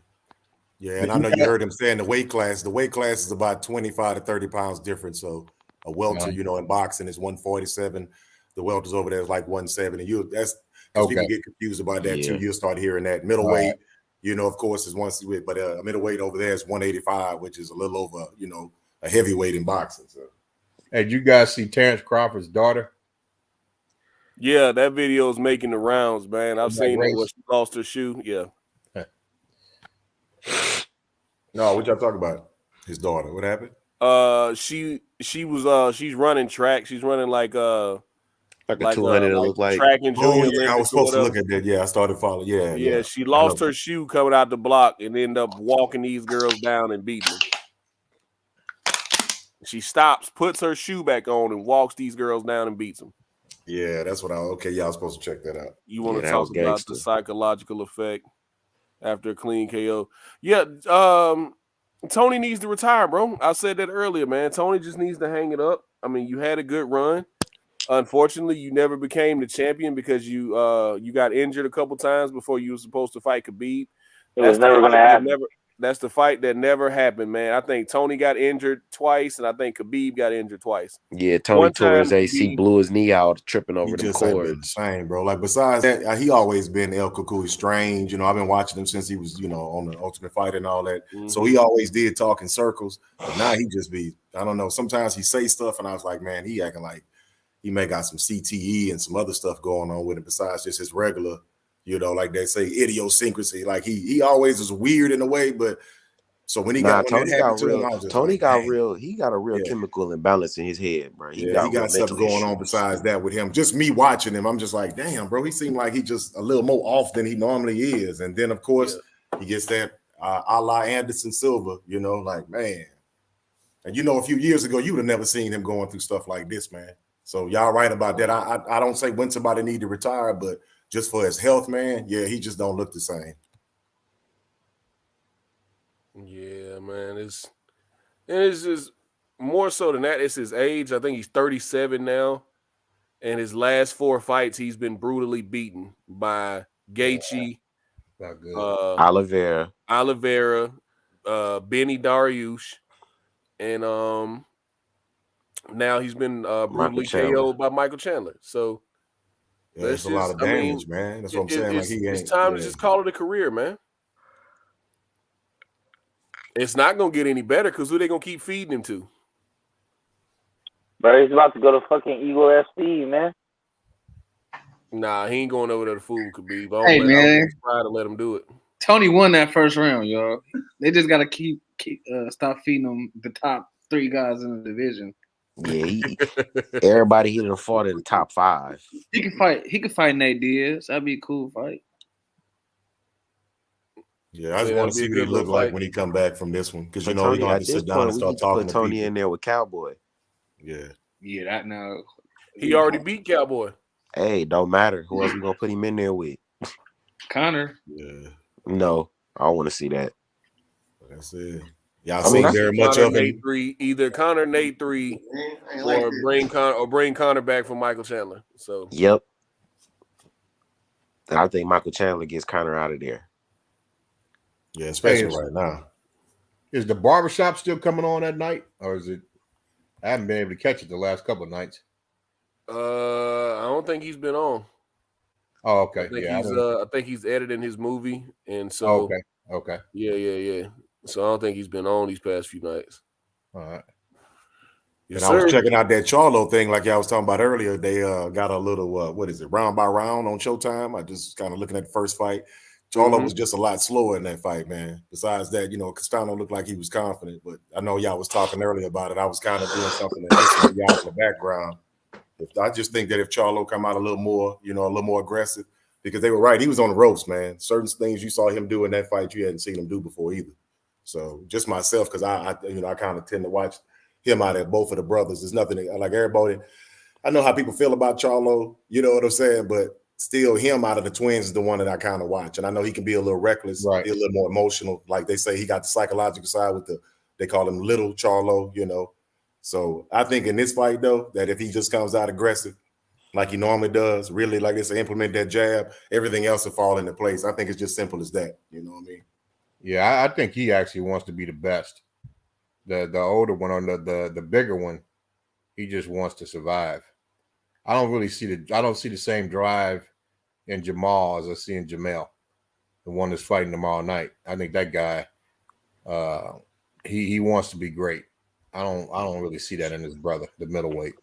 Yeah, and I know you heard him saying the weight class is about 25 to 30 pounds different. So a welter, you know, in boxing is 147. The welters over there is like 170. That's because people get confused about that too. You'll start hearing that. Middleweight, you know, of course, is 160, but a middleweight over there is 185, which is a little over, you know, a heavyweight in boxing. So, hey, did you guys see Terrence Crawford's daughter? Yeah, that video is making the rounds, man. I've seen it where she lost her shoe. Yeah. No, what y'all talking about? His daughter. What happened? She's running track. She's running like a 200. It look like track and junior. I was supposed to look at that. Yeah, I started following. Yeah. She lost her shoe coming out the block and ended up walking these girls down and beating them. She stops, puts her shoe back on, and walks these girls down and beats them. Yeah, that's what I was supposed to check that out. You want to talk about the psychological effect after a clean KO? Yeah, Tony needs to retire, bro. I said that earlier, man. Tony just needs to hang it up. I mean, you had a good run. Unfortunately, you never became the champion because you got injured a couple times before you were supposed to fight Khabib. It was never going to happen. That's the fight that never happened, man. I think Tony got injured twice, and I think Khabib got injured twice. Yeah, Tony tore his AC, blew his knee out, tripping over the cords. The same, bro. Like, besides that, he always been El Cucuy strange. You know, I've been watching him since he was, you know, on the Ultimate Fighter and all that. So he always did talk in circles. But now he just be, I don't know. Sometimes he say stuff, and I was like, man, he acting like he may got some CTE and some other stuff going on with him besides just his regular, you know, like they say, idiosyncrasy. Like he always is weird in a way, but so when he he got a real chemical imbalance in his head, bro. He got something going on besides that with him. Just me watching him, I'm just like, damn, bro. He seemed like he just a little more off than he normally is. And then of course he gets that a la Anderson Silva, you know, like, man. And you know, a few years ago, you would have never seen him going through stuff like this, man. So y'all right about that. I don't say when somebody need to retire, but just for his health, man, yeah, he just don't look the same. Yeah, man, it's just more so than that. It's his age. I think he's 37 now, and his last 4 fights, he's been brutally beaten by Gaethje, Oliveira, Benny Dariush, and now he's been brutally KO'd by Michael Chandler. So there's a lot of damage, man. That's what I'm saying. Like it's time to just call it a career, man. It's not gonna get any better because who they gonna keep feeding him to? But he's about to go to fucking Eagle FC, man. Nah, he ain't going over there to fool Khabib. Man, try to let him do it. Tony won that first round, y'all. They just gotta stop feeding him the top 3 guys in the division. Yeah, everybody he done fought in the top 5. He can fight Nate Diaz. That'd be a cool fight. Yeah, I just want to see what he look like when he come back from this one, because you know he's gonna have to sit down and start talking to Tony in there with Cowboy. Yeah, that now he already beat Cowboy. Hey, don't matter. Who else we gonna put him in there with? Conor. Yeah. No, I don't want to see that. That's it. Y'all seen very much of him. Either Conor Nate 3 or bring Conor back for Michael Chandler. So yep. And I think Michael Chandler gets Conor out of there. Yeah, especially right now. Is the barbershop still coming on at night, or is it? I haven't been able to catch it the last couple of nights. I don't think he's been on. Oh, okay. I think he's editing his movie, and so okay. Yeah. So I don't think he's been on these past few nights. All right. Yes, and I was checking out that Charlo thing, like y'all was talking about earlier. They got a little what is it, round by round on Showtime. I just kind of looking at the first fight. Charlo was just a lot slower in that fight, man. Besides that, Castano looked like he was confident, but I know y'all was talking earlier about it. I was kind of doing something to listen to y'all in the background. I just think that if Charlo come out a little more, a little more aggressive, because they were right. He was on the ropes, man. Certain things you saw him do in that fight, you hadn't seen him do before either. So just myself, because I kind of tend to watch him out of both of the brothers. There's nothing like everybody. I know how people feel about Charlo, you know what I'm saying? But still, him out of the twins is the one that I kind of watch. And I know he can be a little reckless, be a little more emotional. Like they say, he got the psychological side with they call him little Charlo, So I think in this fight, though, that if he just comes out aggressive, like he normally does, really, like they say, implement that jab, everything else will fall into place. I think it's just simple as that. You know what I mean? Yeah, I think he actually wants to be the best. The older one or the bigger one, he just wants to survive. I don't see the same drive in Jamal as I see in Jamel, the one that's fighting tomorrow night. I think that guy, he wants to be great. I don't really see that in his brother, the middleweight.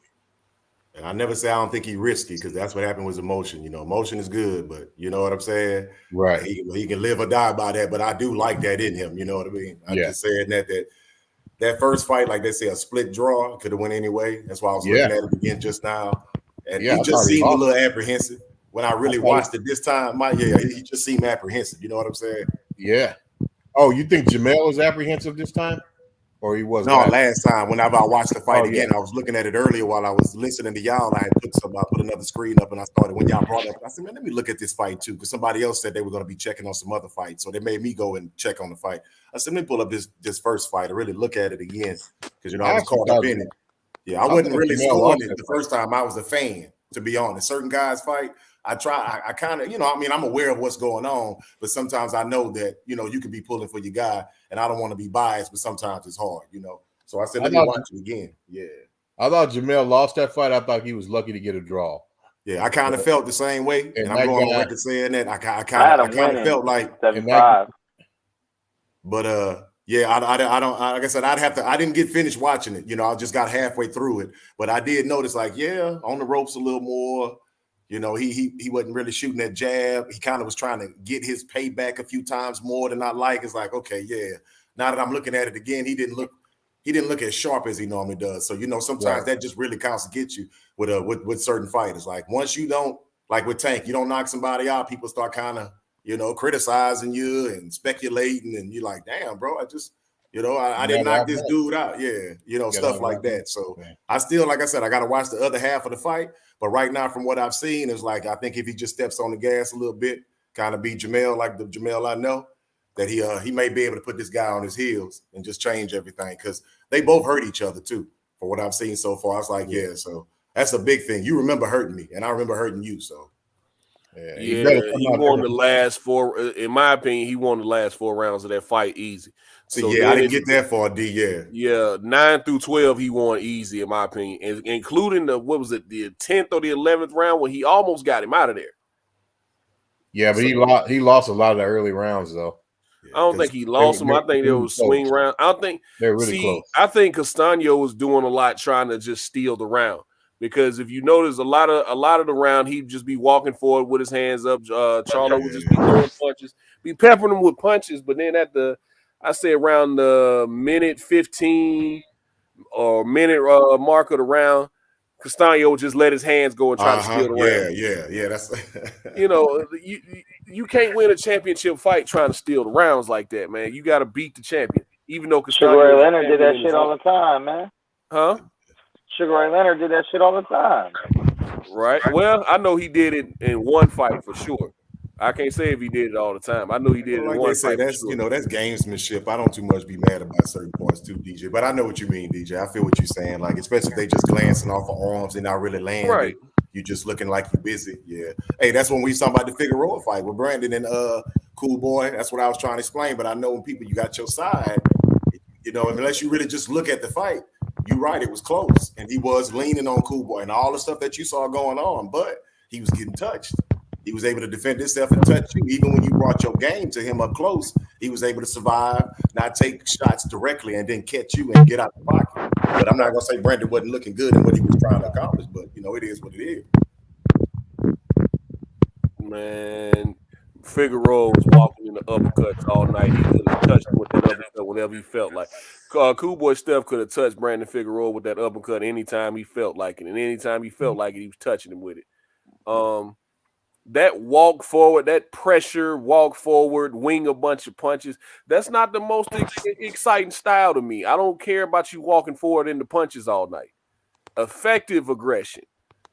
And I never say I don't think he's risky, because that's what happened with emotion. Emotion is good, but you know what I'm saying? Right. He can live or die by that, but I do like that in him. You know what I mean? I'm just saying that first fight, like they say, a split draw, could have went anyway. That's why I was looking at it again just now. And he just seemed a little apprehensive. When I really watched it this time, he just seemed apprehensive. You know what I'm saying? Yeah. Oh, you think Jamel was apprehensive this time? Or he was last time. Whenever I watched the fight again, I was looking at it earlier while I was listening to y'all. And I put another screen up, and I started when y'all brought it up. I said, man, let me look at this fight too, because somebody else said they were going to be checking on some other fights, so they made me go and check on the fight. I said, let me pull up this first fight and really look at it again, because I was caught up in it. Yeah, I wasn't really scoring it the first time. I was a fan, to be honest. Certain guys fight. I kind of, I'm aware of what's going on, but sometimes I know that, you can be pulling for your guy, and I don't want to be biased, but sometimes it's hard, So I said, let me watch it again. Yeah. I thought Jamel lost that fight. I thought he was lucky to get a draw. Yeah, I kind of felt the same way, and I'm going on record saying that. I kind of felt like 75. But I don't. Like I said, I didn't get finished watching it. I just got halfway through it, but I did notice, on the ropes a little more. He wasn't really shooting that jab. He kind of was trying to get his payback a few times more than I like. It's like, okay, yeah. Now that I'm looking at it again, he didn't look as sharp as he normally does. So sometimes that just really counts to get you with certain fighters. Like once you don't, like with Tank, you don't knock somebody out, people start kind of criticizing you and speculating, and you're like, damn, bro, I just I didn't knock this dude out. Yeah, stuff like that. So I still, like I said, I got to watch the other half of the fight. But right now, from what I've seen, is like, I think if he just steps on the gas a little bit, kind of be Jamel, like the Jamel I know, that he may be able to put this guy on his heels and just change everything, because they both hurt each other too. For what I've seen so far, it's like, so that's a big thing. You remember hurting me, and I remember hurting you. So he won the last 4. In my opinion, he won the last 4 rounds of that fight easy. So I didn't get that far, D. Yeah, 9 through 12, he won easy, in my opinion, and including the 10th or the 11th round when he almost got him out of there. Yeah, but he lost a lot of the early rounds though. I don't think he lost them. I think there was swing round. I don't think they're really close. I think Castano was doing a lot trying to just steal the round, because if you notice, a lot of the round he'd just be walking forward with his hands up. Charlo would just be throwing punches, be peppering him with punches, but then around the minute 15 or minute mark of the round, Castano would just let his hands go and try to steal the round. Yeah. That's you can't win a championship fight trying to steal the rounds like that, man. You got to beat the champion, even though Castano. Sugar Ray Leonard did that shit all the time, man. Huh? Sugar Ray Leonard did that shit all the time. Right. Well, I know he did it in one fight for sure. I can't say if he did it all the time. I know he did it in Like one they say, fight for that's sure. that's gamesmanship. I don't too much be mad about certain points too, DJ. But I know what you mean, DJ. I feel what you're saying. Like, especially if they just glancing off of arms and not really landing. Right. You just looking like you're busy. Yeah. Hey, that's when we talking about the Figueroa fight with Brandon and Cool Boy. That's what I was trying to explain. But I know when people you got your side, unless you really just look at the fight, you're right. It was close, and he was leaning on Cool Boy and all the stuff that you saw going on. But he was getting touched. He was able to defend himself and touch you. Even when you brought your game to him up close, he was able to survive, not take shots directly, and then catch you and get out the pocket. But I'm not going to say Brandon wasn't looking good in what he was trying to accomplish, but, it is what it is. Man, Figueroa was walking in the uppercuts all night. He could have touched him with that uppercut whenever he felt like. Cool Boy Steph could have touched Brandon Figueroa with that uppercut anytime he felt like it. And anytime he felt like it, he was touching him with it. That walk forward, that pressure, walk forward, wing a bunch of punches, that's not the most exciting style to me. I don't care about you walking forward into punches all night. Effective aggression,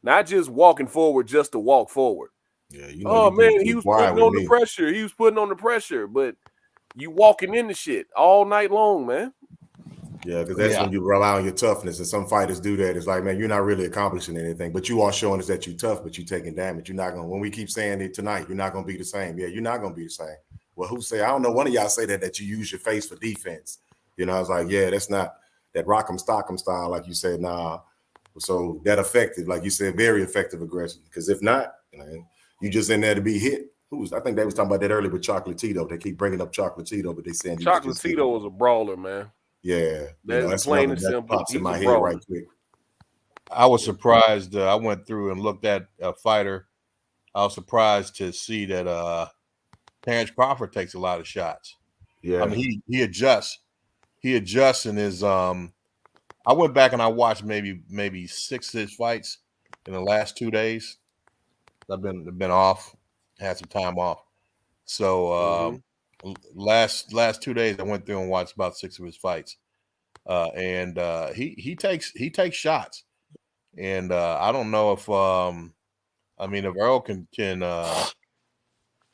not just walking forward just to walk forward. Yeah, man, he was putting on the pressure. He was putting on the pressure, but you walking into shit all night long, man. Yeah, because that's when you rely on your toughness, and some fighters do that. It's like, man, you're not really accomplishing anything, but you are showing us that you're tough, but you're taking damage. You're not going to, when we keep saying it tonight, you're not going to be the same. Yeah, you're not going to be the same. Well, who say, I don't know, one of y'all say that you use your face for defense. I was like, yeah, that's not that rock'em stock'em style, like you said, nah. So that effective, like you said, very effective aggression. Because if not, you just in there to be hit. I think they was talking about that earlier with Chocolatito. They keep bringing up Chocolatito, but they saying Chocolatito was a brawler, man. Yeah, that's plain and simple. Pops in my head right quick. I was surprised. I went through and looked at a fighter. I was surprised to see that Terrence Crawford takes a lot of shots. Yeah, I mean he adjusts. He adjusts in his. I went back and I watched maybe 6 of his fights in the last 2 days. I've been off, had some time off. So last 2 days I went through and watched about 6 of his fights. And he takes shots, and I don't know if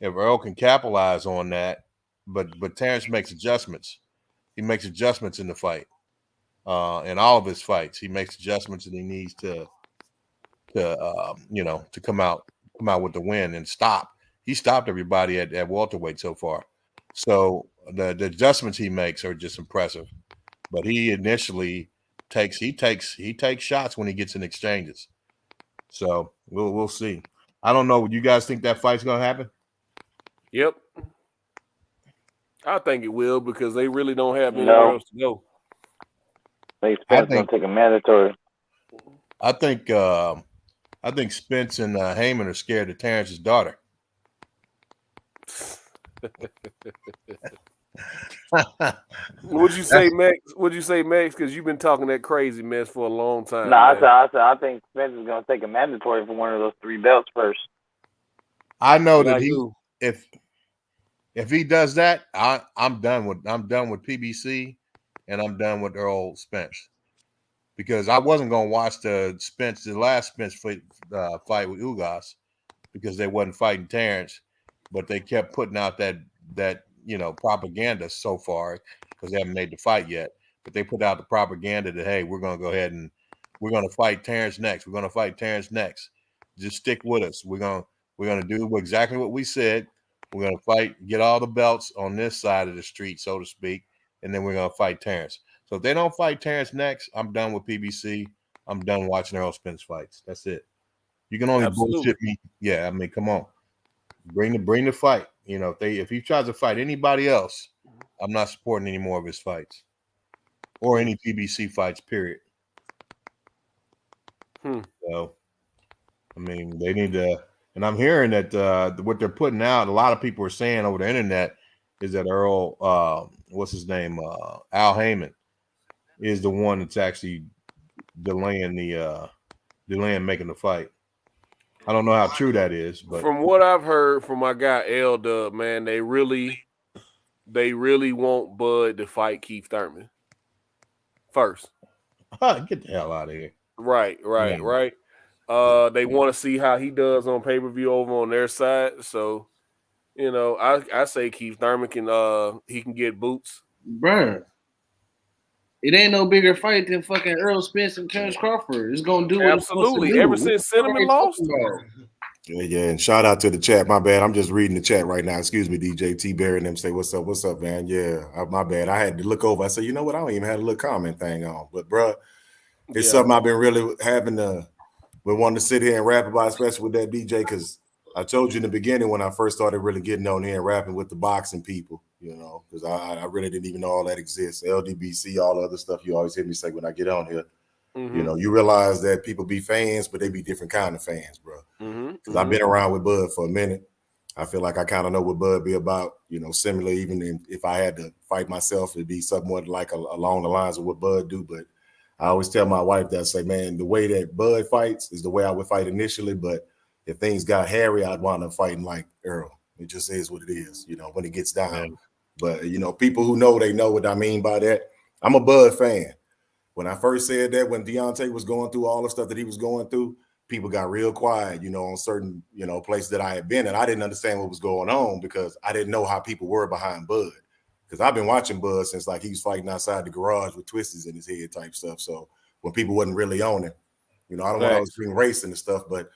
if Earl can capitalize on that, but Terrence makes adjustments. He makes adjustments in the fight, in all of his fights. He makes adjustments, and he needs to come out with the win and stop. He stopped everybody at welterweight so far, so the adjustments he makes are just impressive. But he initially takes shots when he gets in exchanges. So we'll see. I don't know. You guys think that fight's gonna happen? Yep. I think it will because they really don't have anywhere else to go. Spence gonna take a mandatory. I think Spence and Heyman are scared of Terrence's daughter. What'd you say, Max? What'd you say, Max? Because you've been talking that crazy mess for a long time. No, I said I think Spence is gonna take a mandatory for one of those 3 belts first. I know that if he does that, I'm done with PBC, and I'm done with Earl Spence, because I wasn't gonna watch the last Spence fight with Ugas because they wasn't fighting Terrence, but they kept putting out that propaganda so far because they haven't made the fight yet. But they put out the propaganda that, hey, we're gonna go ahead and we're gonna fight Terrence next. We're gonna fight Terrence next. Just stick with us. We're gonna do exactly what we said. We're gonna fight, get all the belts on this side of the street, so to speak, and then we're gonna fight Terrence. So if they don't fight Terrence next, I'm done with PBC. I'm done watching Earl Spence fights. That's it. You can only bullshit me. Yeah, I mean, come on. Bring the fight. If he tries to fight anybody else, I'm not supporting any more of his fights or any PBC fights, period. So, I mean, they need to, and I'm hearing that what they're putting out, a lot of people are saying over the internet is that Earl, what's his name? Al Heyman is the one that's actually delaying making the fight. I don't know how true that is, but from what I've heard from my guy L Dub, man, they really want Bud to fight Keith Thurman first. Get the hell out of here. Right. They want to see how he does on pay-per-view over on their side. So You know, I say Keith Thurman can get boots. Bruh. It ain't no bigger fight than fucking Earl Spence and Terrence Crawford. It's gonna do what it's supposed to do. Ever since Cinnamon lost. Yeah, and shout out to the chat. My bad. I'm just reading the chat right now. Excuse me, DJ T. Barry and them say, what's up, man? Yeah, my bad. I had to look over. I said, you know what? I don't even have a little comment thing on. But, bro, it's something I've been really having to, we wanted to sit here and rap about, especially with that DJ, because I told you in the beginning when I first started really getting on here and rapping with the boxing people, you know, because I really didn't even know all that exists. LDBC, all the other stuff you always hear me say when I get on here. Mm-hmm. You know, you realize that people be fans, but they be different kind of fans, bro. Because I've been around with Bud for a minute. I feel like I kind of know what Bud be about, you know, similar, even if I had to fight myself, it'd be somewhat like along the lines of what Bud do. But I always tell my wife that I say, man, the way that Bud fights is the way I would fight initially. But if things got hairy, I'd wind up fighting like Earl. It just is what it is, you know, when it gets down. Yeah. But, you know, people who know, they know what I mean by that. I'm a Bud fan. When I first said that, when Deontay was going through all the stuff that he was going through, people got real quiet, you know, on certain, you know, places that I had been. And I didn't understand what was going on because I didn't know how people were behind Bud. Because I've been watching Bud since like he was fighting outside the garage with twisties in his head type stuff. So when people wasn't really on it, you know, I don't want to always bring racing and stuff, but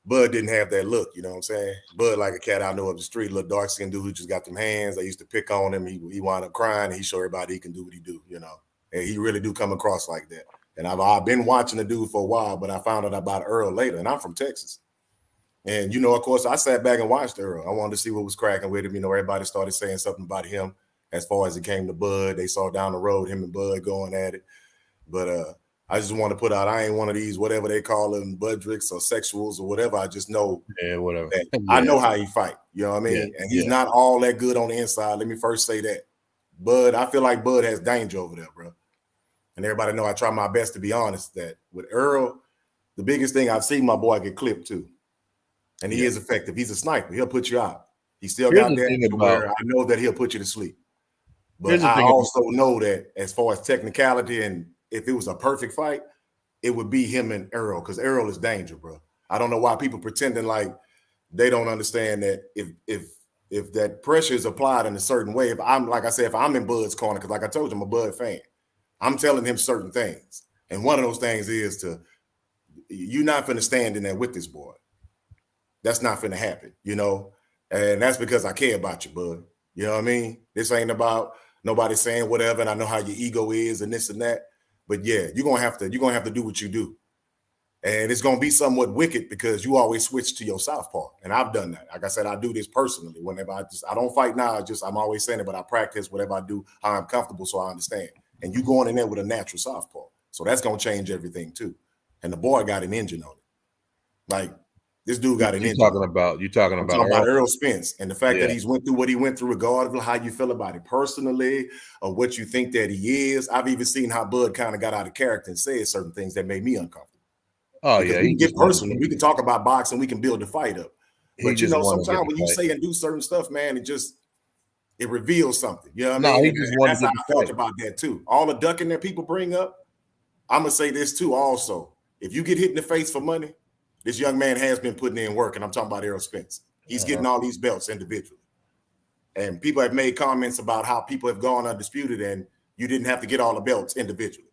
Bud didn't have that look, you know what I'm saying? Bud like a cat I know up the street, little dark-skinned dude who just got them hands. I used to pick on him. He wound up crying and he showed everybody he can do what he do, you know. And he really do come across like that. And I've been watching the dude for a while, but I found out about Earl later. And I'm from Texas. And, you know, of course, I sat back and watched Earl. I wanted to see what was cracking with him. You know, everybody started saying something about him as far as it came to Bud. They saw down the road him and Bud going at it. But I just want to put out, I ain't one of these, whatever they call them, Budricks or sexuals or whatever. I just know whatever. I know how he fight. You know what I mean? Yeah, and he's not all that good on the inside. Let me first say that. Bud, I feel like Bud has danger over there, bro. And everybody know I try my best to be honest that with Earl, the biggest thing I've seen my boy get clipped too. And he is effective. He's a sniper. He'll put you out. He still got that to where I know that he'll put you to sleep. But I also know that as far as technicality and if it was a perfect fight, it would be him and Earl because Earl is danger, bro. I don't know why people pretending like they don't understand that if that pressure is applied in a certain way, if I'm like I said, if I'm in Bud's corner, because like I told you, I'm a Bud fan. I'm telling him certain things. And one of those things is you're not finna stand in there with this boy. That's not finna happen, you know? And that's because I care about you, bud. You know what I mean? This ain't about nobody saying whatever, and I know how your ego is and this and that. But yeah, you're gonna have to do what you do. And it's gonna be somewhat wicked because you always switch to your southpaw. And I've done that. Like I said, I do this personally. Whenever I don't fight now, I'm always saying it, but I practice whatever I do, how I'm comfortable so I understand. And you going in there with a natural southpaw. So that's going to change everything too. And the boy got an engine on it. Like this dude got an engine. You're talking about Earl Spence. And the fact that he's went through what he went through, regardless of how you feel about it personally or what you think that he is. I've even seen how Bud kind of got out of character and said certain things that made me uncomfortable. Oh, because we can get personal. We can talk about boxing. We can build the fight up. But you know, sometimes when you say and do certain stuff, man, it reveals something. You know what I mean? That's how I felt about that too. All the ducking that people bring up, I'm going to say this too also. If you get hit in the face for money, this young man has been putting in work, and I'm talking about Errol Spence. He's getting all these belts individually. And people have made comments about how people have gone undisputed and you didn't have to get all the belts individually.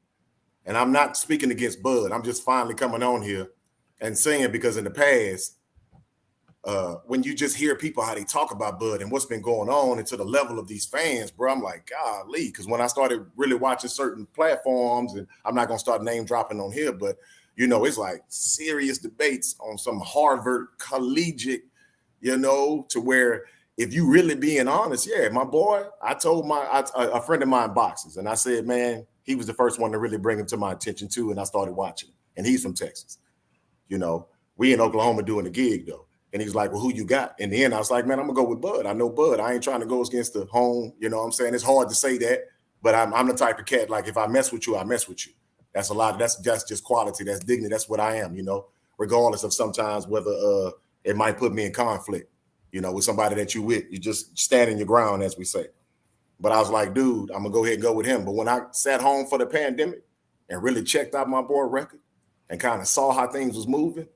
And I'm not speaking against Bud. I'm just finally coming on here and saying because in the past, when you just hear people how they talk about Bud and what's been going on and to the level of these fans, bro, I'm like, golly, because when I started really watching certain platforms, and I'm not gonna start name dropping on here, but you know, it's like serious debates on some Harvard collegiate, you know, to where if you really being honest, yeah, my boy, I told a friend of mine boxes, and I said, man, he was the first one to really bring him to my attention too, and I started watching, and he's from Texas. You know, we in Oklahoma doing a gig though. And he's like, well, who you got? In the end, I was like, man, I'm going to go with Bud. I know Bud. I ain't trying to go against the home. You know what I'm saying? It's hard to say that, but I'm the type of cat, like, if I mess with you, I mess with you. That's a lot. That's just quality. That's dignity. That's what I am, you know, regardless of sometimes whether it might put me in conflict, you know, with somebody that you with. You just stand in your ground, as we say. But I was like, dude, I'm going to go ahead and go with him. But when I sat home for the pandemic and really checked out my boy record and kind of saw how things was moving,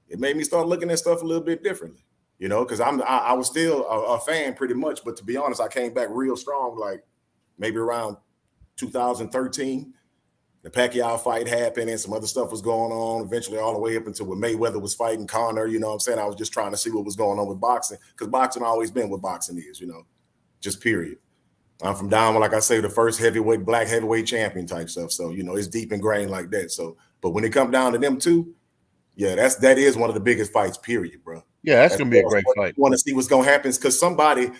it made me start looking at stuff a little bit differently. You know, because I was still a fan pretty much, but to be honest, I came back real strong, like maybe around 2013. The Pacquiao fight happened and some other stuff was going on, eventually all the way up until when Mayweather was fighting Conor, you know what I'm saying? I was just trying to see what was going on with boxing, because boxing always been what boxing is, you know, just period. I'm from down, like I say, the first black heavyweight champion type stuff. So, you know, it's deep ingrained like that. So, but when it comes down to them two, yeah, that is one of the biggest fights, period, bro. Yeah, that's going to be a great fight. You want to see what's going to happen because somebody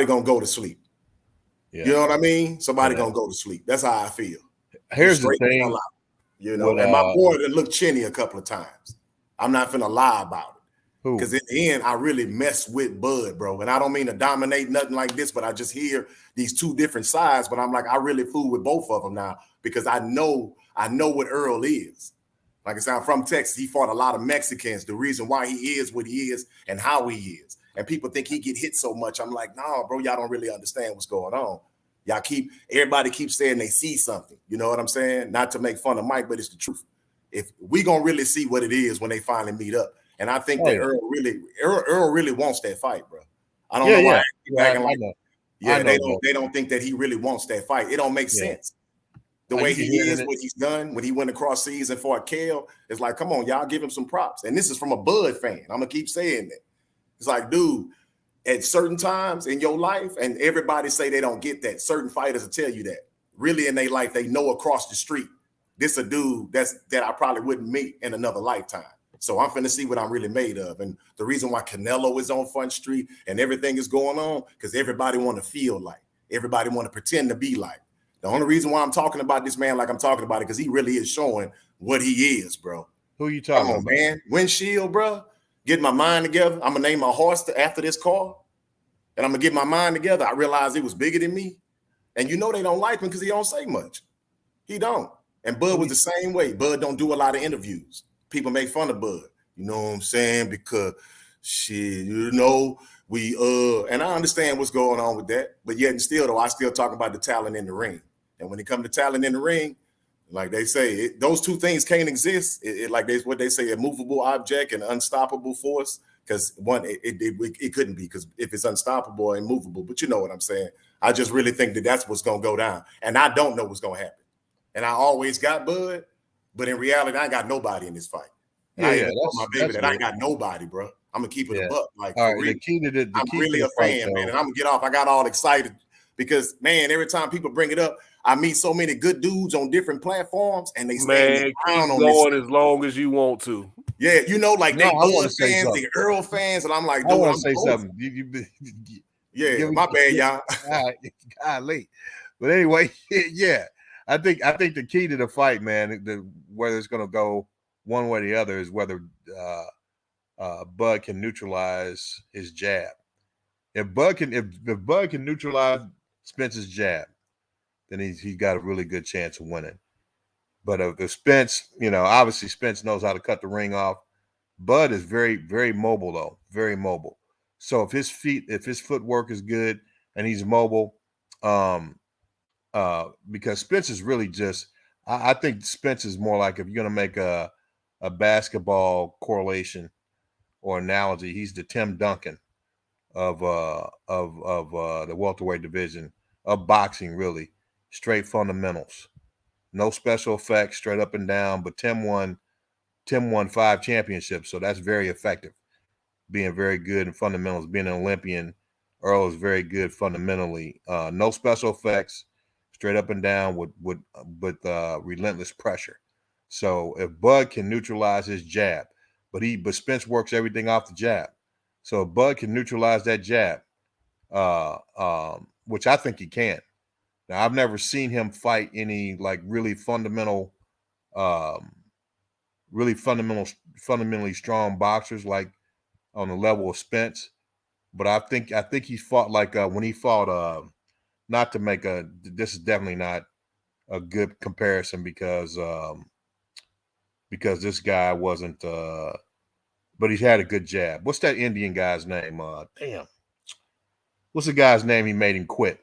going to go to sleep. Yeah. You know what I mean? Somebody going to go to sleep. That's how I feel. Here's the thing. You know, and my boy done looked chinny a couple of times. I'm not finna lie about it. Because in the end, I really mess with Bud, bro. And I don't mean to dominate nothing like this, but I just hear these two different sides. But I'm like, I really fool with both of them now because I know what Earl is. Like I said, I'm from Texas. He fought a lot of Mexicans. The reason why he is what he is and how he is. And people think he get hit so much. I'm like, no, bro, y'all don't really understand what's going on. Everybody keeps saying they see something. You know what I'm saying? Not to make fun of Mike, but it's the truth. If we gonna really see what it is when they finally meet up. And I think that Earl really wants that fight, bro. I don't know why they don't think that he really wants that fight. It don't make sense. The way he is, what he's done, when he went across seas and fought Kale, it's like, come on, y'all give him some props. And this is from a Bud fan. I'm gonna keep saying that. It's like, dude, at certain times in your life, and everybody say they don't get that. Certain fighters will tell you that. Really in their life, they know across the street, this a dude that I probably wouldn't meet in another lifetime. So I'm finna see what I'm really made of. And the reason why Canelo is on Front Street and everything is going on, because everybody want to feel like. Everybody want to pretend to be like. The only reason why I'm talking about this man like I'm talking about it, because he really is showing what he is, bro. Who you talking about? Man. Windshield, bro. Get my mind together. I'm going to name my horse after this car. And I'm going to get my mind together. I realized he was bigger than me. And you know they don't like him because he don't say much. He don't. And Bud was the same way. Bud don't do a lot of interviews. People make fun of Bud. You know what I'm saying? Because shit, you know, and I understand what's going on with that. But yet and still, though, I still talk about the talent in the ring. And when it comes to talent in the ring, like they say, those two things can't exist. What they say, a movable object and unstoppable force. Because one, it couldn't be, because if it's unstoppable or immovable, but you know what I'm saying. I just really think that's what's going to go down. And I don't know what's going to happen. And I always got Bud, but in reality, I ain't got nobody in this fight. And I ain't got nobody, bro. I'm going to keep it a buck. Like, all right, I'm really a fan, man. And I'm going to get off. I got all excited because, man, every time people bring it up, I meet so many good dudes on different platforms, and they stand down on this as long as you want to. Yeah, you know, like they Bud fans, they Earl fans, and I'm like, dude, I want to say something. Yeah, my bad, y'all. Golly. But anyway, yeah, I think the key to the fight, man, whether it's going to go one way or the other, is whether Bud can neutralize his jab. If Bud can neutralize Spence's jab, then he's got a really good chance of winning. But if Spence, you know, obviously Spence knows how to cut the ring off. Bud is very, very mobile, though, very mobile. So if his footwork is good and he's mobile, because Spence is really just, I think Spence is more like, if you're gonna make a basketball correlation or analogy, he's the Tim Duncan of the welterweight division of boxing, really. Straight fundamentals, no special effects, straight up and down. But Tim won 5 championships, so that's very effective. Being very good in fundamentals, being an Olympian, Earl is very good fundamentally. No special effects, straight up and down with relentless pressure. So if Bud can neutralize his jab, but Spence works everything off the jab. So if Bud can neutralize that jab, which I think he can. Now, I've never seen him fight any like fundamentally strong boxers like on the level of Spence. But I think he fought like when he fought. Not to make this is definitely not a good comparison because this guy wasn't. But he's had a good jab. What's that Indian guy's name? Damn. What's the guy's name he made him quit?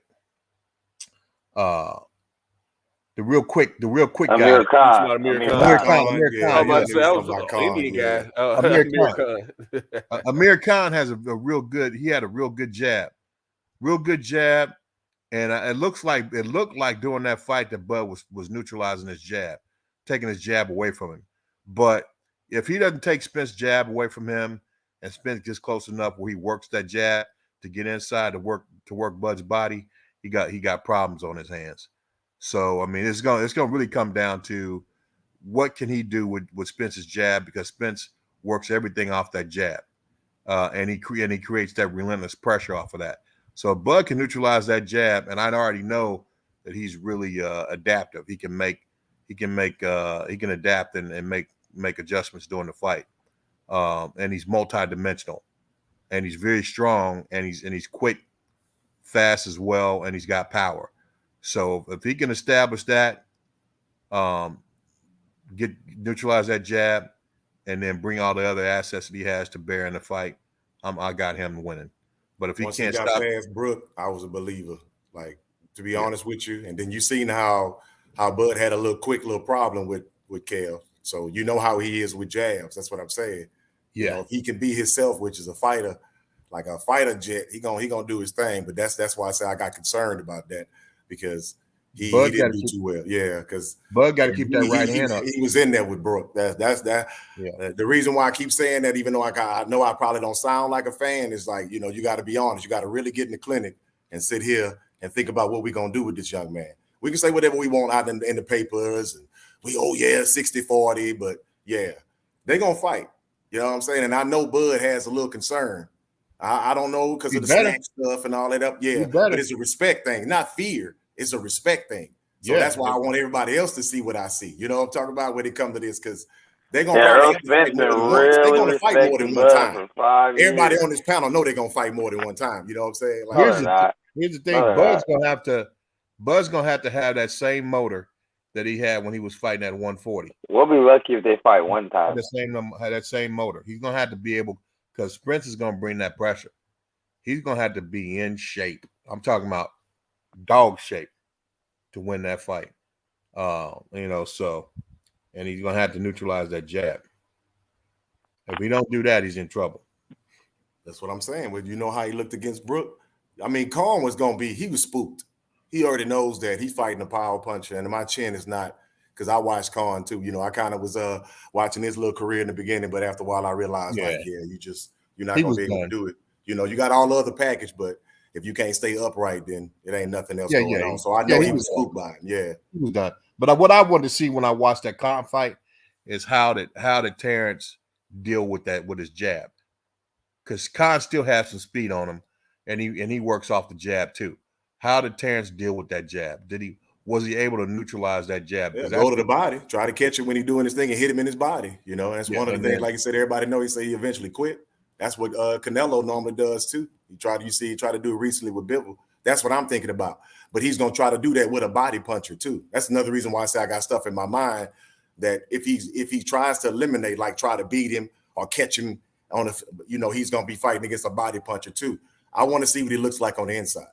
The real quick guy. Amir Khan. Amir Amir Khan. Khan. Yeah, I was about to I say, knew I something was about an Indian Khan, guy. Amir Amir Khan. Khan. Amir Khan has a real good. He had a real good jab, and it looked like during that fight that Bud was neutralizing his jab, taking his jab away from him. But if he doesn't take Spence's jab away from him, and Spence gets close enough where he works that jab to get inside to work Bud's body, he got problems on his hands. So I mean, it's gonna really come down to what can he do with Spence's jab, because Spence works everything off that jab, and he creates that relentless pressure off of that. So Bud can neutralize that jab, and I already know that he's really adaptive. He can adapt and make adjustments during the fight, and he's multidimensional, and he's very strong, and he's quick, fast as well, and he's got power. So if he can establish that, neutralize that jab, and then bring all the other assets that he has to bear in the fight, I got him winning. But if Once he can't got stop past Brooke, I was a believer. Like, to be honest with you, and then you seen how Bud had a little problem with Kel. So you know how he is with jabs. That's what I'm saying. Yeah, you know, if he can be himself, which is a fighter, like a fighter jet, he gonna do his thing. But that's why I say I got concerned about that, because he didn't do too well. Yeah, because Bud got to keep that right hand up. He was in there with Brooke. That's that. Yeah. The reason why I keep saying that, even though I know I probably don't sound like a fan, is like, you know, you got to be honest. You got to really get in the clinic and sit here and think about what we're gonna do with this young man. We can say whatever we want out in the papers, and 60-40, but yeah, they gonna fight. You know what I'm saying? And I know Bud has a little concern. I don't know, because of the snack stuff and all that up. Yeah, but it's a respect thing, not fear. It's a respect thing. So that's why I want everybody else to see what I see. You know what I'm talking about when it comes to this, because they're going to probably fight more than once. They're going to fight more than one time. Everybody on this panel know they're going to fight more than one time. You know what I'm saying? Like, here's the thing. Bud's going to have to have that same motor that he had when he was fighting at 140. We'll be lucky if they fight one time. That same motor. He's going to have to be able, because Spence is going to bring that pressure. He's going to have to be in shape. I'm talking about dog shape to win that fight. You know, so, and he's going to have to neutralize that jab. If he don't do that, he's in trouble. That's what I'm saying. Well, you know how he looked against Brooke? I mean, Khan was going to be, he was spooked. He already knows that he's fighting a power puncher, and my chin is not, because I watched Khan too. You know, I kind of was watching his little career in the beginning, but after a while I realized, you're not going to be able to do it. You know, you got all the other package, but if you can't stay upright, then it ain't nothing else going on. So I know he was spooked by him. Yeah, he was done. But what I wanted to see when I watched that Khan fight is how did Terrence deal with his jab, because Khan still has some speed on him, and he works off the jab too. How did Terrence deal with that jab? Was he able to neutralize that jab? Yeah, go to the body, try to catch it when he's doing his thing and hit him in his body. You know, that's one of the things. Like you said, everybody know he said he eventually quit. That's what Canelo normally does too. He tried to do it recently with Bivol. That's what I'm thinking about. But he's gonna try to do that with a body puncher too. That's another reason why I say I got stuff in my mind that if he tries to eliminate, like try to beat him or catch him on he's gonna be fighting against a body puncher too. I want to see what he looks like on the inside.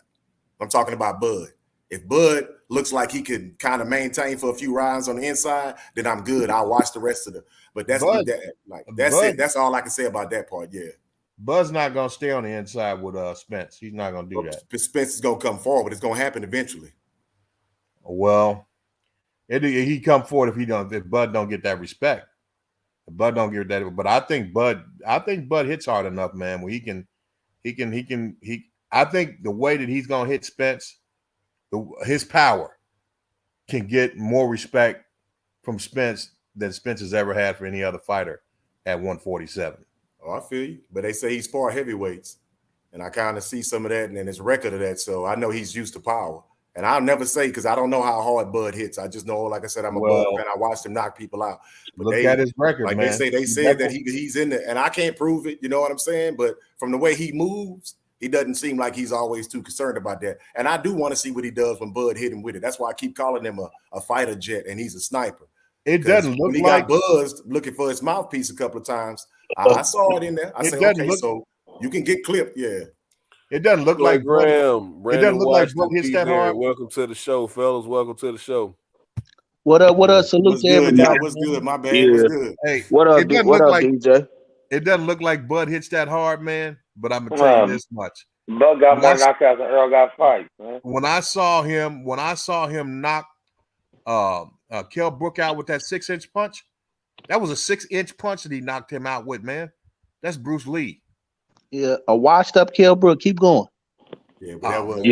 I'm talking about Bud. If Bud looks like he could kind of maintain for a few rounds on the inside, then I'm good. I'll watch the rest of the. But that's it. That's all I can say about that part. Yeah. Bud's not gonna stay on the inside with Spence. He's not gonna do that. Spence is gonna come forward. It's gonna happen eventually. Well, he come forward if Bud don't get that respect. If Bud don't get that, but I think Bud hits hard enough, man, where he can. I think the way that he's gonna hit Spence, his power can get more respect from Spence than Spence has ever had for any other fighter at 147. Oh, I feel you. But they say he's far heavyweights, and I kind of see some of that and his record of that. So I know he's used to power. And I'll never say, because I don't know how hard Bud hits. I just know, like I said, I'm a Bud fan. I watched him knock people out. But look at his record, like man. They said that he's in there, and I can't prove it. You know what I'm saying? But from the way he moves, he doesn't seem like he's always too concerned about that. And I do want to see what he does when Bud hit him with it. That's why I keep calling him a fighter jet, and he's a sniper. It doesn't look when like he got buzzed looking for his mouthpiece a couple of times. I saw it in there. I said, okay, so you can get clipped, yeah. It doesn't look like Graham. It doesn't look like Brooke hits that hard. Welcome to the show, fellas. Welcome to the show. What up? What up? Salute What's to good, everybody. y'all? What's good? My bad. What's good? Hey, What up? it doesn't What look up, like DJ? it doesn't look like Bud hits that hard, man. But I'm gonna Come tell on. you this much: Bud got When more I- knockouts than Earl got fights, man. when I saw him knock Kell Brook out with that 6-inch punch, that was a 6-inch punch that he knocked him out with, man. That's Bruce Lee. Yeah, a washed up Kell Brook. Keep going. Yeah, but that was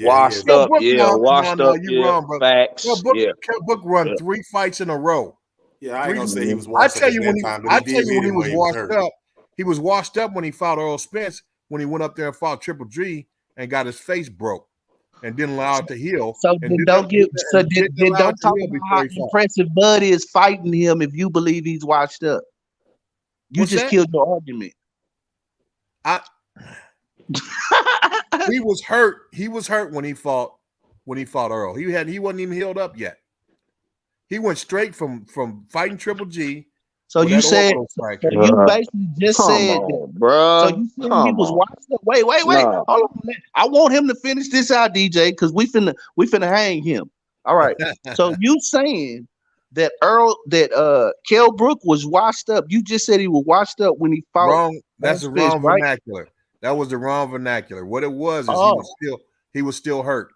Washed Kell up. Brook, Yeah, washed no, up. you wrong, bro. Facts. Kell Brook run 3 fights in a row. Yeah, I ain't gonna say he was I washed tell up you at when that he, time, but I he tell did you when hit he him was when he was washed hurt. up. He was washed up when he fought Earl Spence, when he went up there and fought Triple G and got his face broke and didn't allow it to heal. So and then didn't- don't get. So and didn't then allow don't it to talk heal about before how he fought. impressive Bud is fighting him if you believe he's washed up. You What's just that? killed your argument. He was hurt. He was hurt when he fought Earl. He wasn't even healed up yet. He went straight from fighting Triple G. So with you that said. orbital So fracture. you basically just Come said that. on, bro. So you said he was washed up. Wait. Nah. Hold on. I want him to finish this out, DJ, because we finna hang him. All right. So you saying that Kell Brook was washed up. You just said he was washed up when he fought. Wrong. That's the Spence, wrong right? vernacular. That was the wrong vernacular. What it was is he was still hurt.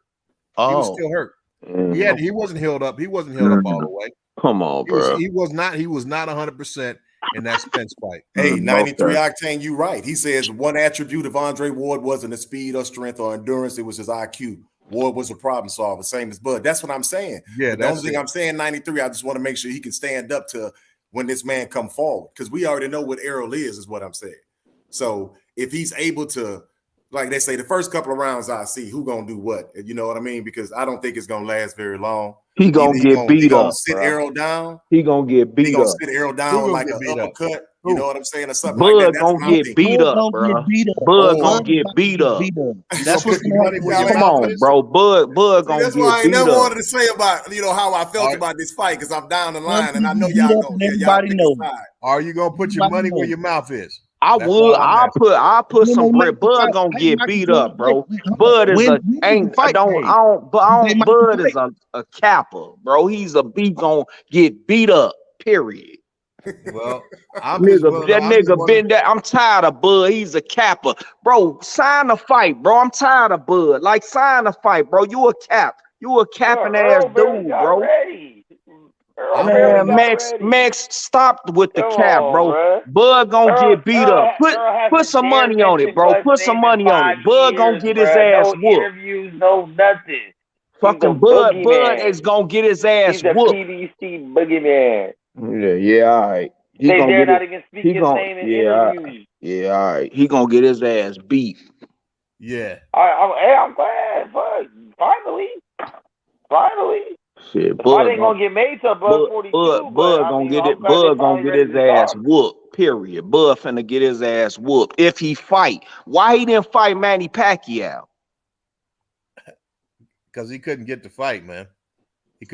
He was still hurt. He wasn't healed up. He wasn't healed up all the way. Come on, bro. He was not 100% in that Spence fight. Hey, 93 Octane, you right. He says one attribute of Andre Ward wasn't his speed or strength or endurance, it was his IQ. Ward was a problem solver, same as Bud. That's what I'm saying. Yeah, but the only thing I'm saying, 93, I just want to make sure he can stand up to when this man come forward, because we already know what Errol is what I'm saying. So if he's able to, like they say, the first couple of rounds I see who gonna do what, you know what I mean? Because I don't think it's gonna last very long. He gonna get beat up. Sit Errol down. He gonna get beat He gonna up. sit Errol down like an uppercut. You know what I'm saying, or something Bud like that. That's gonna get beat up, bro. Bud gonna get beat up. That's what's going on. Come on, bro. Bud gonna that's why I get ain't beat never up. wanted to say about how I felt about this fight, because I'm down the line and I know beat y'all up gonna and y'all everybody pick knows. a side. Are you gonna put your money where your mouth is? I That's would. all I'm I'll put When some they bread. make the Bud fight, gonna hey, get Michael, beat hold up, on, bro. wait, hold on. Bud is When a is the ain't. fight Don't. day? I don't. But I When they don't. make the Bud is a capper, bro. He's gonna get beat up. Period. Well, I'm just Nigga been there. I'm tired of Bud. He's a capper, bro. Sign a fight, bro. I'm tired of Bud. Like, sign a fight, bro. You a cap. You a capping ass dude, bro. Man, Max, stop with the cap, bro. Bud gonna get beat up. Put some money on it, bro. Put some money on it. Bud gonna get his ass no whooped. interviews, no nothing. Fucking Bud is gonna get his ass He's a whooped. PVC boogeyman. Yeah, all right. He They gonna dare get not it. even speak He his gonna, name in yeah, interviews. yeah, all right. He gonna get his ass beat. Yeah. I'm glad, but finally. Shit, The fight Bud ain't gonna get made till Bud 42. Bud gonna get it. Bud gonna get his ass whooped. Period. Bud finna get his ass whooped if he fight. Why he didn't fight Manny Pacquiao? Because he couldn't get the fight, man.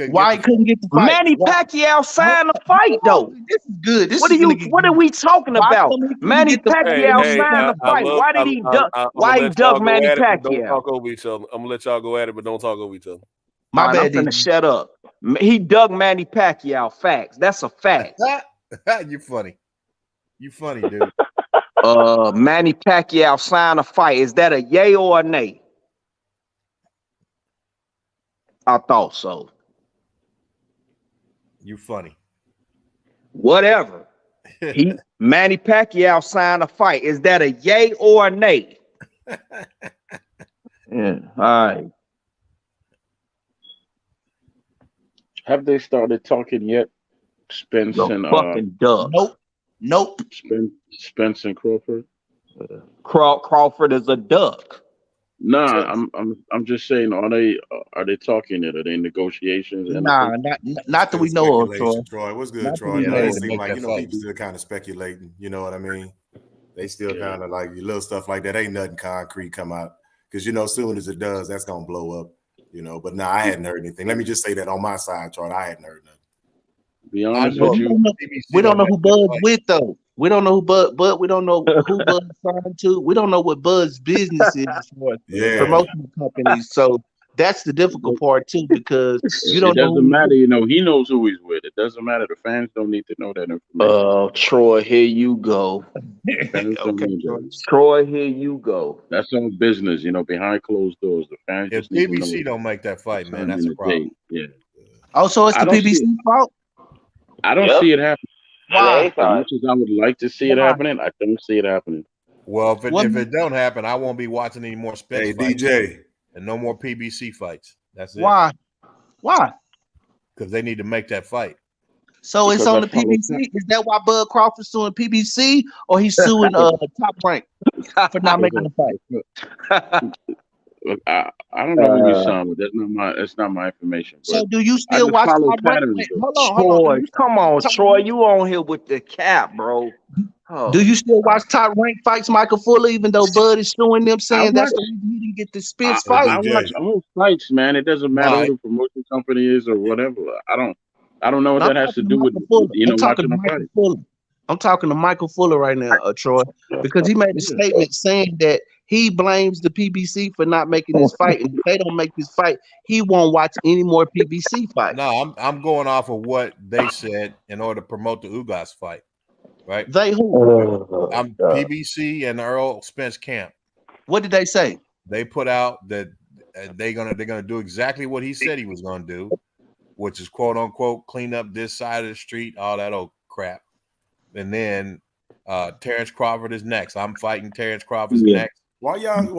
Why he couldn't get the fight? Manny Pacquiao signed the fight though. This is good. What are we talking about? Manny Pacquiao signed the fight. Why did he duck? Why he ducked Manny Don't Pacquiao? talk over each other. I'm gonna let y'all go at it, but don't talk over each other. My bad. I'm finna shut up. He dug Manny Pacquiao. Facts. That's a fact. You funny. You funny, dude. Manny Pacquiao signed a fight. Is that a yay or a nay? I thought so. You funny. Whatever. Manny Pacquiao signed a fight. Is that a yay or a nay? Yeah. All right. Have they started talking yet? Spence and fucking duck. Nope. Spence and Crawford. Crawford is a duck. Nah, I'm just saying. Are they talking it? Are they negotiations? Nah, not that we know of, Troy. Troy, what's good, Not Troy? that we It know seems of. like people still kind of speculating. You know what I mean? They still kind of like little stuff like that. Ain't nothing concrete come out, because soon as it does, that's gonna blow up. But nah, I hadn't heard anything. Let me just say that on my side, Troy, I hadn't heard nothing. Be honest with you, we don't know who Bud's with though. We don't know who Bud. We don't know who Bud's signed to. We don't know what Bud's business is for promotional companies. So That's the difficult part too, because you don't It know. doesn't matter, you know. He knows who he's with. It doesn't matter. The fans don't need to know that information. Troy, here you go. Fans don't need Troy. that. Troy, here you go. That's all business, you know, behind closed doors. The fans If just need to know. PBC don't make that fight, man, time that's and a problem. date. Yeah. Oh, so it's I the don't see PBC fault? I don't see it happening. Why? As much as I would like to see it Why? happening, I don't see it happening. Well, if What- it don't happen, I won't be watching any more Spence Hey, fights DJ. and no more PBC fights. That's it. Why? Why? Because they need to make that fight. So it's Because on I the follow PBC. Is that why Bud Crawford's suing PBC, or he's suing Top Rank for not making the fight? Look, I don't know who he's signed with. That's not my information. So But do you I still just watch follow Top Rank? patterns. Wait, though. hold on. Troy, come on, Troy. You on here with the cap, bro. Oh. Do you still watch Top Rank fights, Michael Fuller, even though Bud is suing them, saying that's the reason he didn't get the Spence fight? I watch all fights, man. It doesn't matter who the promotion company is or whatever. I don't know what that has to do with watching the fight. Fuller. I'm talking to Michael Fuller right now, Troy, because he made a statement saying that he blames the PBC for not making this fight, and if they don't make this fight, he won't watch any more PBC fights. No, I'm going off of what they said in order to promote the Ugas fight, right? They who? I'm PBC and Earl Spence camp. What did they say? They put out that they're gonna do exactly what he said he was gonna do, which is quote unquote clean up this side of the street, all that old crap. And then Terrence Crawford is next. I'm fighting Terrence Crawford next. Why y'all and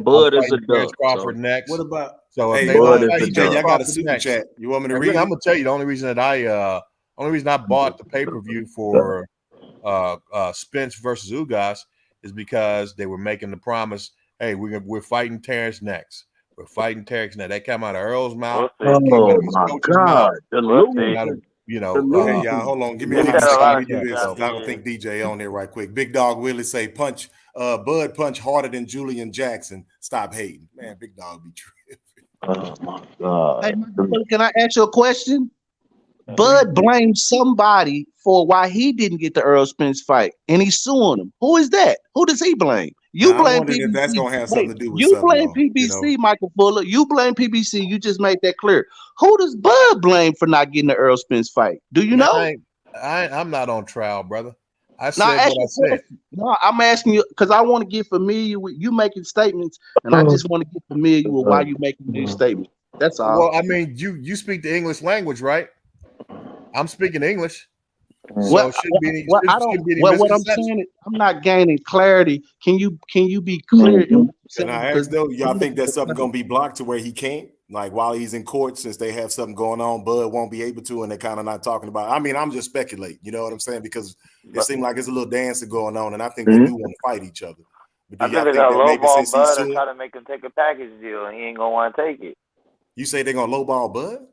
Bud is a Terrence dub. Crawford next. What about so if hey, they don't fight DJ, Terrence y'all got a Crawford super next, chat. You want me to and read really, it? I'm gonna tell you the only reason I bought the pay-per-view for Spence versus Ugas is because they were making the promise, hey, we're fighting Terrence next. We're fighting Terrence next. That came out of Earl's mouth. Oh my God. Okay, y'all, hold on. Give me a minute. Let me do this. I don't think DJ on there right quick. Big Dog Willie say Bud punch harder than Julian Jackson. Stop hating. Man, Big Dog be tripping. Oh my God. Hey, Michael, can I ask you a question? Bud blames somebody for why he didn't get the Earl Spence fight, and he's suing him. Who is that? Who does he blame? You I'm blame wondering PBC. if that's gonna have something to do with you something. blame though, PBC, Michael Fuller. You blame PBC. You just made that clear. Who does Bud blame for not getting the Earl Spence fight? Do you know? I'm not on trial, brother. I said No, what I said. No, I'm asking you because I want to get familiar with you making statements, and I just want to get familiar with why you're making these statements. That's all. Well, I mean, you speak the English language, right? I'm speaking English. So What I'm misconception. saying is I'm not gaining clarity. Can you be clear? And I asked though, y'all think that something gonna be blocked to where he can't? Like while he's in court, since they have something going on, Bud won't be able to, and they're kind of not talking about it. I mean, I'm just speculating, you know what I'm saying? Because it seemed like it's a little dancing going on, and I think they do want to fight each other. But I think they're gonna lowball Bud and try to make him take a package deal, and he ain't gonna want to take it. You say they're gonna lowball Bud?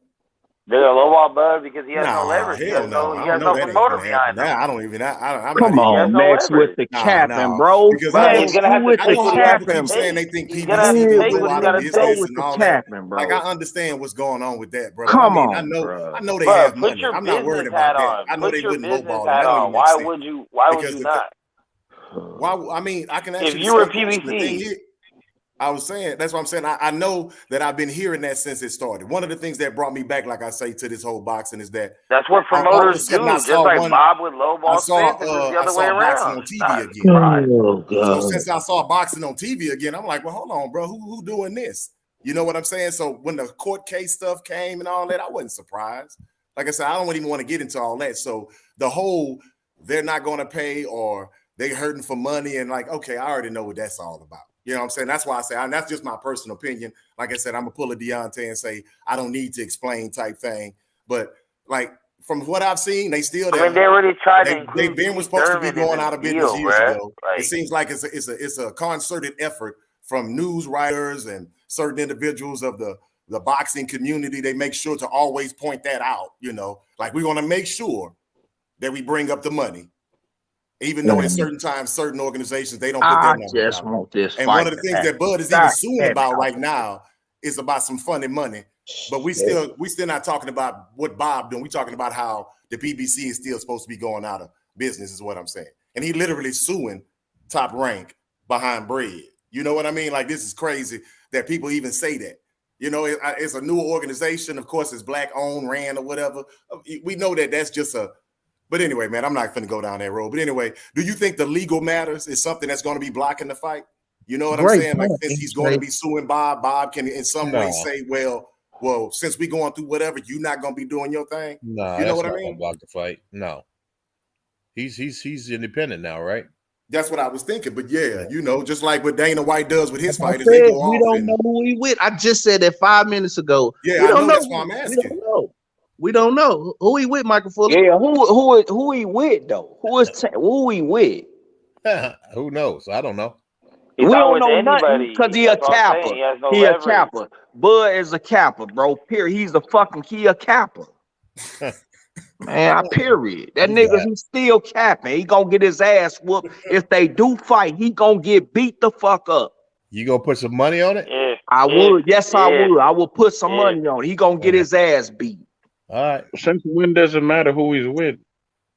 They're gonna lowball Bud because he has no leverage. He Hell has no. he has no promoter behind him. I don't even. I'm Come on, Max with the capping, bro. Because Max he's gonna have to with take the what he has to capping. keep saying they think He's gonna have to take what he got to take. With the capping, bro. Like I understand what's going on with that, bro. Come I on, I know they Bro, have put money. your I'm not worried business about hat that. on. I know Put they your wouldn't business lowball. hat That don't on. even Why make would sense. you? Why would you not? Why? I mean, I can If actually. you were The thing PBC, is, I was saying, that's what I'm saying. I know that I've been hearing that since it started. One of the things that brought me back, like I say, to this whole boxing is that that's what promoters do. Just like Bob with lowball Spence, it was the other way boxing around. on TV again. Oh, God. So since I saw boxing on TV again, I'm like, well, hold on, bro, who doing this? You know what I'm saying? So when the court case stuff came and all that, I wasn't surprised. Like I said, I don't even want to get into all that. So the whole they're not going to pay or they hurting for money and like, okay, I already know what that's all about. You know what I'm saying? That's why I say, and that's just my personal opinion. Like I said, I'm going to pull a Deontay and say, I don't need to explain type thing. But like, from what I've seen, they still. I mean, they already tried to Ben include was supposed to be going out of business years ago. Like, it seems like it's a concerted effort from news writers and certain individuals of the boxing community. They make sure to always point that out. You know, like we're going to make sure that we bring up the money. Even though at certain times, certain organizations, they don't put their numbers out. Want this and one of the things that Bud is even suing about right now is about some funny money. But we still not talking about what Bob doing. We're talking about how the PBC is still supposed to be going out of business, is what I'm saying. And he literally suing Top Rank behind bread. You know what I mean? Like, this is crazy that people even say that. You know, it's a new organization. Of course, it's black owned, ran or whatever. We know that that's just a. But anyway, man, I'm not going to go down that road. But anyway, do you think the legal matters is something that's going to be blocking the fight? You know what I'm saying? Like, since he's going to be suing Bob can in some way say, well, since we going through whatever, you're not going to be doing your thing. No, you know that's what not I mean? gonna block the fight. No, he's independent now, right? That's what I was thinking. But yeah, you know, just like what Dana White does with his fighters, we they go off. don't know who he with. I just said that 5 minutes ago. Yeah, we don't know. That's why I'm asking. We don't know who he with, Michael Fuller. Yeah, who he with though? Who he with? Who knows? I don't know. We don't know nothing because he a capper. He a capper. Bud is a capper, bro. Period. He a capper. Man, period. That nigga, he's still capping. He gonna get his ass whooped. If they do fight, he gonna get beat the fuck up. You gonna put some money on it? I would. Yes, I would. I will put some money on it. He gonna get his ass beat. All right. Since when does it matter who he's with?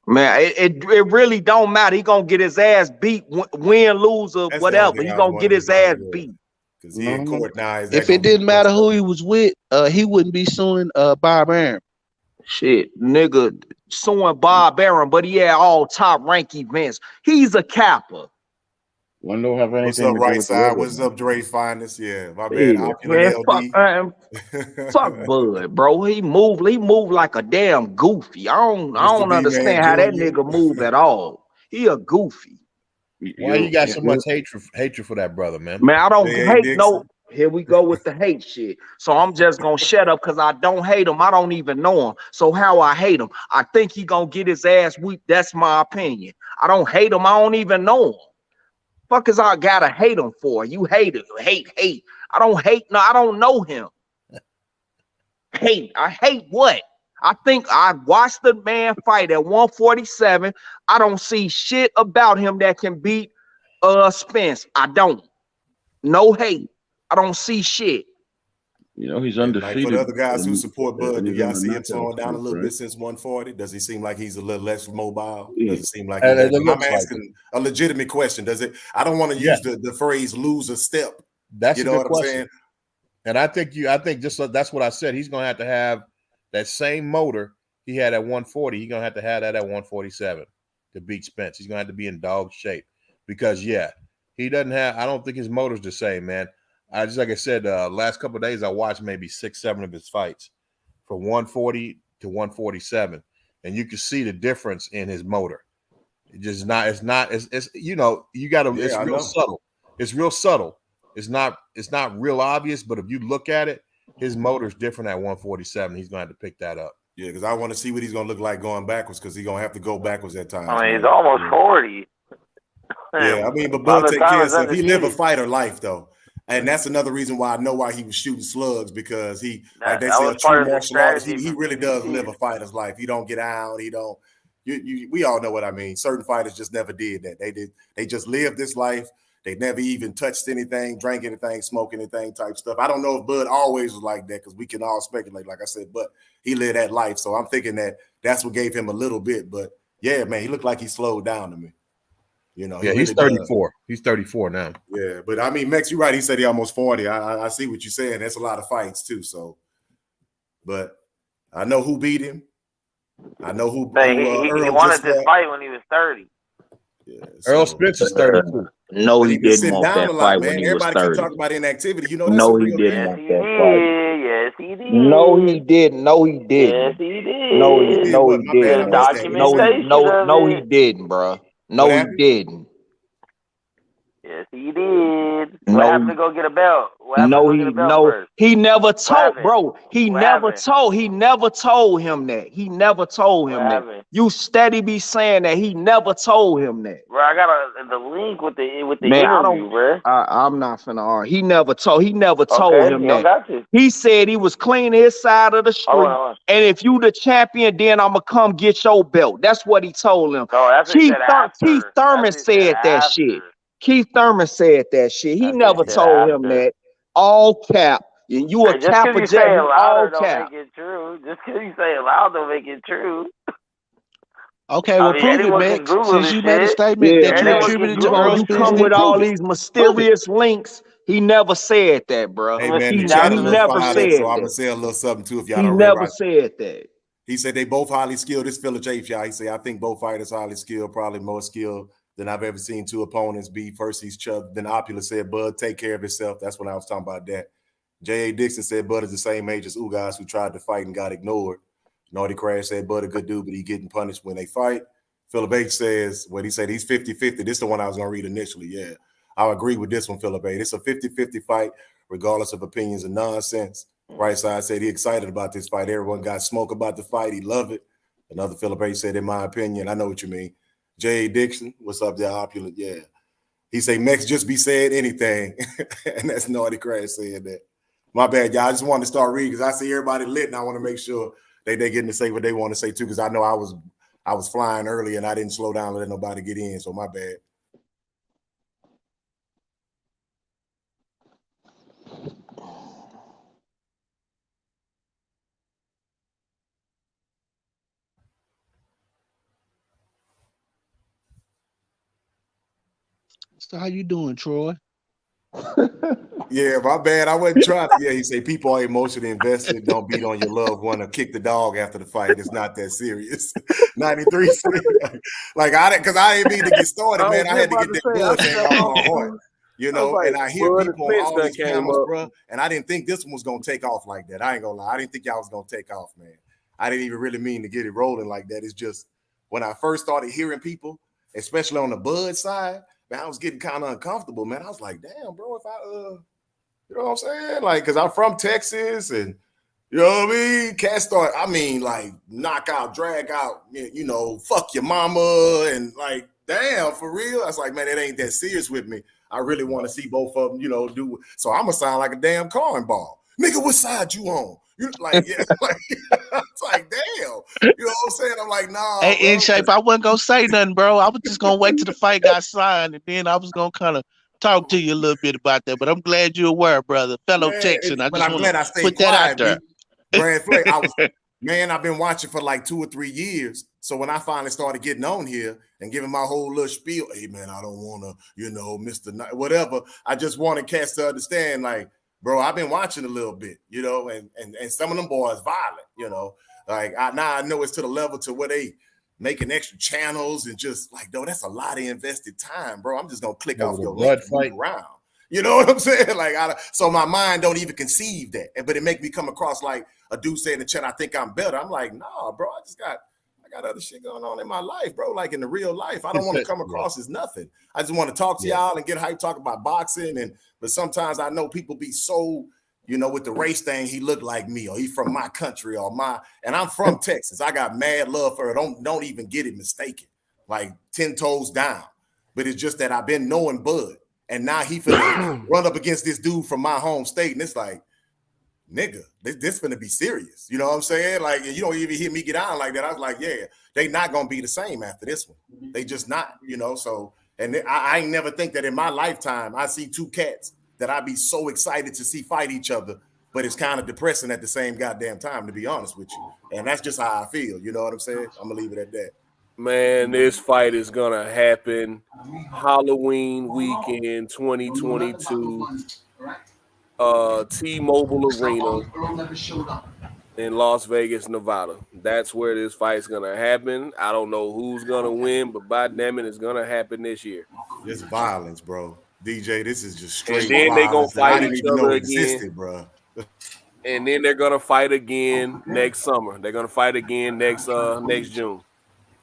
Man, it really don't matter. He gonna get his ass beat, win, lose, or whatever. He gonna get his ass beat. Because he in court now. If it didn't matter who he was with, he wouldn't be suing Bob Arum. Shit, nigga, suing Bob Arum, but he had all top rank events. He's a capper. One don't have anything. What's up, right side? What's up, Dre Finest? Yeah, my bad. Fuck Bud, bro. He moved like a damn goofy. I don't understand how that nigga move at all. He a goofy. Why you got so much hatred for that brother, man? Man, I don't hate no. Here we go with the hate shit. So I'm just gonna shut up because I don't hate him. I don't even know him. So how I hate him? I think he gonna get his ass weak. That's my opinion. I don't hate him. I don't even know him. Fuck is I gotta hate him for? You hate it. Hate. I don't hate. No, I don't know him. Hate. I hate what? I think I watched the man fight at 147. I don't see shit about him that can beat Spence. I don't. No hate. I don't see shit. You know, he's undefeated. Like for the other guys who support Bud, do y'all see him slowing down a little bit since 140? Does he seem like he's a little less mobile? Does it seem like I'm asking a legitimate question? Does it? I don't want to use the phrase "lose a step." That's a good question. And I think just that's what I said. He's gonna have to have that same motor he had at 140. He's gonna have to have that at 147 to beat Spence. He's gonna have to be in dog shape because he doesn't have. I don't think his motor's the same, man. Just like I said, last couple of days I watched maybe 6-7 of his fights from 140 to 147, and you can see the difference in his motor. It just not. It's you know you got to. It's real subtle. It's real subtle. It's not real obvious, but if you look at it, his motor's different at 147. He's gonna have to pick that up. Yeah, because I want to see what he's gonna look like going backwards because he's gonna have to go backwards at times. I mean, he's almost 40. Yeah, I mean, but Bud take care of himself. He live a fighter life though. And that's another reason why I know why he was shooting slugs because he, like they say, a true martial artist. He really does live a fighter's life. He don't get out. He don't. We all know what I mean. Certain fighters just never did that. They just lived this life. They never even touched anything, drank anything, smoked anything type stuff. I don't know if Bud always was like that because we can all speculate, like I said, but he lived that life. So I'm thinking that's what gave him a little bit. But yeah, man, he looked like he slowed down to me. You know, yeah, he's 34. He's 34 now. Yeah, but I mean, Mex, you're right. He said he almost 40. I see what you're saying. That's a lot of fights too. So, but I know who beat him. I know who. He wanted this fight when he was 30. Yeah, Earl Spence is 32. No, he didn't want that fight when he was 30. Everybody can talk about inactivity. You know, no, he didn't want that fight. Yes, he did. No, he didn't. No, he didn't. Yes, he did. No, he didn't. No, he didn't, bro. No, he didn't. Yes, he did. What happened to go get a belt? He never told, bro. He never told him that. He never told him that. You steady be saying that he never told him that. Bro, I got the link with the interview, bro. I'm not finna argue. He never told him that. He said he was cleaning his side of the street. And if you the champion, then I'ma come get your belt. That's what he told him. Keith Thurman said that shit. Keith Thurman said that shit. He never told him that. All cap. And you a capper, all cap. Make it true. Just because you say it loud don't make it true. Okay, well, prove it, Max. Since you made a statement that you attributed to Earl You Spence, come then with all prove it. these mysterious links. He never said that, bro. Hey man, He the chat a little never silent, said so I'm gonna that. say a little something too. If y'all He don't read never right, said that. he said they both highly skilled. This Philip J. y'all. He said I think both fighters highly skilled, probably more skilled than I've ever seen two opponents be. First he's Chubb, then Opula said Bud take care of himself. That's when I was talking about that. J.A. Dixon said Bud is the same age as Ugas who tried to fight and got ignored. Naughty Crash said Bud a good dude, but he getting punished when they fight. Philip H says, what he said, he's 50-50. This is the one I was going to read initially. Yeah, I'll agree with this one, Philip H. It's a 50-50 fight, regardless of opinions and nonsense. Right side said he excited about this fight. Everyone got smoke about the fight. He loved it. Another Philip H said, in my opinion, I know what you mean. J.A. Dixon, what's up there, Opulent? Yeah. He say, Mex just be saying anything. And that's Naughty Crash saying that. My bad, y'all. I just wanted to start reading because I see everybody lit, and I want to make sure they getting to say what they want to say too. Because I know I was flying early and I didn't slow down to let nobody get in. So my bad. So how you doing, Troy? Yeah, my bad. I wasn't trying to. Yeah, he said people are emotionally invested. Don't beat on your loved one or kick the dog after the fight. It's not that serious. 93. Like I didn't, because I didn't mean to get started, man. I had to get that blood thing off my heart. You know, like, and I hear people on all these came panels, up. bro, and I didn't think this one was gonna take off like that. I ain't gonna lie. I didn't think y'all was gonna take off, man. I didn't even really mean to get it rolling like that. It's just when I first started hearing people, especially on the Bud side, man, I was getting kind of uncomfortable, man. I was like, damn, bro, if I you know what I'm saying? Like, because I'm from Texas and, you know what I mean? Cats start, I mean, like, knock out, drag out, you know, fuck your mama. And, like, damn, for real? I was like, man, it ain't that serious with me. I really want to see both of them, you know, do. So I'm going to sound like a damn cornball. Nigga, what side you on? You like, yeah, like, it's like, damn. You know what I'm saying? I'm like, nah. Hey, in shape, I wasn't going to say nothing, bro. I was just going to wait till the fight got signed, and then I was going to kind of talk to you a little bit about that, but I'm glad you're aware, brother. Fellow Texan. I just want to put that out there. Brad Flay, I've been watching for like 2 or 3 years. So when I finally started getting on here and giving my whole little spiel, hey man, I don't want to, you know, Mr. Whatever. I just wanted cats to understand, like, bro, I've been watching a little bit, you know, and some of them boys violent, you know. Like now I know it's to the level to where they making extra channels and just like, no, that's a lot of invested time, bro. I'm just gonna click off your link and move around. You know what I'm saying? Like, so my mind don't even conceive that, but it make me come across like a dude saying in the chat, I think I'm better. I'm like, nah, bro, I got other shit going on in my life, bro. Like in the real life, I don't want to come across as nothing. I just want to talk to y'all and get hype, talk about boxing. But sometimes I know people be so, you know, with the race thing, he looked like me, or he from my country, and I'm from Texas. I got mad love for her. Don't even get it mistaken. Like 10 toes down. But it's just that I've been knowing Bud, and now he finna run up against this dude from my home state, and it's like, nigga, this finna be serious. You know what I'm saying? Like, you don't even hear me get on like that. I was like, yeah, they not gonna be the same after this one. They just not, you know. So, and I ain't never think that in my lifetime I see two cats that I'd be so excited to see fight each other, but it's kind of depressing at the same goddamn time, to be honest with you. And that's just how I feel. You know what I'm saying? I'm gonna leave it at that. Man, this fight is gonna happen Halloween weekend 2022. T-Mobile Arena in Las Vegas, Nevada. That's where this fight's gonna happen. I don't know who's gonna win, but by damn it, it's gonna happen this year. This violence, bro. DJ, this is just straight. And then they're gonna fight each other again, bro. And then they're gonna fight again next summer. They're gonna fight again next June.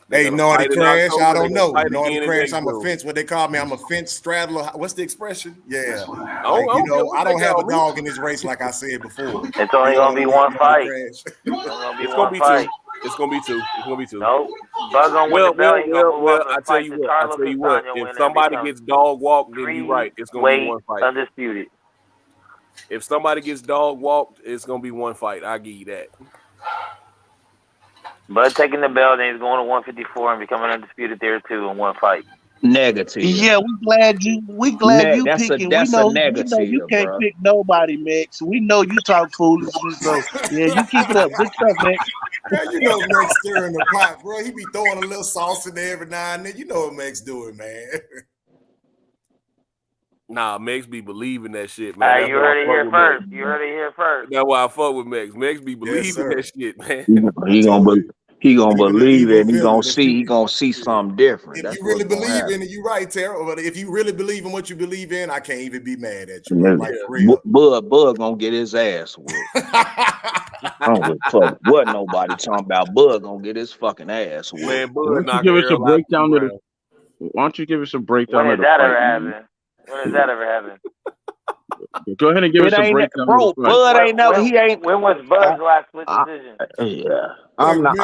Hey, Naughty Crash, I don't know. Naughty Crash, I'm a fence. What they call me, I'm a fence straddler. What's the expression? Yeah. Like, you know, I don't have a dog in this race, like I said before. It's only going to be one fight. It's going to be two. It's going to be two. It's going to be two. Nope. Bug on with the belly. Well, I tell you what. If somebody gets dog walked, then you're right. It's going to be one fight. Undisputed. If somebody gets dog walked, it's going to be one fight. I'll give you that. Bud taking the belt, and he's going to 154 and becoming undisputed there too in one fight. Negative. Yeah, we glad you picking. We know you can't pick nobody, Max. We know you talk foolishness, so yeah, you keep it up. Good stuff, Max. Man, you know Max stirring the pot, bro. He be throwing a little sauce in there every now and then. You know what Max doing, man. Nah, Max be believing that shit, man. You heard it here first. You heard it here first. That's why I fuck with Max. Max be believing that shit, man. He gonna believe it. And he gonna see something different. If you really believe in it, you right, Tara. But if you really believe in what you believe in, I can't even be mad at you, bro. Like for real. Bud gonna get his ass whooped. I don't give a fuck what nobody talking about. Bud gonna get his fucking ass whooped. Man, Bud, why don't you give us a breakdown of the? Why don't you give us a breakdown of the fight? When has that ever happened? Go ahead and give us a breakdown. Bro, Bud ain't never. He ain't. When was Bud's last split decision? Yeah, I'm not.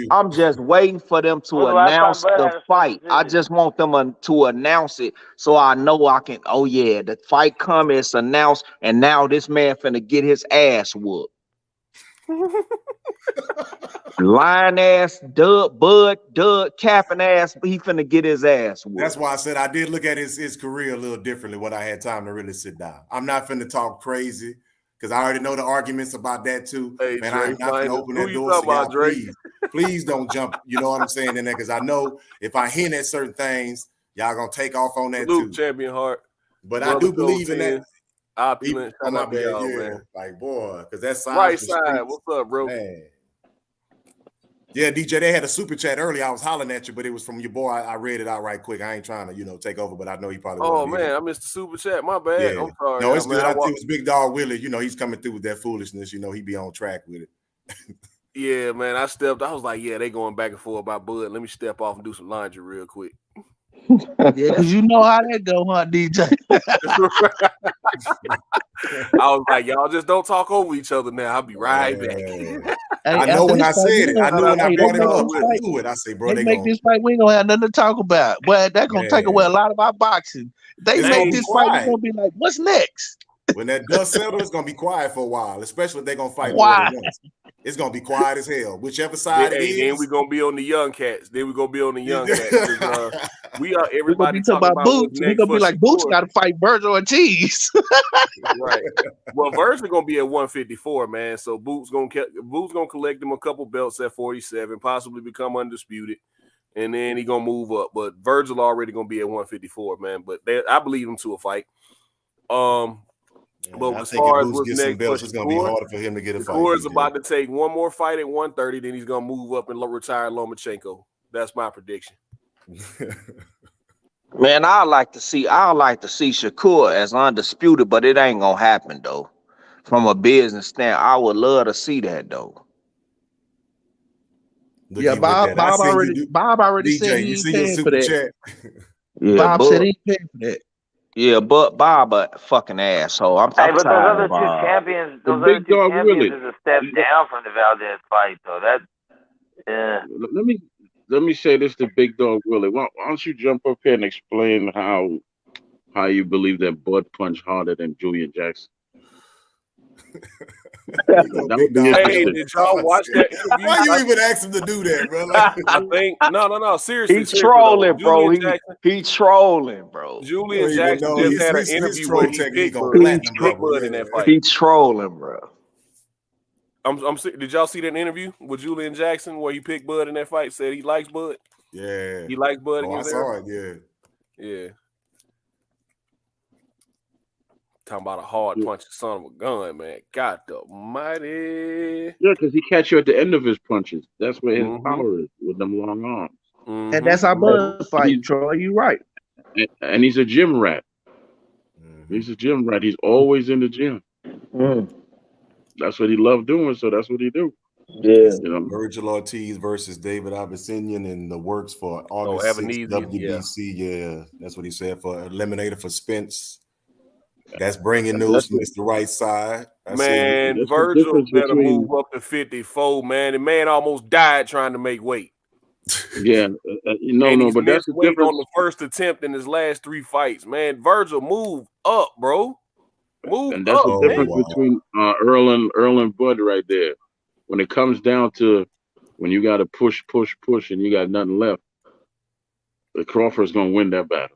I'm just waiting for them to announce the fight. I just want them to announce it so I know I can. Oh yeah, the fight coming. It's announced, and now this man finna get his ass whooped. Lion ass, Bud, capping ass, he finna get his ass whooped. That's why I said I did look at his career a little differently when I had time to really sit down. I'm not finna talk crazy because I already know the arguments about that too. Hey, man, Drake, I'm not gonna open that door. So y'all, please don't jump. You know what I'm saying in there? Because I know if I hint at certain things, y'all gonna take off on that too. Champion heart. But I do believe in that. Opulent. I'm not bad, man. Like boy, because that's right side. What's up, bro? Man. Yeah, DJ, they had a super chat earlier. I was hollering at you, but it was from your boy. I read it out right quick. I ain't trying to, take over, but I know he probably. Oh man, I missed the super chat. My bad. Yeah. I'm sorry. No, it's good. I think it was Big Dog Willie. He's coming through with that foolishness. He be on track with it. Yeah, man. I was like, yeah, they going back and forth about Bud. Let me step off and do some laundry real quick. Yeah, because you know how that go, huh, DJ? I was like, y'all just don't talk over each other now. I'll be right back. I know when I said it. I knew when I brought it up. I knew it. I say, bro, they make this fight. We ain't gonna have nothing to talk about. But that's gonna take away a lot of our boxing. They make this fight. We're gonna be like, what's next? When that dust settles, it's gonna be quiet for a while, especially if they're gonna fight more than once. It's gonna be quiet as hell, whichever side it is. Then we're gonna be on the young cats. We are everybody talking about Boots. We're gonna be like, Boots gotta fight Virgil Ortiz. Right. Well, Virgil gonna be at 154, man. So Boots gonna collect him a couple belts at 47, possibly become undisputed, and then he gonna move up. But Virgil already gonna be at 154, man. But I believe him to a fight. But as far as what's next, belts, it's gonna be harder for him to get a fight. Shakur's about to take one more fight at 130, then he's gonna move up and retire Lomachenko. That's my prediction. Man, I like to see Shakur as undisputed, but it ain't gonna happen though. From a business stand, I would love to see that though. Yeah, Bob already said he ain't paying for that. Yeah, Bob said he ain't paying for that. Yeah, but Bob a fucking asshole. But those other two champions, is a step down from the Valdez fight, though. Let me say this to Big Dog Willie. Why don't you jump up here and explain how you believe that Bud punched harder than Julian Jackson? Hey, did y'all watch that interview? Why you even ask him to do that, bro? I think no, seriously. He's trolling, bro. He's trolling, bro. Julian Jackson just had an interview where he picked Bud in that fight. He's trolling, bro. Did y'all see that interview with Julian Jackson where he picked Bud in that fight? Said he likes Bud. Yeah, he likes Bud. I saw it. Yeah. Talking about a hard punching son of a gun, man. God almighty. Yeah, because he catch you at the end of his punches. That's where his power is, with them long arms. And that's our Bud fight, Troy. You right. And he's a gym rat. He's a gym rat. He's always in the gym. That's what he loved doing, so that's what he do. Yeah. Virgil Ortiz versus David Abasinian in the works for August 6th, WBC. Yeah, that's what he said for eliminator for Spence. That's bringing news from the right side. Man, Virgil better move up to 54, man. The man almost died trying to make weight. Yeah, but that's the difference on the first attempt in his last 3 fights, man. Virgil, move up, bro. And that's the difference between Earl and Bud right there. When it comes down to when you got to push, and you got nothing left, the Crawford's gonna win that battle.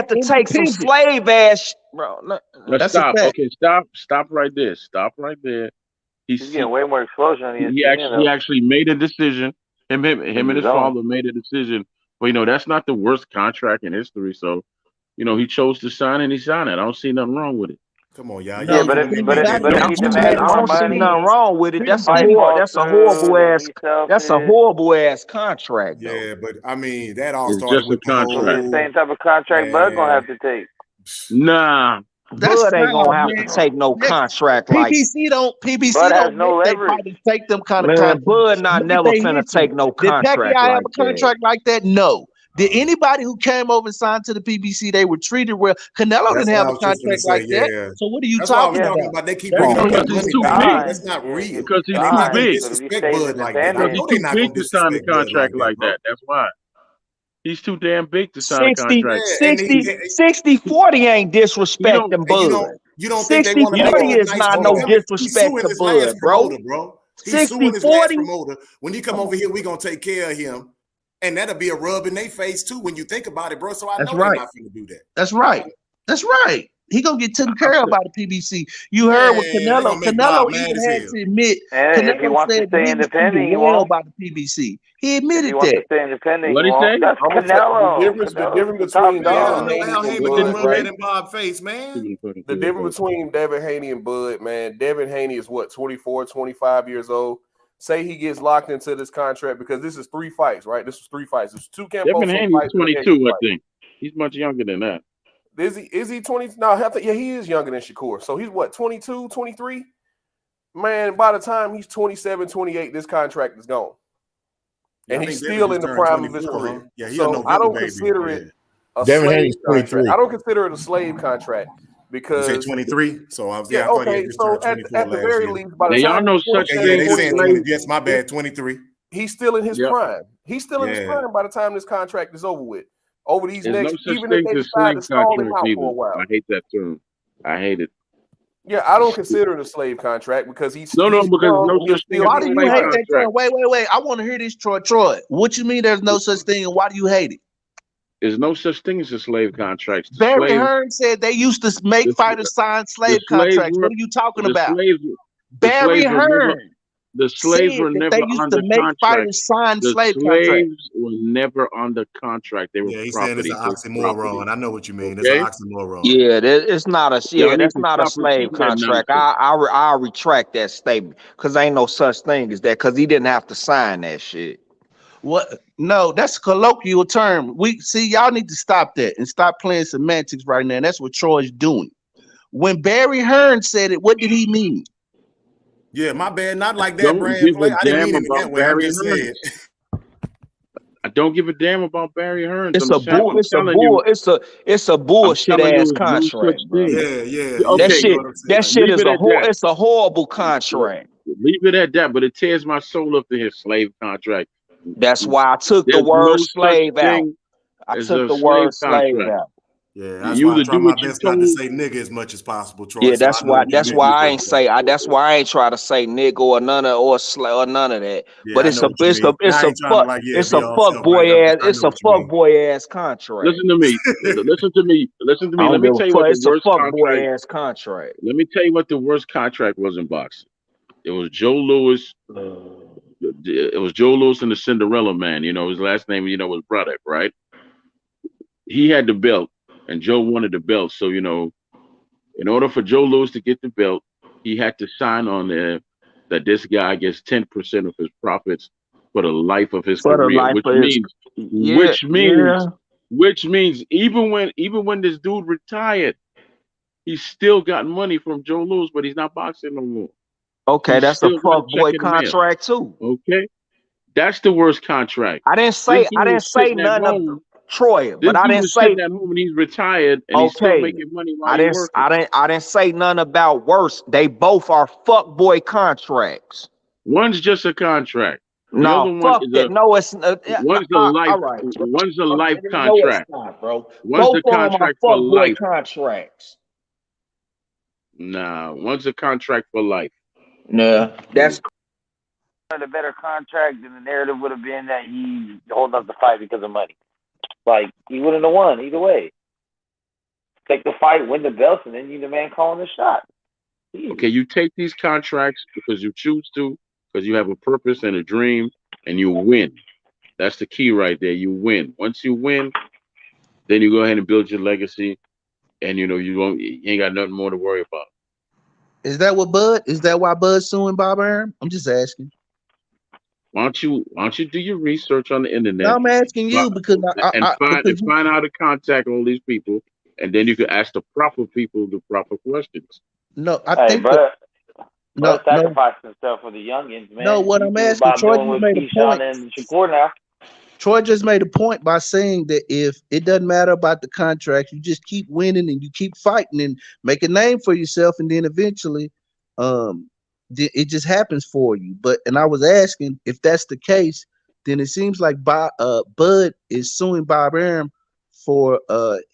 had to take some slave ass, bro. Let's stop. Okay, stop right there. Stop right there. He's getting way more exposure on he actually made a decision. Him and his father made a decision But that's not the worst contract in history. So, he chose to sign and he signed it. I don't see nothing wrong with it. Come on, y'all. No, but the if thing but if about but it if is he you had demands I more don't see money, nothing wrong with it. That's a fight horrible falsehood, ass. be That's a selfish. horrible ass contract, though. Yeah, but I mean that all It's started just a with the It's gonna be contract. the whole. same type of contract Bud gonna have to take. Nah. that's Bud ain't gonna foul, have to man. take no That, contract like Bud PBC has don't no make they leverage. fighters take them kind of man. contracts. Bud not Look at never their finna history. take no Did contract Pacquiao have like a that. contract like that? No. Did anybody who came over and signed to the PBC, they were treated well? Canelo That's didn't what have I a was just gonna contract say. like that. Yeah, So what are you that's what I was talking talking about? about. They keep That's bringing up Because that he's money too thing. big. That's not real. Because he's They're too not gonna big. But if he disrespect stays Bud like that. I Because he's know independent, they're too not big gonna to sign a disrespect Bud contract like that, like bro. that. That's why. He's too damn big to sign a 60, contract. Yeah, and 40 ain't He don't. disrespecting and Bud. you don't think they 60, want to make 40 it a is nice not for no him? He's disrespect suing to his last Bud, bro. promoter, bro. He's 60, suing his last 40. promoter. When he come over here, we gonna take care of him, and that'll be a rub in their face too when you think about it, bro. So I That's know they're right. not gonna do that. That's right. That's right. He gonna get taken care of by the PBC. You heard what Man, they're gonna make Bob Canelo mad even as had hell. to admit. and if he Canelo wants to said that stay he was treated independent, he well won't. by the PBC. He If admitted he wants to that. stay independent, What he he won't. say? That's I'm gonna say Canelo. the Canelo's difference the top between Man, I Devin dog. know Al Haney and Haymon gonna Bud, rub that right? in Bob's face, man. The difference between Devin Haney and Bud, man, Devin Haney is what, 24, 25 years old. Say he gets locked into this contract because this is 3 fights, right? This was 3 fights. It's 2 Devin Camposo Haney's fights and a 22, Gaethje I fight. think. He's much younger than that. Is he 20? No, yeah, he is younger than Shakur. So he's what, 22, 23? Man, by the time he's 27, 28, this contract is gone. Yeah, and I he's think Devin still just in the turned prime of his 24, huh? career. Yeah, he a So I November don't baby. consider Yeah. it a Devin slave Haney's contract. 23. I don't consider it a slave contract You say because 23? So I yeah, thought he okay. had just So turned 24 at the last very year. least, by Now, the y'all time know he's such Okay, 27, yeah, thing they as saying 28, 20. slave. Yes, my bad, 23. he's still in his Yep. prime. He's still in his Yeah. prime by the time this contract is over with. Over these There's no next, such even if thing they as decide slave to stall him contract out either. for a while. I hate that term. I hate it. Yeah, I don't consider it a slave contract because he's No, because young no and he'll such thing still as Why be a do in you his slave hate prime. that term? contract. Wait. I want to hear this, Troy. What you mean there's no such thing, and why do you hate it? There's no such thing as a slave contract. The Barry slave, Hearn said they used to make the, fighters sign the slave slaves contracts. were What are you talking the about? slaves. The Barry slaves were never. Hearn The slaves said were that never they used to under make contract. fighters sign The slave contracts. slaves were never under contract. They were Yeah, he's saying it's property. an They were property. oxymoron. I know what you mean. It's an Okay? oxymoron. Yeah, it's not a Y'all need that's to not a stop slave repeating that contract. nonsense. I'll retract that statement because ain't no such thing as that because he didn't have to sign that shit. What? No, that's a colloquial term. We see y'all need to stop that and stop playing semantics right now. And that's what Troy's doing. When Barry Hearn said it, what did he mean? Yeah, my bad. Not like that, Don't brand give a play. I didn't damn mean it in that about way. I'm Barry just Hearns. saying. I don't give a damn about Barry Hearns. It's I'm a telling bull. It's a I'm bullshit telling you, ass it's no contract, such bro. thing. Yeah. Okay, You know what I'm That saying? shit leave is it at that. it's a horrible contract. Leave it at that. But it tears my soul up to his slave contract. That's why I took the There's word no such slave out. thing I as took a the slave word slave contract. out. Yeah, that's You why I either try do my what you're best not to told. say nigga as much as possible, Troy. Yeah, So I know what you that's meant when why you I said ain't that. say that's why I ain't try to say nigga or none of or none of that. Yeah, But I know what you mean. I ain't trying to like, be what you mean. boy ass contract. Listen to me. Listen to me. Listen to I me. don't Let me give a tell you fuck. what the It's a worst fuck contract. boy ass contract. Let me tell you what the worst contract was in boxing. It was Joe Louis. It was Joe Louis and the Cinderella Man. You know, his last name, was Braddock, right? He had the belt, and Joe wanted the belt. So, in order for Joe Louis to get the belt, he had to sign on there that this guy gets 10% of his profits for the life of his For the career, life which of his means even when this dude retired, he still got money from Joe Louis, but he's not boxing no more. Okay, He's that's a still got fuck a check boy in the mail. contract too. Okay, that's the worst contract. I didn't This say dude is sitting at none of home. Troy, This but I dude didn't is say sitting at home and he's retired and he's still okay. making money while he's working. I didn't say none about worse. They both are fuck boy contracts. One's just a contract. The No, other one fuck is that. No, it's one's a life. all right. Bro. One's a life No, it's contract. not, bro. One's Both a of them are contract for fuck boy life. contracts. Nah, one's a contract for life. Nah, that's A better contract, then the narrative would have been that he holding up the fight because of money. Like he wouldn't have won either way. Take the fight, win the belts, and then you the man calling the shot. Easy. Okay, you take these contracts because you choose to, because you have a purpose and a dream, and you win. That's the key right there. You win. Once you win, then you go ahead and build your legacy, and you ain't got nothing more to worry about. Is that what Bud? Is that why Bud's suing Bob Arum? I'm just asking. Why don't you do your research on the internet? No, I'm asking you because find out how to contact all these people, and then you can ask the proper people the proper questions. No, I think Bud sacrificed himself for the youngins, man. No, what I'm asking, Troy just made a point. And Shakur now. Troy just made a point by saying that if it doesn't matter about the contract, you just keep winning and you keep fighting and make a name for yourself, and then eventually, it just happens for you. And I was asking if that's the case, then it seems like Bud is suing Bob Arum for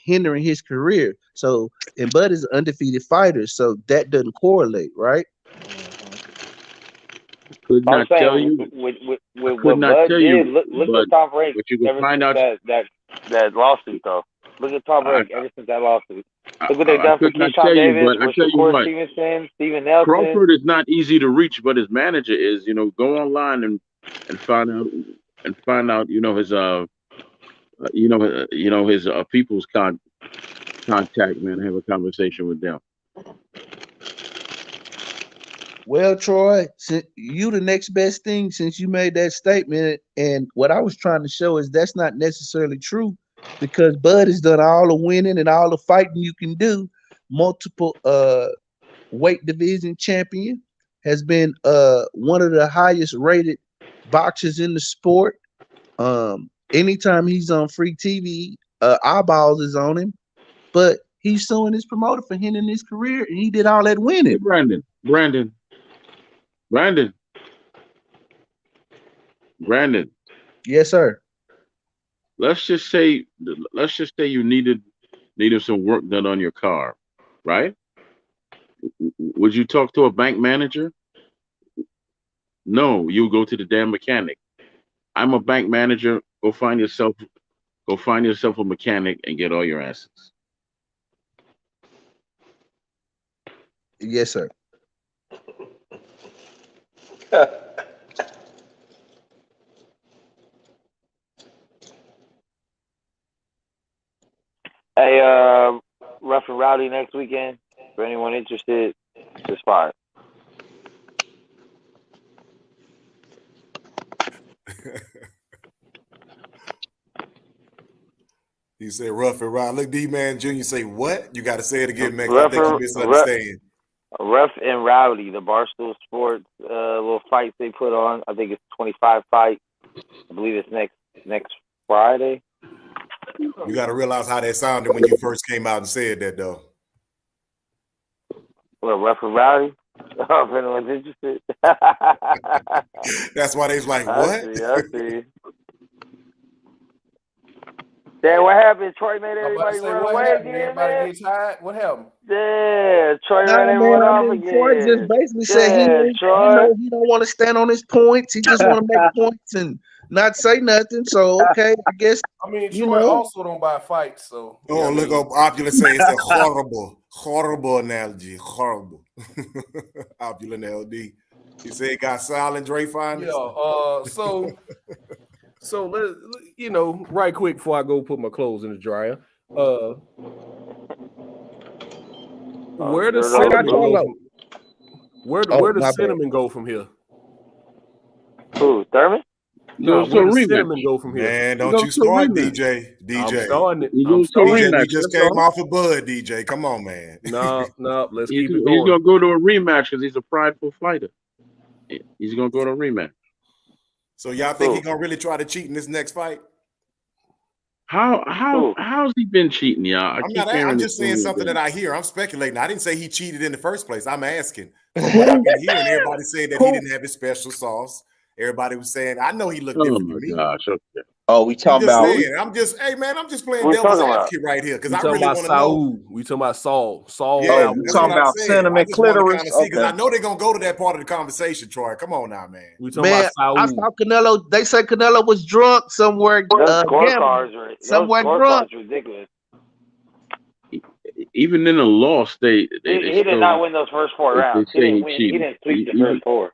hindering his career. So, and Bud is an undefeated fighter, so that doesn't correlate, right? Could not tell you. With what Bud did, look at Top Rank. But you can find out that lawsuit though. Look at Top Rank ever since that lawsuit. Look what they've done for Keyshawn Davis, for Shakur Stevenson, Steven Nelson. Crawford is not easy to reach, but his manager is. Go online and find out. His people's contact, man. Have a conversation with them. Well, Troy, you the next best thing since you made that statement. And what I was trying to show is that's not necessarily true, because Bud has done all the winning and all the fighting you can do. Multiple weight division champion, has been one of the highest rated boxers in the sport. Anytime he's on free TV, eyeballs is on him. But he's suing his promoter for hindering his career, and he did all that winning. Hey, Brandon. Yes, sir. Let's just say you needed some work done on your car, right? Would you talk to a bank manager? No, you go to the damn mechanic. I'm a bank manager. Go find yourself a mechanic and get all your assets. Yes, sir. Hey, Rough and Rowdy next weekend. For anyone interested, just fire. He said Rough and Rowdy. Look, D-Man Jr. say what? You got to say it again, Max. I think you misunderstand. Rough and Rowdy, the Barstool Sports little fights they put on. I think it's 25 fights. I believe it's next Friday. You got to realize how that sounded when you first came out and said that, though. Well, Rough and Rowdy? Oh, if anyone's interested. That's why they was like, what? I see. Damn, what happened? Troy made everybody run away again, everybody gets tired. What happened? Yeah, Troy ran everyone off again. Troy just basically said he don't want to stand on his points. He just want to make points and not say nothing. So, okay, I guess. I mean, Troy also don't buy fights, so. Oh, look up Opulent saying it's a horrible analogy. Horrible. Opulent LD. He said he got silent Dre finals. Yeah, so let's, right quick before I go put my clothes in the dryer. Where does Cinnamon go from here? Who, Thurman? No, where does Cinnamon go from here? Man, don't you start, DJ. I'm starting it. DJ, we just came off of Bud, DJ. Come on, man. No, let's keep it going. He's going to go to a rematch because he's a prideful fighter. He's going to go to a rematch. So y'all think he's going to really try to cheat in this next fight? How's he been cheating, y'all? I'm just saying something that I hear. I'm speculating. I didn't say he cheated in the first place. I'm asking. From what I've been hearing, everybody saying that he didn't have his special sauce. Everybody was saying, I know he looked different to me. Gosh, okay. Oh, we talking about? I'm just playing devil's advocate right here because I really want to know. We talking about Saul. Yeah, we talking about cinnamon clitoris. Because I know they're gonna go to that part of the conversation, Troy. Come on now, man. We talking about Saul. I saw Canelo. They say Canelo was drunk somewhere. Somewhere drunk. Ridiculous. Even in a loss, he did not win those first 4 rounds. He didn't sweep the first 4.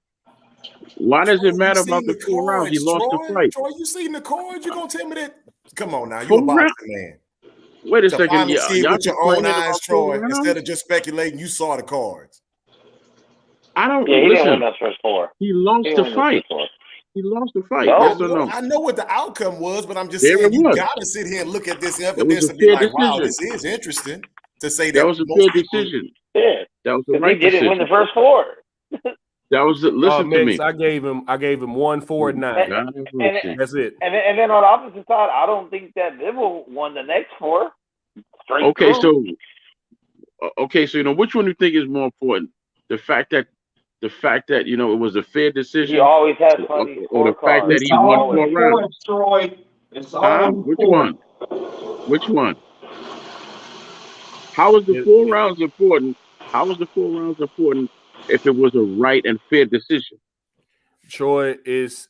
Why does Troy, it matter you about seen the the 4 rounds? He cards, lost the Troy. fight. Troy, you seen the cards? You gonna tell me that? Come on now, you a 4 boxing rounds? man. Wait a To second. finally see it Y'all with your own complaining eyes, about 4 Troy, rounds? instead of just speculating, you saw the cards. I don't Yeah, he listen. didn't win those first 4. He lost He the didn't win those fight. first 4. He lost the fight. No. Yes or no? I know what the outcome was, but I'm just There saying it you was. gotta sit here and look at this It was evidence a and be fair like, wow, decision. this is interesting to say That that was a most fair people. decision. Yeah, That was the because right he didn't decision. win the first 4. That was listen to me. I gave him 1, 4, and 9. That's it. And then on the opposite side, I don't think that Bivol won the next 4. Straight Okay, through. so you know which one you think is more important? The fact that you know it was a fair decision. He always has funny or the fact that he won 4 rounds. It's Which one? Which one? How was the 4 rounds important? How was the 4 rounds important if it was a right and fair decision? Troy, it's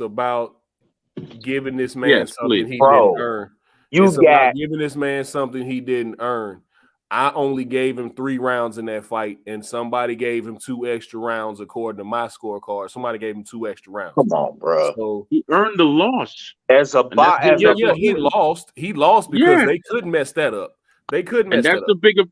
about giving this man something he didn't earn. It's about giving this man something he didn't earn. I only gave him 3 rounds in that fight, and somebody gave him 2 extra rounds according to my scorecard. Somebody gave him 2 extra rounds. Come on, bro. So he earned the loss. He lost. He lost because they couldn't mess that up. They couldn't mess that up.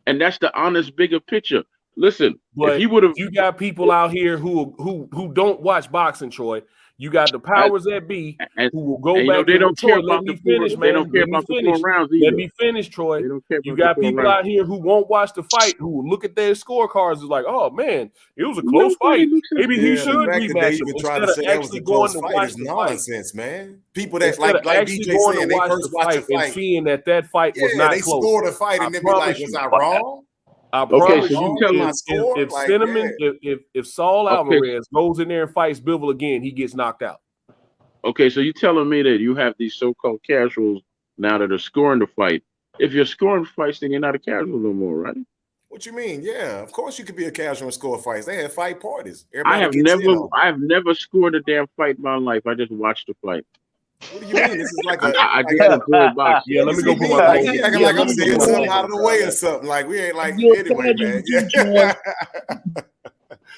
And that's the honest bigger picture. Listen, but if he would have, you got people out here who don't watch boxing, Troy. You got the powers that be who will go back. They don't care Troy, about the 4. They don't care about the 4 rounds either. Let me finish, Troy. They don't care about you got the 4 people rounds. out here who won't watch the fight, who will look at their scorecards and like, oh man, it was a close fight. Maybe he should rematch him instead of actually going to watch the nonsense, fight. Man. People that like DJ saying they first watch the fight and seeing that fight was not close. They scored a fight and then be like, was I wrong? I promise so you, you tell if Saul Alvarez goes in there and fights Bivol again, he gets knocked out. Okay, so you're telling me that you have these so-called casuals now that are scoring the fight. If you're scoring fights, then you're not a casual no more, right? What you mean? Yeah, of course you could be a casual and score fights. They had fight parties. I have never scored a damn fight in my life. I just watched the fight. What do you mean? This is like I just enjoy boxing. Yeah, let me go put my phone. Acting like I'm saying something out of the way or something. Like we ain't like anyway, man. Yeah.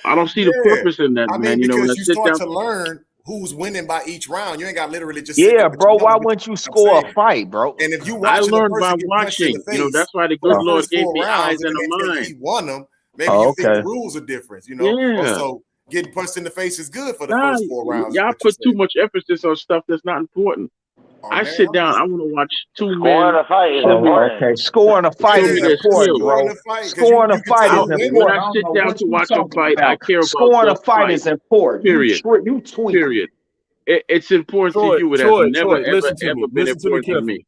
I don't see the purpose in that, man. You know, when I you sit start down to learn who's winning by each round. You ain't got literally just bro. Why wouldn't you score a fight, bro? And if you I learned by watching. You know, that's why the good Lord gave me eyes and a mind. He won them. Maybe you think the rules are different. You know, also getting punched in the face is good for the first 4 rounds. Y'all put too much emphasis on stuff that's not important. I sit down. I want to watch 2 men. Scoring a fight is important, bro. Scoring a fight is important. When I sit down to watch a fight, I care about scoring a fight is important. Period. You tweet. Period. It's important to you. It has never, ever been important to me.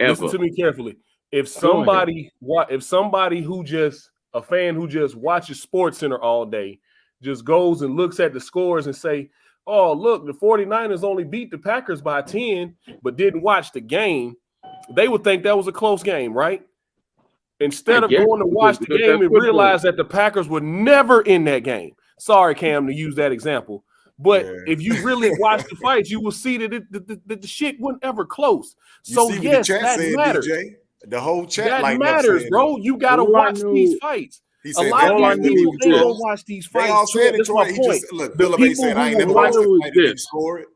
Ever. Listen to me carefully. If somebody who just a fan who just watches Sports Center all day just goes and looks at the scores and say, oh, look, the 49ers only beat the Packers by 10, but didn't watch the game, they would think that was a close game, right? Instead of going to watch the game and realize that the Packers were never in that game. Sorry, Cam, to use that example. But if you really watch the fight, you will see that the shit wasn't ever close. So, yes, that matters. DJ? The whole chat that matters, bro. You got to watch these fights. A lot of these people ain't gonna watch these fights. They all said it, Troy. Look, Bill LeBay said, I ain't never watched the fight and score it.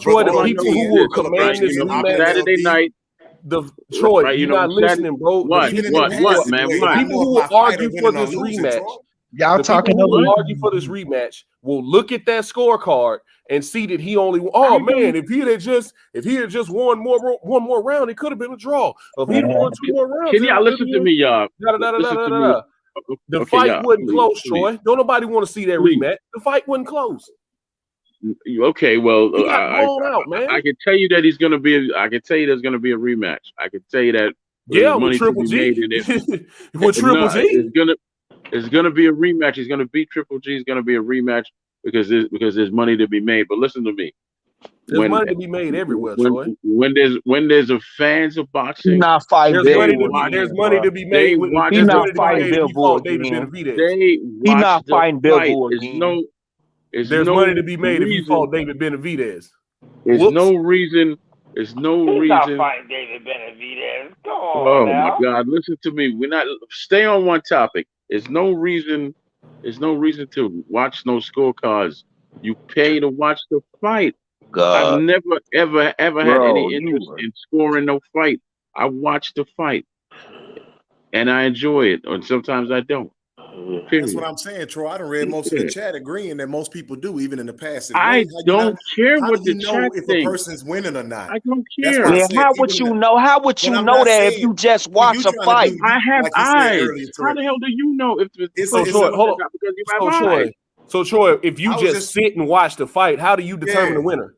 Troy, the people who will command this Saturday night. Troy, you're not listening, bro. What, man? The people who will argue for this rematch, y'all talking who will argue for this rematch will look at that scorecard and see that he only. Oh man, if he had just won one more round, it could have been a draw. If he'd won 2 more rounds, can y'all listen to me, y'all? The fight wasn't close, Troy. Don't nobody want to see that rematch. The fight wasn't close. Okay, well, he got blown out, man. I can tell you that he's going to be. I can tell you there's going to be a rematch. I can tell you that. Yeah, with Triple G. With Triple G, it's gonna be a rematch. He's gonna beat Triple G. It's gonna be a rematch because there's money to be made. But listen to me. There's money to be made everywhere, Troy. When there's a fans of boxing, he's not fighting. There's money to be made. He's not fighting Bivol again. He's not fighting Bivol again. There's money to be made if you fought David Benavidez. There's no reason. There's no reason. He's not fighting David Benavidez. Go on Oh now. my God! Listen to me. We're not stay on one topic. There's no reason There's no reason to watch no scorecards. You pay to watch the fight. I've never, ever had any interest in scoring no fight. I watch the fight, and I enjoy it, or sometimes I don't. Period. That's what I'm saying, Troy. I done read most of the chat agreeing that most people do, even in the past. I don't care what the chat if thinks. a person's winning or not. I don't care. Yeah, how would you know? How would you know that if you just watch a fight? I have eyes. How the hell do you know if it's so Troy, hold on. Because you have eyes. So Troy, if you just sit and watch the fight, how do you determine the winner?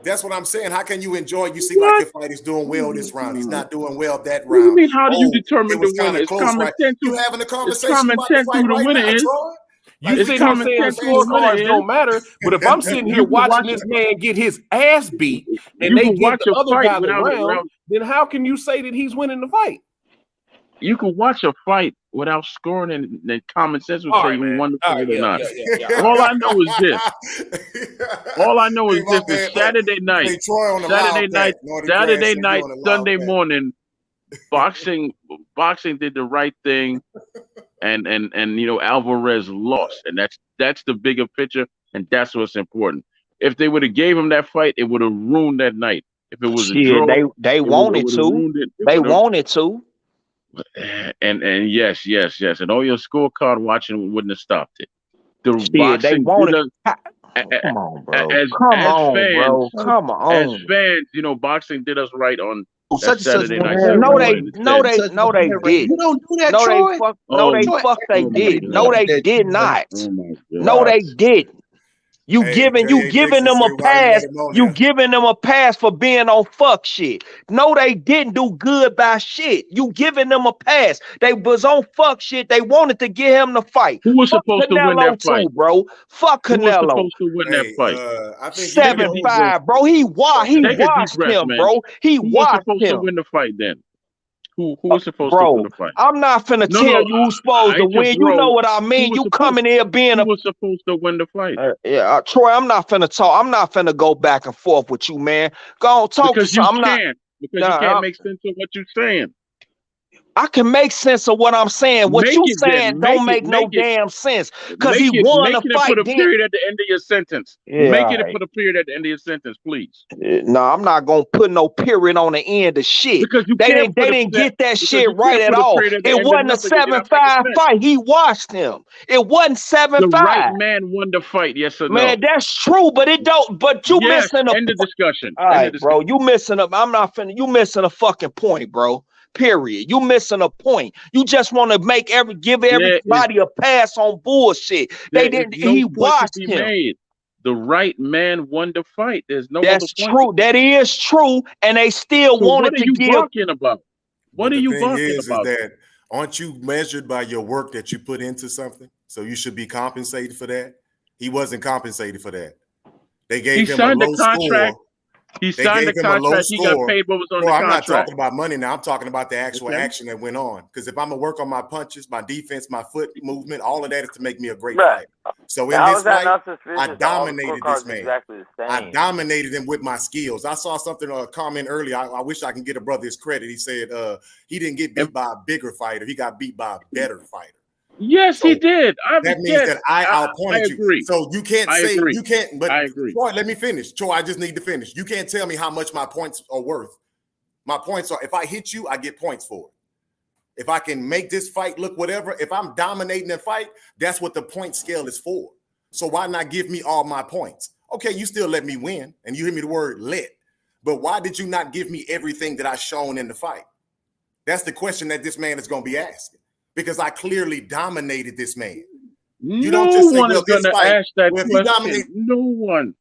That's what I'm saying. How can you enjoy? You see, like your fight is doing well this round. He's not doing well that round. What do you mean? How do you determine the winner? It's common sense. You having a conversation about the fight right now, Troy? You sitting here saying scorecards don't matter, but if I'm sitting here watching this man get his ass beat and they get the other guy around, then how can you say that he's winning the fight? You can watch a fight without scoring, and common sense would say you won the fight or not. All I know is this. All I know is this: is Saturday night, Sunday morning, boxing did the right thing, and Alvarez lost, and that's the bigger picture, and that's what's important. If they would have gave him that fight, it would have ruined that night. If it was a draw, they wanted to. They wanted to. And yes, and all your scorecard watching wouldn't have stopped it. They wanted. Come on, bro. Come on. As fans, boxing did us right on Saturday night. No, they did. You don't do that, Troy. They did. No, they did not. No, they didn't. You giving them a pass. You giving them a pass for being on fuck shit. No, they didn't do good by shit. You giving them a pass. They was on fuck shit. They wanted to get him the fight. Who was supposed to win that fight, bro? Fuck Canelo. Who was supposed to win that fight? 7-5, bro. He watched him, bro. He watched him. Who was supposed to win the fight then? Who was supposed to win the fight? I'm not finna tell you who's supposed to win. You know what I mean. You coming here being who was supposed to win the fight? Troy, I'm not finna talk. I'm not finna go back and forth with you, man. Go on, talk because to you can't. Because you can't make sense of what you're saying. I can make sense of what I'm saying. What you saying don't make no damn sense. Because he won the fight. Put a period at the end of your sentence. Make it put a period at the end of your sentence, please. No, I'm not gonna put no period on the end of shit. Because they didn't get that shit right at all. It wasn't a 7-5 fight. He watched him. It wasn't 7-5. The right man won the fight. Yes or no? Man, that's true, but it don't. But you missing a end of discussion. All right, bro. You missing a. I'm not finna. You missing a fucking point, bro. Period. You missing a point. You just want to give everybody a pass on bullshit. They didn't. He watched him. Made. The right man won the fight. There's no. That's other true. That is true, and they still wanted to give. What are you talking about? What are you talking about? Is that aren't you measured by your work that you put into something? So you should be compensated for that. He wasn't compensated for that. They gave him a low contract. He signed the contract. He got paid what was on the contract. I'm not talking about money now. I'm talking about the actual action that went on. Because if I'm going to work on my punches, my defense, my foot movement, all of that is to make me a great fighter. So in this fight, I dominated this man. Exactly I dominated him with my skills. I saw something, a comment earlier. I wish I can get a brother his credit. He said he didn't get beat by a bigger fighter. He got beat by a better fighter. Yes, he did. That means that I outpointed you. So you can't say you can't. But I agree. Troy, let me finish. Troy, I just need to finish. You can't tell me how much my points are worth. My points are, if I hit you, I get points for it. If I can make this fight look whatever, if I'm dominating the fight, that's what the point scale is for. So why not give me all my points? Okay, you still let me win, and you hear me the word "let," but why did you not give me everything that I shown in the fight? That's the question that this man is going to be asking. Because I clearly dominated this man. You don't just say, one is going to ask that question.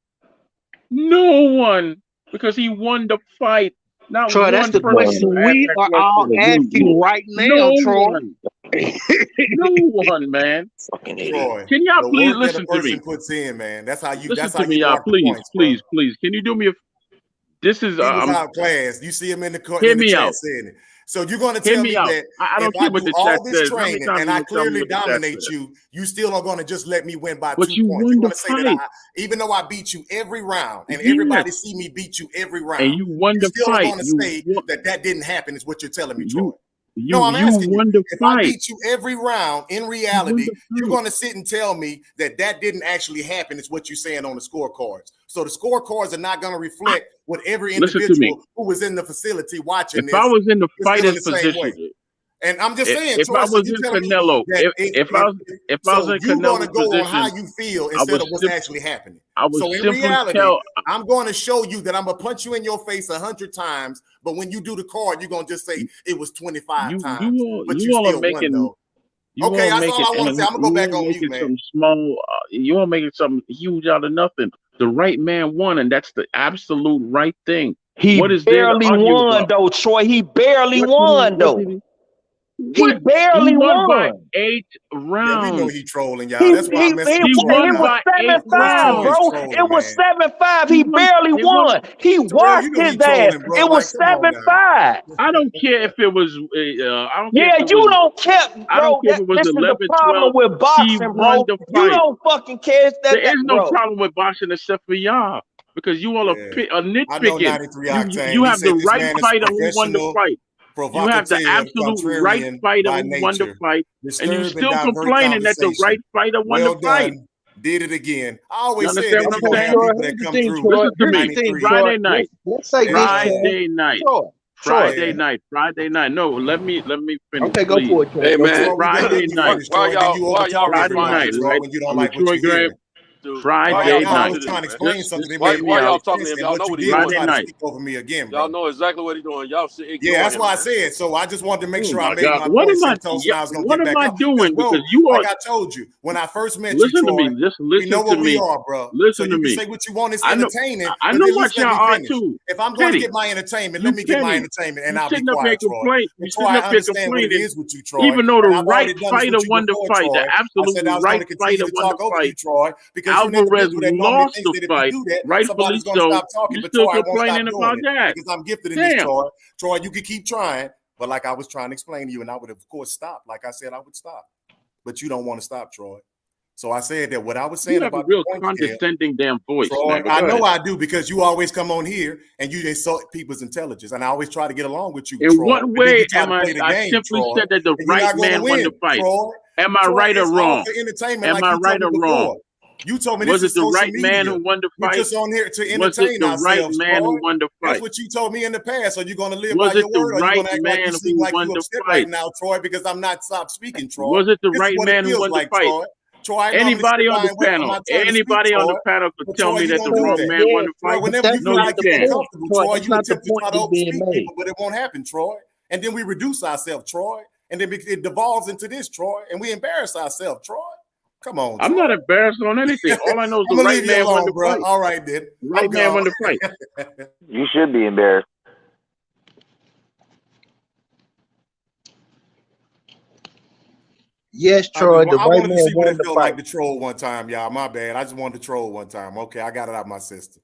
No one, because he won the fight. Not Troy, that's the question we are all asking right now, Troy. No one, man. Fucking idiot. Can y'all please listen to me? Puts in, man. That's how you. Listen that's to how me, you y'all. Please. Can you do me a? This is out class. You see him in the court. Hear me out. So you're going to tell me that I don't care what the all chat this says. training and I clearly dominate you still are going to just let me win by 2 points. You you're going to say that even though I beat you every round and everybody see me beat you every round, and you won the still fight. Going to say that didn't happen is what you're telling me, Troy. I'm asking won you. the If fight. I beat you every round, in reality, you're going to sit and tell me that didn't actually happen. Is what you're saying on the scorecards. So the scorecards are not going to reflect what every individual who was in the facility watching if I was in the fighter's position, way. And I'm just saying, if I was in Canelo, if I was in you're going to Canelo's go position, on how you feel instead of what's actually happening. So in reality, I'm going to show you that I'm going to punch you in your face 100 times, but when you do the card, you're going to just say it was 25 times. But you still won, though. Okay, that's all I want to say. I'm going to go back on mute, man. You are making something huge out of nothing. The right man won, and that's the absolute right thing. He barely won, though, Troy. He barely won, though. He barely won by 8 rounds. Yeah, we know he trolling, y'all. That's why I'm messing with He won by 8 rounds, bro. It was 7-5. He barely won. He washed his ass. It was 7-5. I don't care if it was. I don't care. Yeah, you don't care, bro. I don't care if it was 11, 12. Problem with boxing, bro. You don't fucking care. There is no problem with boxing except for y'all. Because you all are nitpicking. You have the right fighter who won the fight. You have the absolute right fighter who won the fight, and you still complaining that the right fighter won the fight. Did it again. I always said that you're gonna have people that come through. Listen to me. Friday night. Friday night. No, let me finish. Okay, go for it. Hey man, Friday night. Why y'all Friday night, right? When you don't like what you hear. Friday night. I was trying to explain something. Why y'all talking to him? Y'all know what he's doing. Friday night. Over me again, y'all know exactly what he's doing. Y'all should ignore that's him, why man. I said. So I just wanted to make sure I made my what point. What am I doing? Because you are. Like I told you when I first met listen you, Troy, to me. Just listen you know what to we me. are, bro. Listen so to you me. Can say what you want. It's entertaining. I know what y'all are too. If I'm going to get my entertainment, let me get my entertainment, and I'll be quiet, Troy. Troy, I understand what it is with you, Troy. Even though the right fighter won the fight, the absolute right fighter won the fight, Troy, because Alvarez lost the fight. Rightfully so. Talking, you're still complaining about that because I'm gifted in this, Troy. Troy, you can keep trying, but like I was trying to explain to you, and I would of course stop. Like I said, I would stop, but you don't want to stop, Troy. So I said that what I was saying about a real condescending damn voice. Troy, I know I do because you always come on here and you insult people's intelligence, and I always try to get along with you. In Troy. what way am I? I simply said that the right man won the fight. Am I right or wrong? Am I right or wrong? You told me was this it the right man who won the fight? We're just on here to entertain ourselves. Was it the right man who won the fight? That's what you told me in the past. Are you going to live by your word, or are you going to act like you seem like you're upset right now, Troy? Because I'm not stop speaking, Troy. Was it the right man who won the fight? Troy, anybody on the panel? Anybody on the panel could tell me that the wrong man won the fight? Whenever you feel like you're uncomfortable, Troy, you attempt to try to speak people, but it won't happen, Troy. And then we reduce ourselves, Troy, and then it devolves into this, Troy, and we embarrass ourselves, Troy. Come on, I'm not embarrassed on anything. All I know is the right man won the fight. All right, then. Right man won the fight. You should be embarrassed. Yes, Troy. The right man won the fight. I wanted to see what it felt like to troll one time, y'all. My bad. I just wanted to troll one time. Okay, I got it out of my system.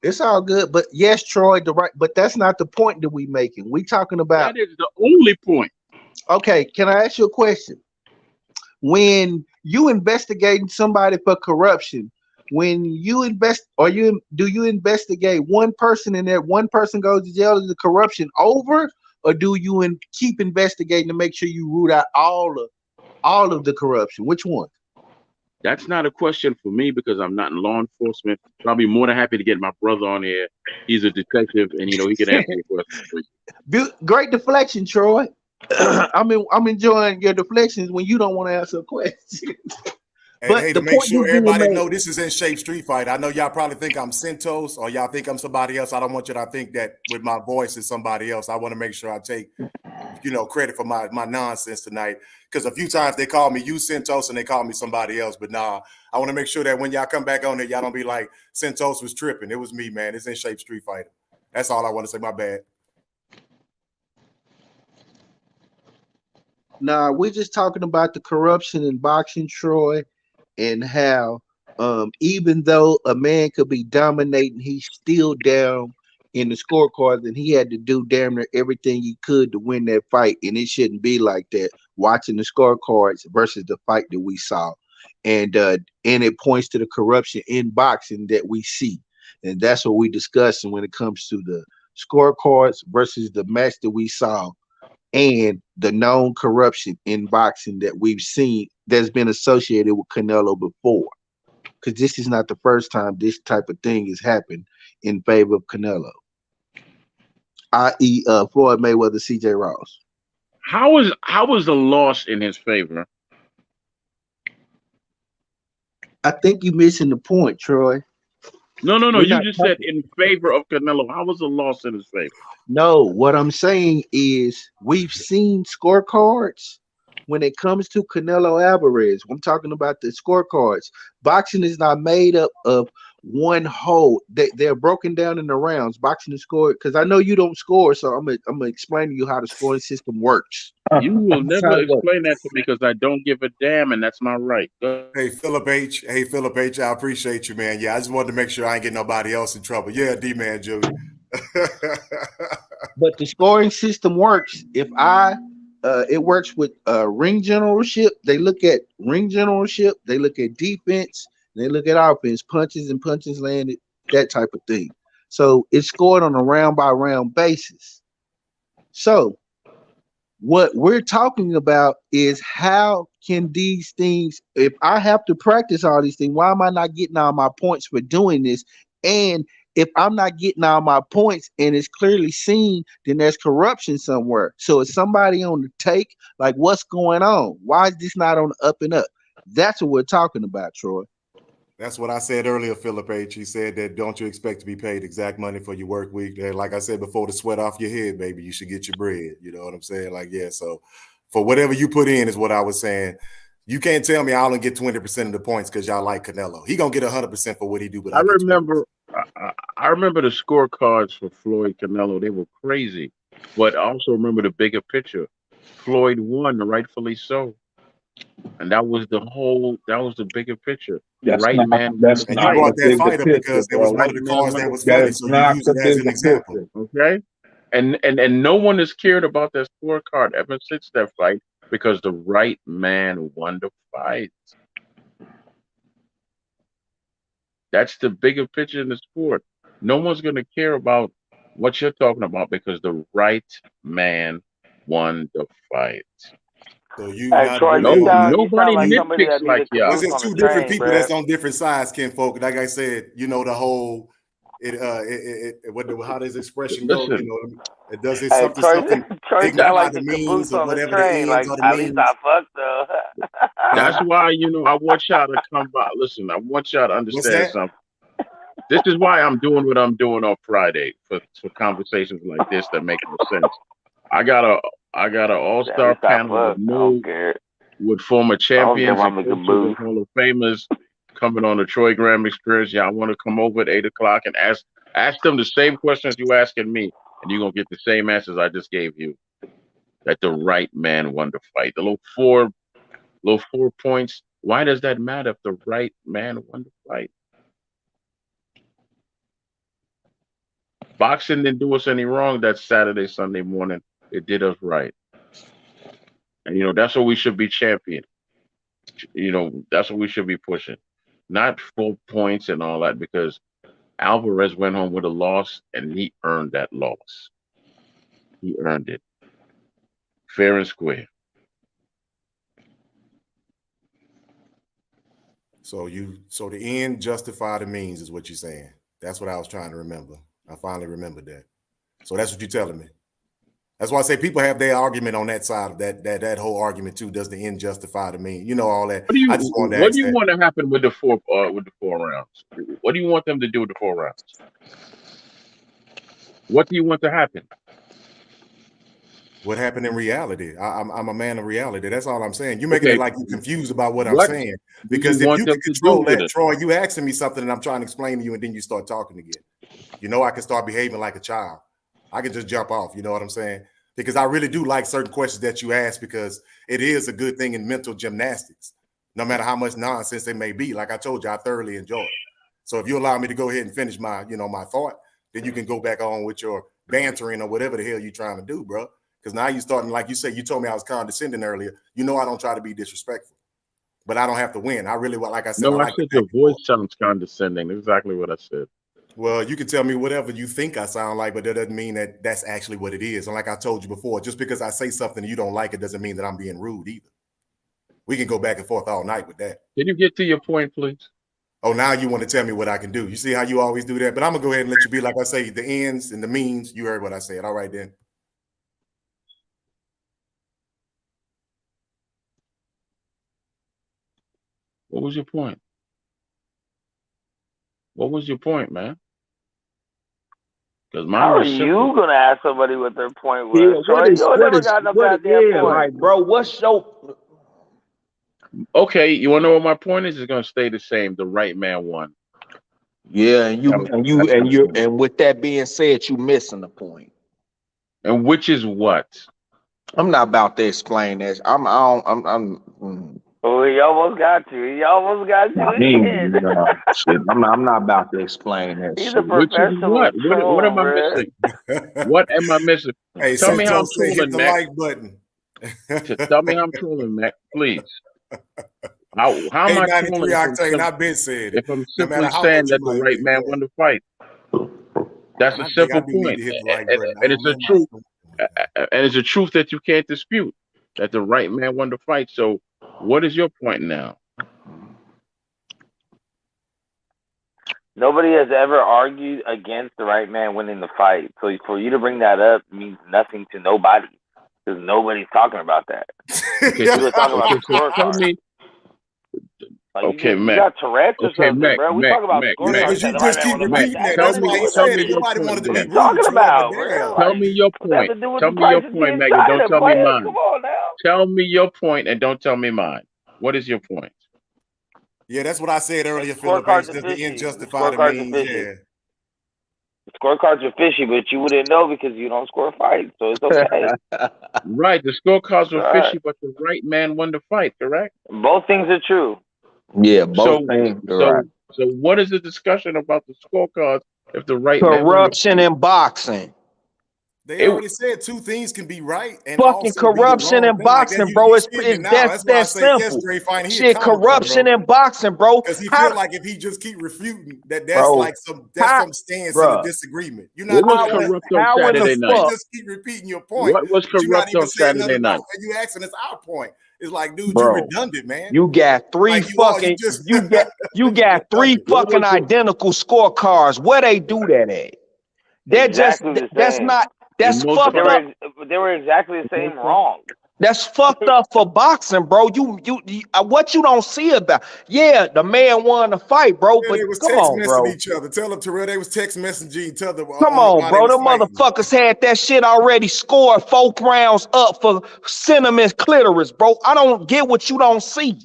It's all good, but yes, Troy. But that's not the point that we making. We talking about. That is the only point. Okay, can I ask you a question? When you investigating somebody for corruption, when you do you investigate one person and that one person goes to jail, is the corruption over, or do you keep investigating to make sure you root out all of the corruption? Which one? That's not a question for me because I'm not in law enforcement. So I'll be more than happy to get my brother on here. He's a detective, and he can answer your question. Great deflection, Troy. I'm enjoying your deflections when you don't want to answer a question. Hey, to make sure everybody know this is In Shape Street Fight. I know y'all probably think I'm Centos or y'all think I'm somebody else. I don't want you to think that with my voice is somebody else. I want to make sure I take, credit for my nonsense tonight. Because a few times they call me you Centos and they call me somebody else. But nah, I want to make sure that when y'all come back on there, y'all don't be like Centos was tripping. It was me, man. It's In Shape Street Fighter. That's all I want to say. My bad. Nah, we're just talking about the corruption in boxing, Troy, and how even though a man could be dominating, he's still down in the scorecards, and he had to do damn near everything he could to win that fight. And it shouldn't be like that. Watching the scorecards versus the fight that we saw, and it points to the corruption in boxing that we see, and that's what we discussing when it comes to the scorecards versus the match that we saw. and the known corruption in boxing that we've seen that's been associated with Canelo before. Because this is not the first time this type of thing has happened in favor of Canelo, i.e., Floyd Mayweather, C.J. Ross. How was the loss in his favor? I think you're missing the point, Troy. No. You just said in favor of Canelo. How was the loss in his favor? No, what I'm saying is we've seen scorecards when it comes to Canelo Alvarez. I'm talking about the scorecards. Boxing is not made up of one whole. They're broken down in the rounds. Boxing is scored because I know you don't score, so I'm gonna explain to you how the scoring system works. You will never explain that to me because I don't give a damn, and that's my right. Hey, Philip H. I appreciate you, man. Yeah, I just wanted to make sure I ain't getting nobody else in trouble. Yeah, D-Man Junior. But the scoring system works. It works with ring generalship. They look at ring generalship. They look at defense. They look at offense, punches and punches landed, that type of thing. So it's scored on a round by round basis. So what we're talking about is how can these things, if I have to practice all these things, why am I not getting all my points for doing this? And if I'm not getting all my points and it's clearly seen, then there's corruption somewhere. So is somebody on the take? Like, what's going on? Why is this not on the up and up? That's what we're talking about, Troy. That's what I said earlier, Philip H. He said that don't you expect to be paid exact money for your work week? And like I said before, the sweat off your head, baby, you should get your bread. You know what I'm saying? Like, yeah, so for whatever you put in is what I was saying. You can't tell me I only get 20% of the points because y'all like Canelo. He gonna get 100% for what he do. But I remember the scorecards for Floyd Canelo. They were crazy, but I also remember the bigger picture. Floyd won, rightfully so, and that was the bigger picture. The right man. And you brought that fight up because there was one of the cards that was funny, so you use it as an example. Okay, and no one has cared about that scorecard ever since that fight because the right man won the fight. That's the bigger picture in the sport. No one's going to care about what you're talking about because the right man won the fight. So you Troy, nobody nitpicks like y'all. Because there's two different people that's on different sides, Ken Folk. Like I said, you know, the whole how does expression go? You know, it does it something Troy sound like the caboose on the train. Like, at least I fucked though. That's why, I want y'all to come by. Listen, I want y'all to understand something. This is why I'm doing what I'm doing on Friday for conversations like this that make no sense. I got an all-star panel with former champions and coaches and Hall of Famers coming on the Troy Graham Experience. Y'all want to come over at 8:00 and ask them the same questions you asking me, and you're gonna get the same answers I just gave you. That the right man won the fight. The little four points. Why does that matter if the right man won the fight? Boxing didn't do us any wrong that Saturday, Sunday morning. It did us right. And, that's what we should be championing. That's what we should be pushing. Not 4 points and all that, because Alvarez went home with a loss, and he earned that loss. He earned it. Fair and square. So the end justify the means is what you're saying. That's what I was trying to remember. I finally remembered that. So that's what you're telling me. That's why I say people have their argument on that side of that whole argument too. Does the end justify the means? All that. What do you want to happen with the four rounds? What do you want them to do with the 4 rounds? What do you want to happen? What happened in reality? I'm a man of reality. That's all I'm saying. You're making it like you're confused about what I'm saying. Because if you can control that, Troy, you asking me something and I'm trying to explain to you, and then you start talking again. I can start behaving like a child. I can just jump off. You know what I'm saying? Because I really do like certain questions that you ask, because it is a good thing in mental gymnastics, no matter how much nonsense it may be. Like I told you, I thoroughly enjoy it. So if you allow me to go ahead and finish my thought, then you can go back on with your bantering or whatever the hell you're trying to do, bro. Because now you're starting, like you said, you told me I was condescending earlier. I don't try to be disrespectful, but I don't have to win. I really, like I said, I said your voice sounds condescending. Exactly what I said. Well, you can tell me whatever you think I sound like, but that doesn't mean that that's actually what it is. And like I told you before, just because I say something you don't like, it doesn't mean that I'm being rude either. We can go back and forth all night with that. Can you get to your point, please? Oh, now you want to tell me what I can do. You see how you always do that? But I'm going to go ahead and let you be. Like I say, the ends and the means, you heard what I said. All right, then. What was your point? What was your point, man? Because how are you gonna ask somebody what their point was? Yeah, Troy, you never got no goddamn point. Like, bro, what's your? Okay, you want to know what my point is? It's gonna stay the same. The right man won. Yeah, and with that being said, you missing the point. And which is what? I'm not about to explain this. Oh, he almost got you. He almost got you again. Shit, I'm not about to explain that. He's shit. a professional. What? What am I missing? What am I missing? Hey, tell me how I'm trolling, hit the Mac. like button. Tell me how I'm trolling, Mac, please. How am I trolling? Octane, I've been said it. If I'm simply saying that the right man won the fight. That's a simple point. And it's a truth. And it's a truth that you can't dispute. That the right man won the fight. So what is your point now? Nobody has ever argued against the right man winning the fight. So for you to bring that up means nothing to nobody. Because nobody's talking about that. You're talking about the scorecard. Okay, Mac. You got Tourette's or something, Mac, bro. We talk about scorecards. You just keep repeating that. That's why he said it. Nobody wanted to be rude. Talking about, bro. Tell me your point. Tell me your point, Mac, and don't tell me mine. Come on now. Tell me your point and don't tell me mine. What is your point? Yeah, that's what I said earlier, Philip. Just the end justify the means. Yeah. The scorecards are fishy, but you wouldn't know because you don't score fights, so it's okay. Right, the scorecards were fishy, but the right man won the fight, correct? Both things are true. Yeah, both things are right. So what is the discussion about the scorecards if the right corruption in boxing? They already said two things can be right and fucking corruption in boxing, bro. It's that's simple. Shit, corruption in boxing, bro. Because he feel like if he just keep refuting that's like some stance in a disagreement. You're not what was corrupt on Saturday night? You just keep repeating your point. What was corrupt on Saturday night? And you asking us our point. It's like, dude, you're redundant, man. You got three fucking you got three fucking identical scorecards. Where they do that at? They're that's not. That's fucked up. They were exactly the same wrong. That's fucked up for boxing, bro. You what you don't see about? Yeah, the man won the fight, bro. Yeah, but they was come text on, messaging bro. each other. Tell them, Terrell, they was text messaging each other. Come on, bro. The motherfuckers had that shit already scored 4 rounds up for Cinnamon's clitoris, bro. I don't get what you don't see.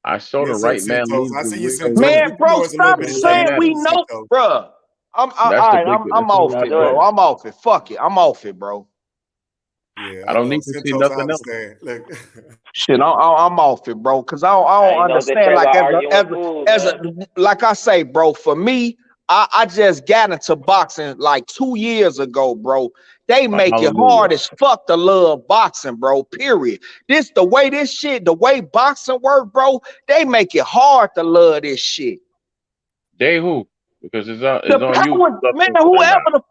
I saw the right man lose. Man, bro, stop saying we know, bro. I'm off it, bro. I'm off it. Fuck it. I'm off it, bro. Yeah, I don't need to see nothing else. Shit, I'm off it, bro. Cause I don't understand. Like like I say, bro. For me, I just got into boxing like 2 years ago, bro. They make it hard as fuck to love boxing, bro. Period. The way boxing work, bro. They make it hard to love this shit. They who? Because it's on you. Man, whoever the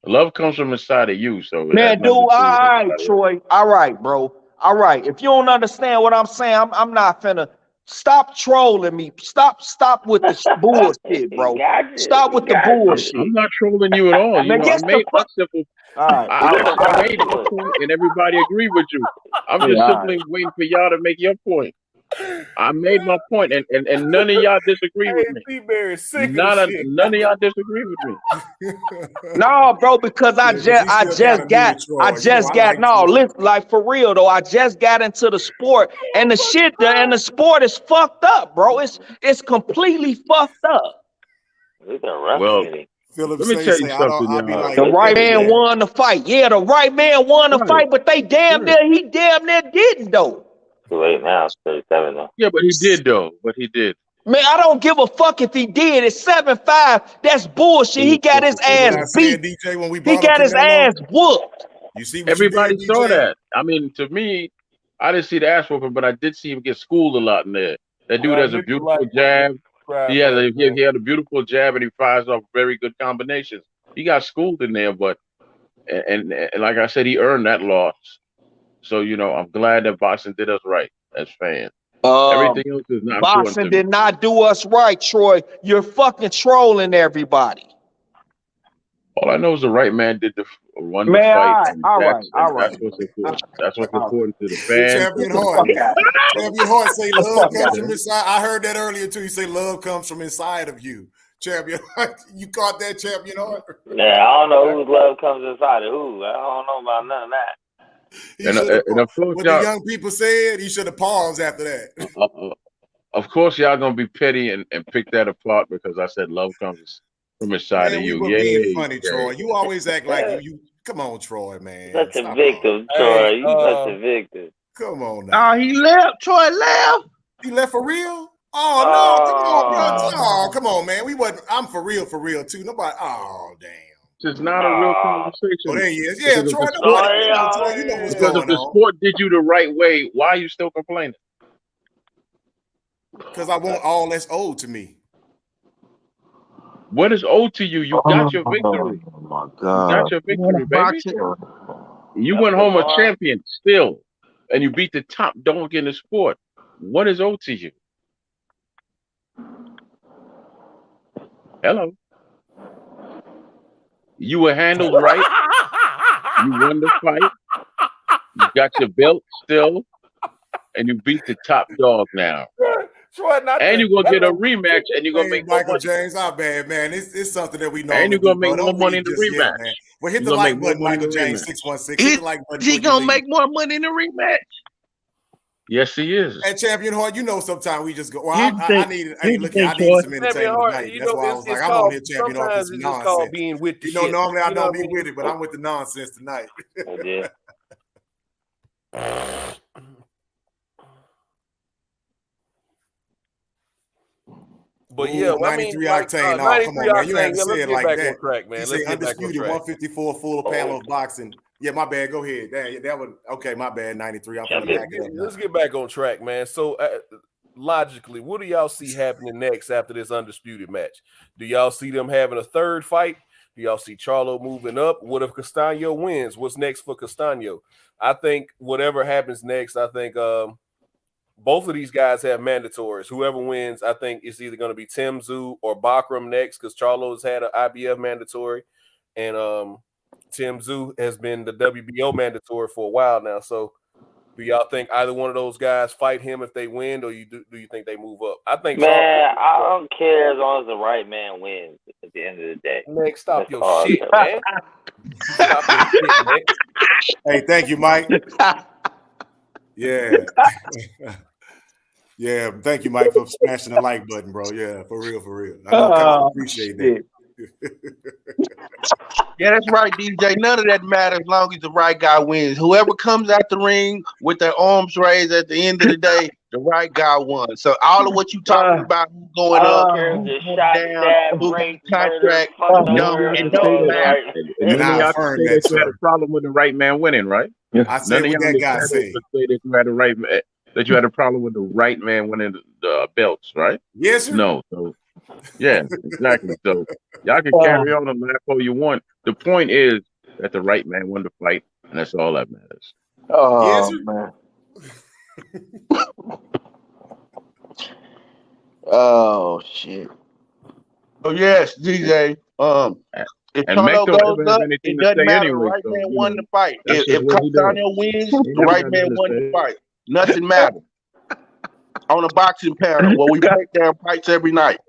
love comes from inside of you. So man, dude, all right, Troy. All right, bro. All right. If you don't understand what I'm saying, I'm not finna stop trolling me. Stop with the bullshit, bro. Stop with the bullshit. I'm not trolling you at all. You know, I made my simple. Right. I made my point, and everybody agreed with you. I'm just simply waiting for y'all to make your point. I made my point, and none of y'all disagree with me. None of y'all disagree with me. No, bro, because I just got like for real though. I just got into the sport, and the sport is fucked up, bro. It's completely fucked up. Well, let me tell you something. The right man won the fight. Yeah, the right man won the fight, but he damn near didn't though. Too late now. It's 37 though. Yeah, but he did though. Man, I don't give a fuck if he did. It's 7-5. That's bullshit. He got his ass beat. DJ, when we he got his ass whooped. You see, everybody saw that. I mean, to me, I didn't see the ass whooping, but I did see him get schooled a lot in there. That dude has a beautiful jab. He had a beautiful jab, and he fires off very good combinations. He got schooled in there, but and like I said, he earned that loss. So I'm glad that boxing did us right as fans. Everything else is not important boxing to did me. not do us right, Troy. You're fucking trolling everybody. All I know is the right man won the Man, fight. all right. That's what's important. That's what's important to the fans. Champion Hart. Champion Hart say love comes from inside. I heard that earlier too. You say love comes from inside of you. Champion Hart. You caught that, Champion Hart? Yeah, I don't know whose love comes inside of who. I don't know about none of that. And of course, what the young people said, he should have paused after that. Of course, y'all gonna be petty and pick that apart because I said love comes from inside of you. We were being funny, Troy. You always act like you. Come on, Troy, man. Such a victim, Troy. You such a victim. Come on now. Oh, he left. Troy left. He left for real? Oh no! Come on, bro. Oh, come on, man. We wasn't. I'm for real too. Nobody. Oh, damn. It's not a real conversation. Oh, there he is. Yeah, Troy. Troy, you know what's going on. Because if the sport did you the right way, why are you still complaining? Because I want all that's owed to me. What is owed to you? You got your victory. Oh my God! You got your victory, baby. You went home a champion still, and you beat the top dog in the sport. What is owed to you? Hello. You were handled right. You won the fight. You got your belt still, and you beat the top dog now. And you're gonna get a rematch, and you're gonna make Michael James. Our bad, man. It's something that we know. And you're gonna make more money in the rematch. Man. Well, hit the like button, Michael James 616. Hit the like button. Is he gonna make more money in the rematch? Yes, he is. And Champion Hart, sometimes we just go. Well, I need some entertainment tonight. That's why I was like, I'm on here, Champion Hart, for some nonsense. Being with the normally I don't be with it, but I'm with the nonsense tonight. Yeah. But yeah, 93 octane. Come on, man. You have to say it like that. Track, man. You say undisputed 154 full panel of boxing. Yeah, my bad. Go ahead. That was okay. My bad. 93. I'm gonna back it up. Let's get back on track, man. So logically, what do y'all see happening next after this undisputed match? Do y'all see them having a third fight? Do y'all see Charlo moving up? What if Castano wins? What's next for Castano? I think whatever happens next, I think both of these guys have mandatories. Whoever wins, I think it's either going to be Tim Tszyu or Bakram next because Charlo's had an IBF mandatory, and Tim Tszyu has been the WBO mandatory for a while now. So do y'all think either one of those guys fight him if they win, or do you think they move up? I think I don't care as long as the right man wins at the end of the day. Nick, stop your shit, man. Stop your shit, Nick. Hey, thank you, Mike. Yeah. Yeah, thank you, Mike, for smashing the like button, bro. Yeah, for real. I appreciate that. Yeah, that's right, DJ. None of that matters as long as the right guy wins. Whoever comes out the ring with their arms raised at the end of the day, the right guy won. So all of what you talking about, who's going up, who's down, who's contract, and I affirm that you had a problem with the right man winning, right? I said what that guy said. That you had a right man, that you had a problem with the right man winning the belts, right? Yes, sir. No. So yeah, exactly. So y'all can carry on and laugh all you want. The point is that the right man won the fight, and that's all that matters. Oh, yes, man. Oh shit. Oh yes, DJ. If Charlo goes up, it doesn't matter. The right man won the fight. If Castano wins, the right man won the fight. Nothing matters. On a boxing panel where we break down fights every night.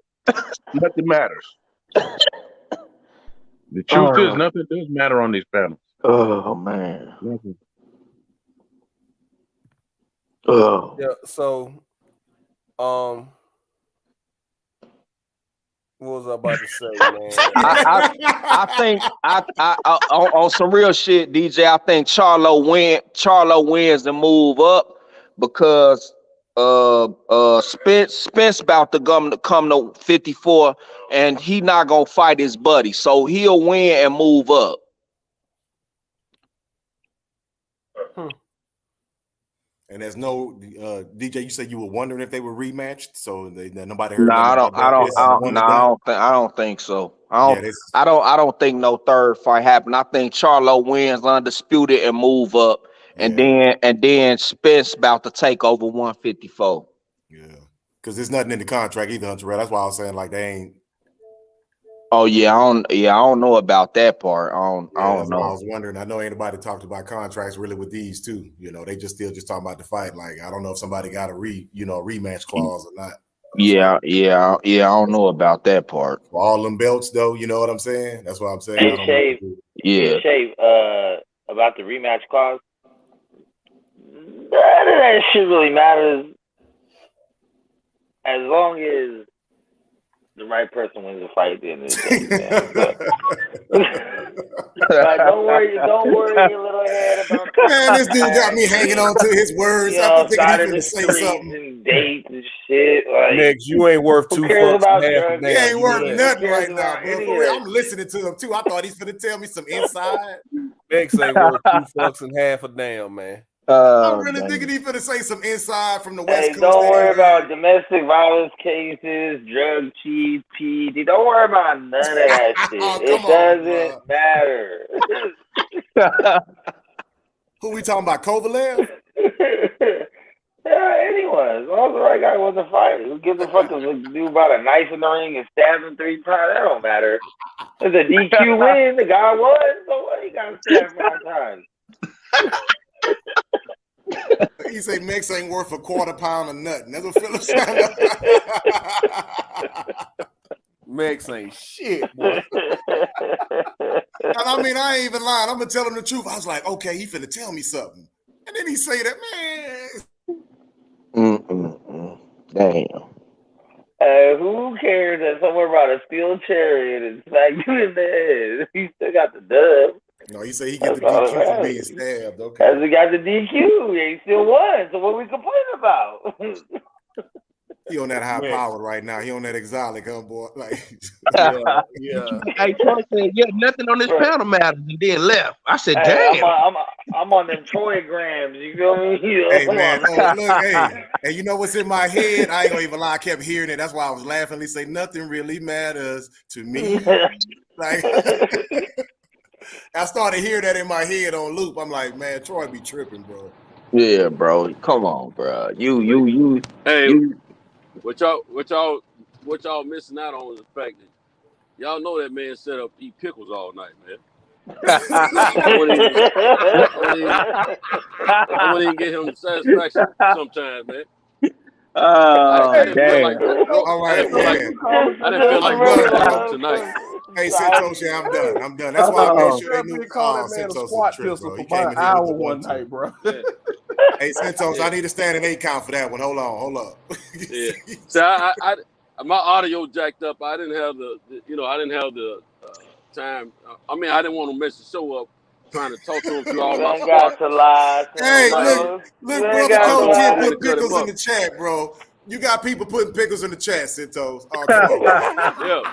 Nothing matters. The truth is, nothing does matter on these panels. Oh man. Nothing. Oh. Yeah. So, what was I about to say, man? I think on some real shit, DJ. I think Charlo wins and move up because Spence about to come to 54, and he not gonna fight his buddy, so he'll win and move up. And there's no DJ. You said you were wondering if they were rematched, so nobody heard. No, I don't think so. I don't think no third fight happened. I think Charlo wins undisputed and move up, and then Spence about to take over 154. Yeah, because there's nothing in the contract either, Hunter. That's why I was saying like they ain't. Oh yeah, I don't know about that part. I don't know. I was wondering. I know anybody talked about contracts really with these two. You know, they just talking about the fight. Like I don't know if somebody got a rematch clause or not. Yeah. I don't know about that part. For all them belts, though, you know what I'm saying? That's what I'm saying. Shave, about the rematch clause. None of that shit really matters as long as the right person wins the fight at the end of the day, man. Like, don't worry your little head about. Man, this dude got me hanging on to his words. I think he's gonna say something. And dates and shit. Like, Next, you ain't worth $2 about half. He ain't worth nothing right now, bro. I'm listening to him too. I thought he's gonna tell me some inside. Next ain't worth $2 half a damn, man. I'm really thinking he's gonna say some inside from the West Coast. Don't worry about domestic violence cases, drug cheats, PD. Don't worry about none of that shit. It doesn't matter. Who we talking about? Kovalev? Yeah, anyone. As long as the right guy wants to fight. Who gives a fuck if do about a knife in the ring and stab him 3 times? That don't matter. It's a DQ win. The guy won. So what? He got stabbed 5 times. He say Mex ain't worth a quarter pound of nothing. That's what Philip said. Mex ain't shit, boy. And I mean, I ain't even lying. I'm gonna tell him the truth. I was like, okay, he finna tell me something. And then he say that, man. Damn. Who cares that somewhere about a steel chariot and smack you in the head? He still got the dub. No, he said he get the DQ for being stabbed. Okay. As he got the DQ, he still won. So what we complaining about? He on that high power right now. He on that exotic, huh, boy? Like, yeah. Hey, Troy said, nothing on this panel matters, and then left. I said, damn. I'm on them Troy grams. You feel me? Hey, man. Look, hey. And you know what's in my head? I ain't gonna even lie. I kept hearing it. That's why I was laughing. He say, nothing really matters to me. Like, I started hearing that in my head on loop. I'm like, man, Troy be tripping, bro. Yeah, bro. Come on, bro. Hey, what y'all missing out on is the fact that y'all know that man set up eat pickles all night, man. I wouldn't even get him the satisfaction sometimes, man. I didn't feel like Rob tonight. Hey, Santosha, I'm done. That's why I made sure they knew Santosha trip, bro. He came in here with the one night, bro. Hey, Santos, I need a standing 8 count for that one. Hold up. Yeah. So I my audio jacked up. I didn't have the time. I mean, I didn't want to mess the show up trying to talk to him through all my stuff. Hey, look, brother Coach Jim put pickles in the chat, bro. You got people putting pickles in the chat, Santos. Oh, come on. Yeah.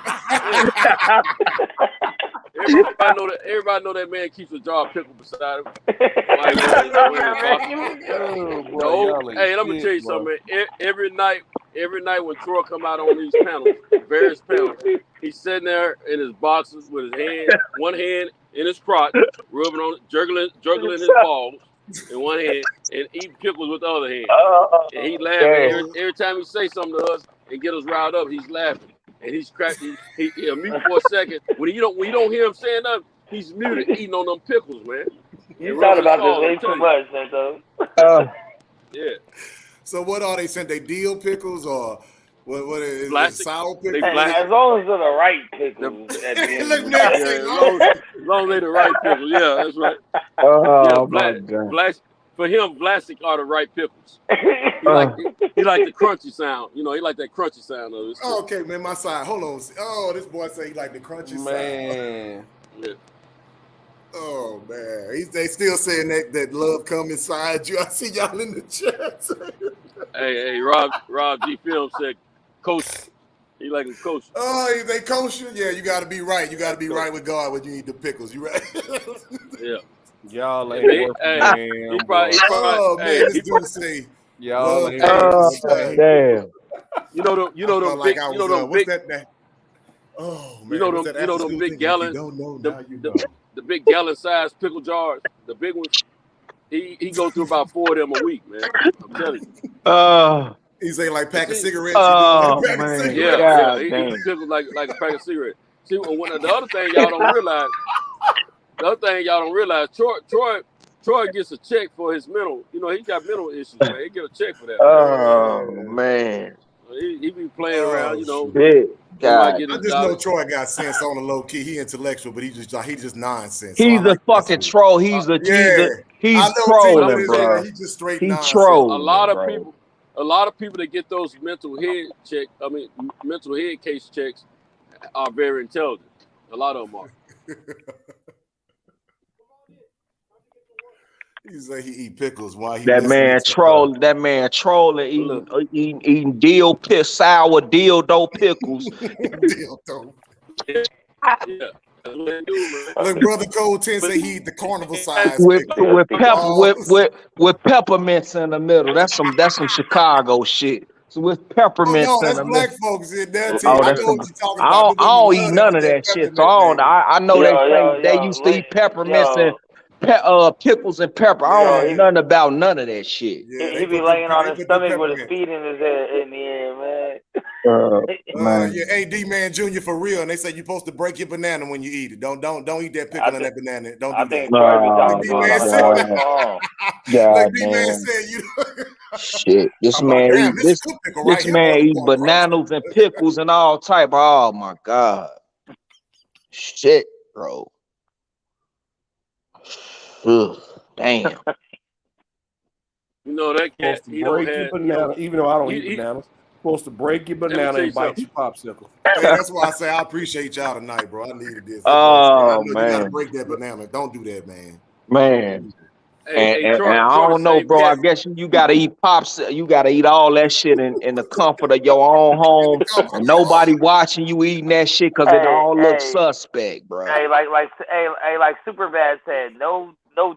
Everybody know that man keeps a jar of pickle beside him. Hey, let me tell you something, man. Every night when Troy come out on these panels, various panels, he's sitting there in his boxes with his one hand in his crotch, rubbing on, juggling his balls in one hand, and eating pickles with the other hand. And he laughing every time he say something to us and get us riled up. He's laughing and he's cracking. He'll mute for a second. When you don't hear him saying nothing, he's muted eating on them pickles, man. You thought about this way too much, Santos. Yeah. So what are they saying? They deal pickles or what is it, sour pickles? As long as they're the right pickles. As long as they're the right pickles. Yeah, that's right. For him, Vlasic are the right pickles. He like the crunchy sound. You know, he like that crunchy sound of this. Okay, man, my side. Hold on. Oh, this boy say he like the crunchy sound. Yeah. Oh man, they still saying that love come inside you. I see y'all in the chat. Hey, Rob G Film said, "Coach, he like a coach." Oh, they kosher? Yeah, you got to be right. You got to be right with God when you eat the pickles. You right? Yeah. Y'all ain't worth He probably, oh man, this dude say y'all ain't damn. You know them like big, I was, you know them what's big. that? Oh man, You know them big gallon. The big gallon size pickle jars, the big ones. He goes through about 4 of them a week, man. I'm telling you. He say like pack of cigarettes. Oh man, yeah. He pickles like a pack of cigarettes. See, the other thing y'all don't realize, Troy gets a check for his mental. You know, he got mental issues, man. He get a check for that. Oh man. He be playing around, you know. God. I just know Troy got sense on the low key. He intellectual, but he just nonsense. He's a fucking troll. He's trolling, bro. He just straight He's nonsense. trolling. A lot of people that get those mental head case checks are very intelligent. A lot of them are. He say he eat pickles while he that man trolling, eating sour dildo pickles. Dildo. Yeah. Look, brother Cole 10 say he eat the carnival size with peppermints in the middle. That's some Chicago shit. So with peppermints in the black middle. folks in there too. I don't eat none of that shit. So I know they used to eat peppermints and pickles and pepper. I don't know nothing about none of that shit. Yeah, he be laying on his stomach with his feet in his head in the air, man. Yeah, AD Man Jr. for real. And they say you're supposed to break your banana when you eat it. Don't eat that pickle and that banana. Don't do that. Like D-Man said, you shit. This man eat bananas and pickles and all type. Oh my God. Shit, bro. Ugh, damn. You know that cat. Supposed to break your banana, even though I don't eat bananas. Supposed to break your banana and bite your popsicle. Hey, that's why I say I appreciate y'all tonight, bro. I needed this. Oh man, you gotta break that banana. Don't do that, man. Man. And I don't know, bro. I guess you gotta eat pops. You gotta eat all that shit in the comfort of your own home, and nobody watching you eating that shit because it all looks suspect, bro. Hey, like Superbad said, no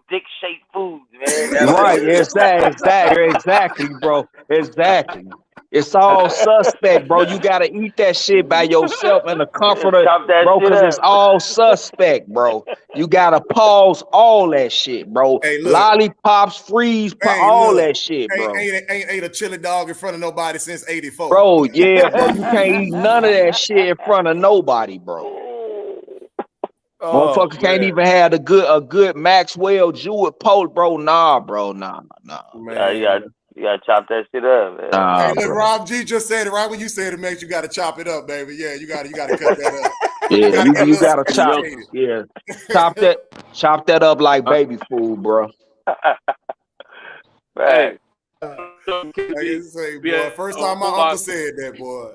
dick shaped foods, man. Right? Exactly, bro. Exactly. It's all suspect, bro. You gotta eat that shit by yourself in the comfort of, bro, because it's all suspect, bro. You gotta pause all that shit, bro. Hey, look. Lollipops, freeze, all that shit, bro. Ain't ate a chili dog in front of nobody since '84. Bro, yeah, bro. You can't eat none of that shit in front of nobody, bro. Motherfucker can't even have a good Maxwell Jewett Post, bro. Nah, bro. Nah. Man. You gotta chop that shit up, man. Hey, look, Rob G just said it right when you said it, Max. You gotta chop it up, baby. Yeah, you gotta cut that up. Yeah, you gotta chop. Yeah, chop that up like baby food, bro. Right. Say, boy, first time my uncle said that, boy.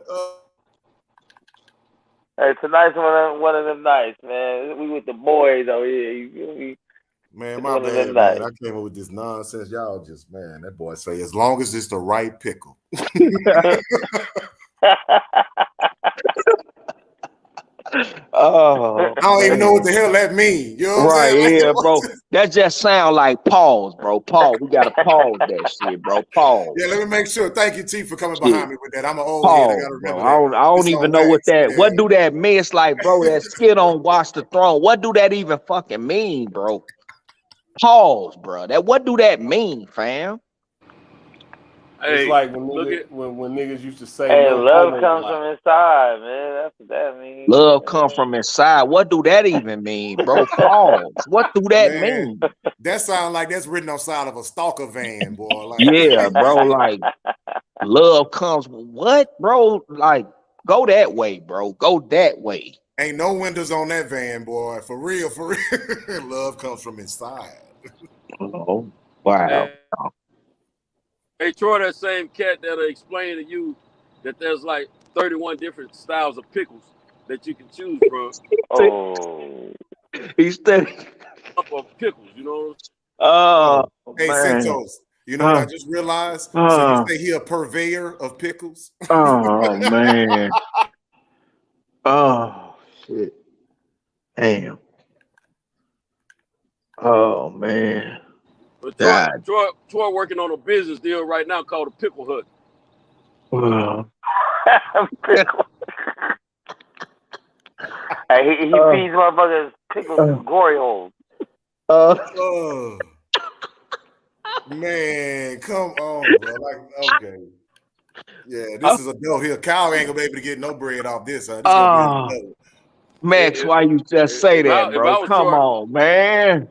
Hey, tonight's one of them nights, man. We with the boys over here. You feel me? Man, my bad, man. I came up with this nonsense. Y'all just, man, that boy say, as long as it's the right pickle. Oh, I don't even know what the hell that means. You know what I'm saying? Yeah, bro. That just sound like pause, bro. Pause. We gotta pause that shit, bro. Pause. Yeah, let me make sure. Thank you, T, for coming behind me with that. I'm an old head. I gotta remember that. I don't even know what that. What do that mean? It's like, bro, that skit on Watch the Throne. What do that even fucking mean, bro? Pause, bro. What do that mean, fam? Hey, it's like when niggas used to say, "Hey, love comes from inside, man." That's what that means. Love comes from inside. What do that even mean, bro? Pause. What do that mean? That sounds like that's written on side of a stalker van, boy. Like, yeah, bro. Like, love comes. What, bro? Like, go that way, bro. Go that way. Ain't no windows on that van, boy. For real. Love comes from inside. Oh, wow. Hey, Troy, that same cat that'll explain to you that there's like 31 different styles of pickles that you can choose from. Oh, he's steady. Of pickles, you know. Hey, man. Centos, you know what I just realized? So you say he a purveyor of pickles? Oh man. Oh shit. Damn. Oh man. But God. Troy working on a business deal right now called a Pickle Hut. Pickle. Hey, he feeds motherfuckers pickles in glory holes. Man, come on, bro. Like, okay. Yeah, this is a dope here. Kyle ain't gonna be able to get no bread off this, huh? This is gonna be a dope. Max, why you just say that, bro? Come on, man.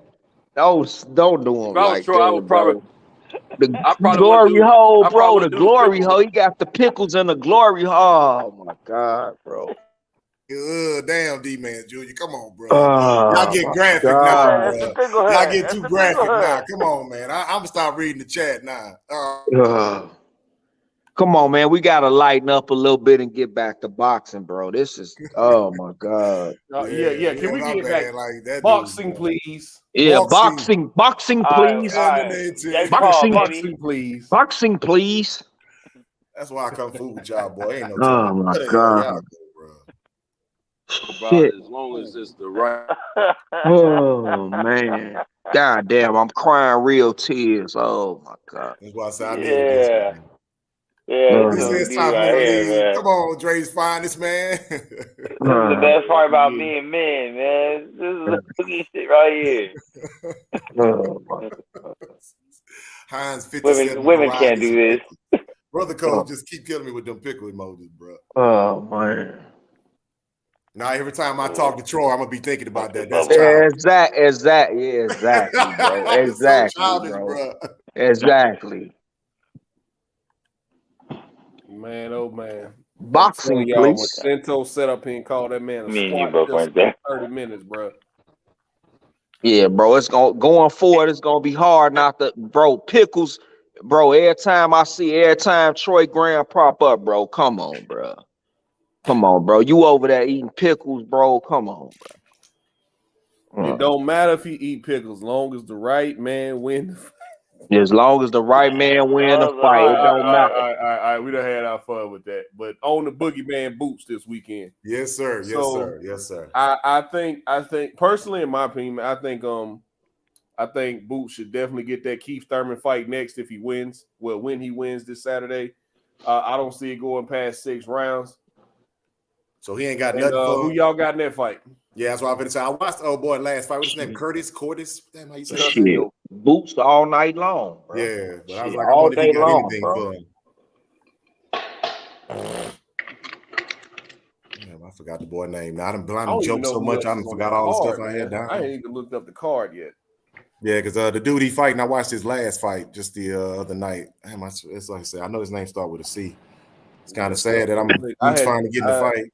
Don't do him like Troy, I that, would probably. bro. The glory hole, bro. The glory hole. He got the pickles in the glory hole. Oh my God, bro. Damn, D-Man Jr. Come on, bro. Y'all get graphic now, bro. Y'all get too graphic now. Come on, man. I'm gonna stop reading the chat now. Come on, man. We gotta lighten up a little bit and get back to boxing, bro. This is oh my God. Yeah. Can we get back like that boxing, please? Yeah, boxing, please. Boxing, please. Boxing, please. That's why I come fool with y'all, boy. Ain't no Oh my God. Shit. As long as it's the right. Oh man. God damn, I'm crying real tears. Oh my God. That's why I said I needed this. This is top of the league. Come on, Dre's finest, man. This is the best part about being men, man. This is shit right here. Heinz 57. Women can't do this. Brother Cole, just keep killing me with them pickle emojis, bro. Oh man. Now every time I talk to Troy, I'm gonna be thinking about that. That's exactly, bro. Exactly, so childish, bro. Exactly. Man, oh man. Boxing, y'all, please. when Cento set up here and called that man a squat both right there. 30 minutes, bro. Yeah, bro. It's going forward. It's gonna be hard not to, bro. Pickles, bro. Every time Troy Graham prop up, bro. Come on, bro. Come on, bro. You over there eating pickles, bro. Come on, bro. It don't matter if you eat pickles, long as the right man wins. As long as the right man win the fight, it don't matter. All right. We done had our fun with that. But on the boogeyman boots this weekend. Yes, sir. Yes, sir. I think personally, in my opinion, I think Boots should definitely get that Keith Thurman fight next if he wins. Well, when he wins this Saturday. I don't see it going past 6 rounds. So he ain't got nothing for who y'all got in that fight? Yeah, that's what I've been saying. I watched the old boy last fight. What's his name? Cordis? Damn, how you say that? Shit. Boots all night long, bro. Yeah, but I was Shit, like, I wonder if he got anything bro. Damn, I forgot the boy name. Now I done joked so much, I done forgot all the stuff I had down. I ain't even looked up the card yet. Yeah, because the dude he fighting, I watched his last fight just the other night. Damn, it's like I said, I know his name starts with a C. It's kind of sad that I'm trying to get in the fight.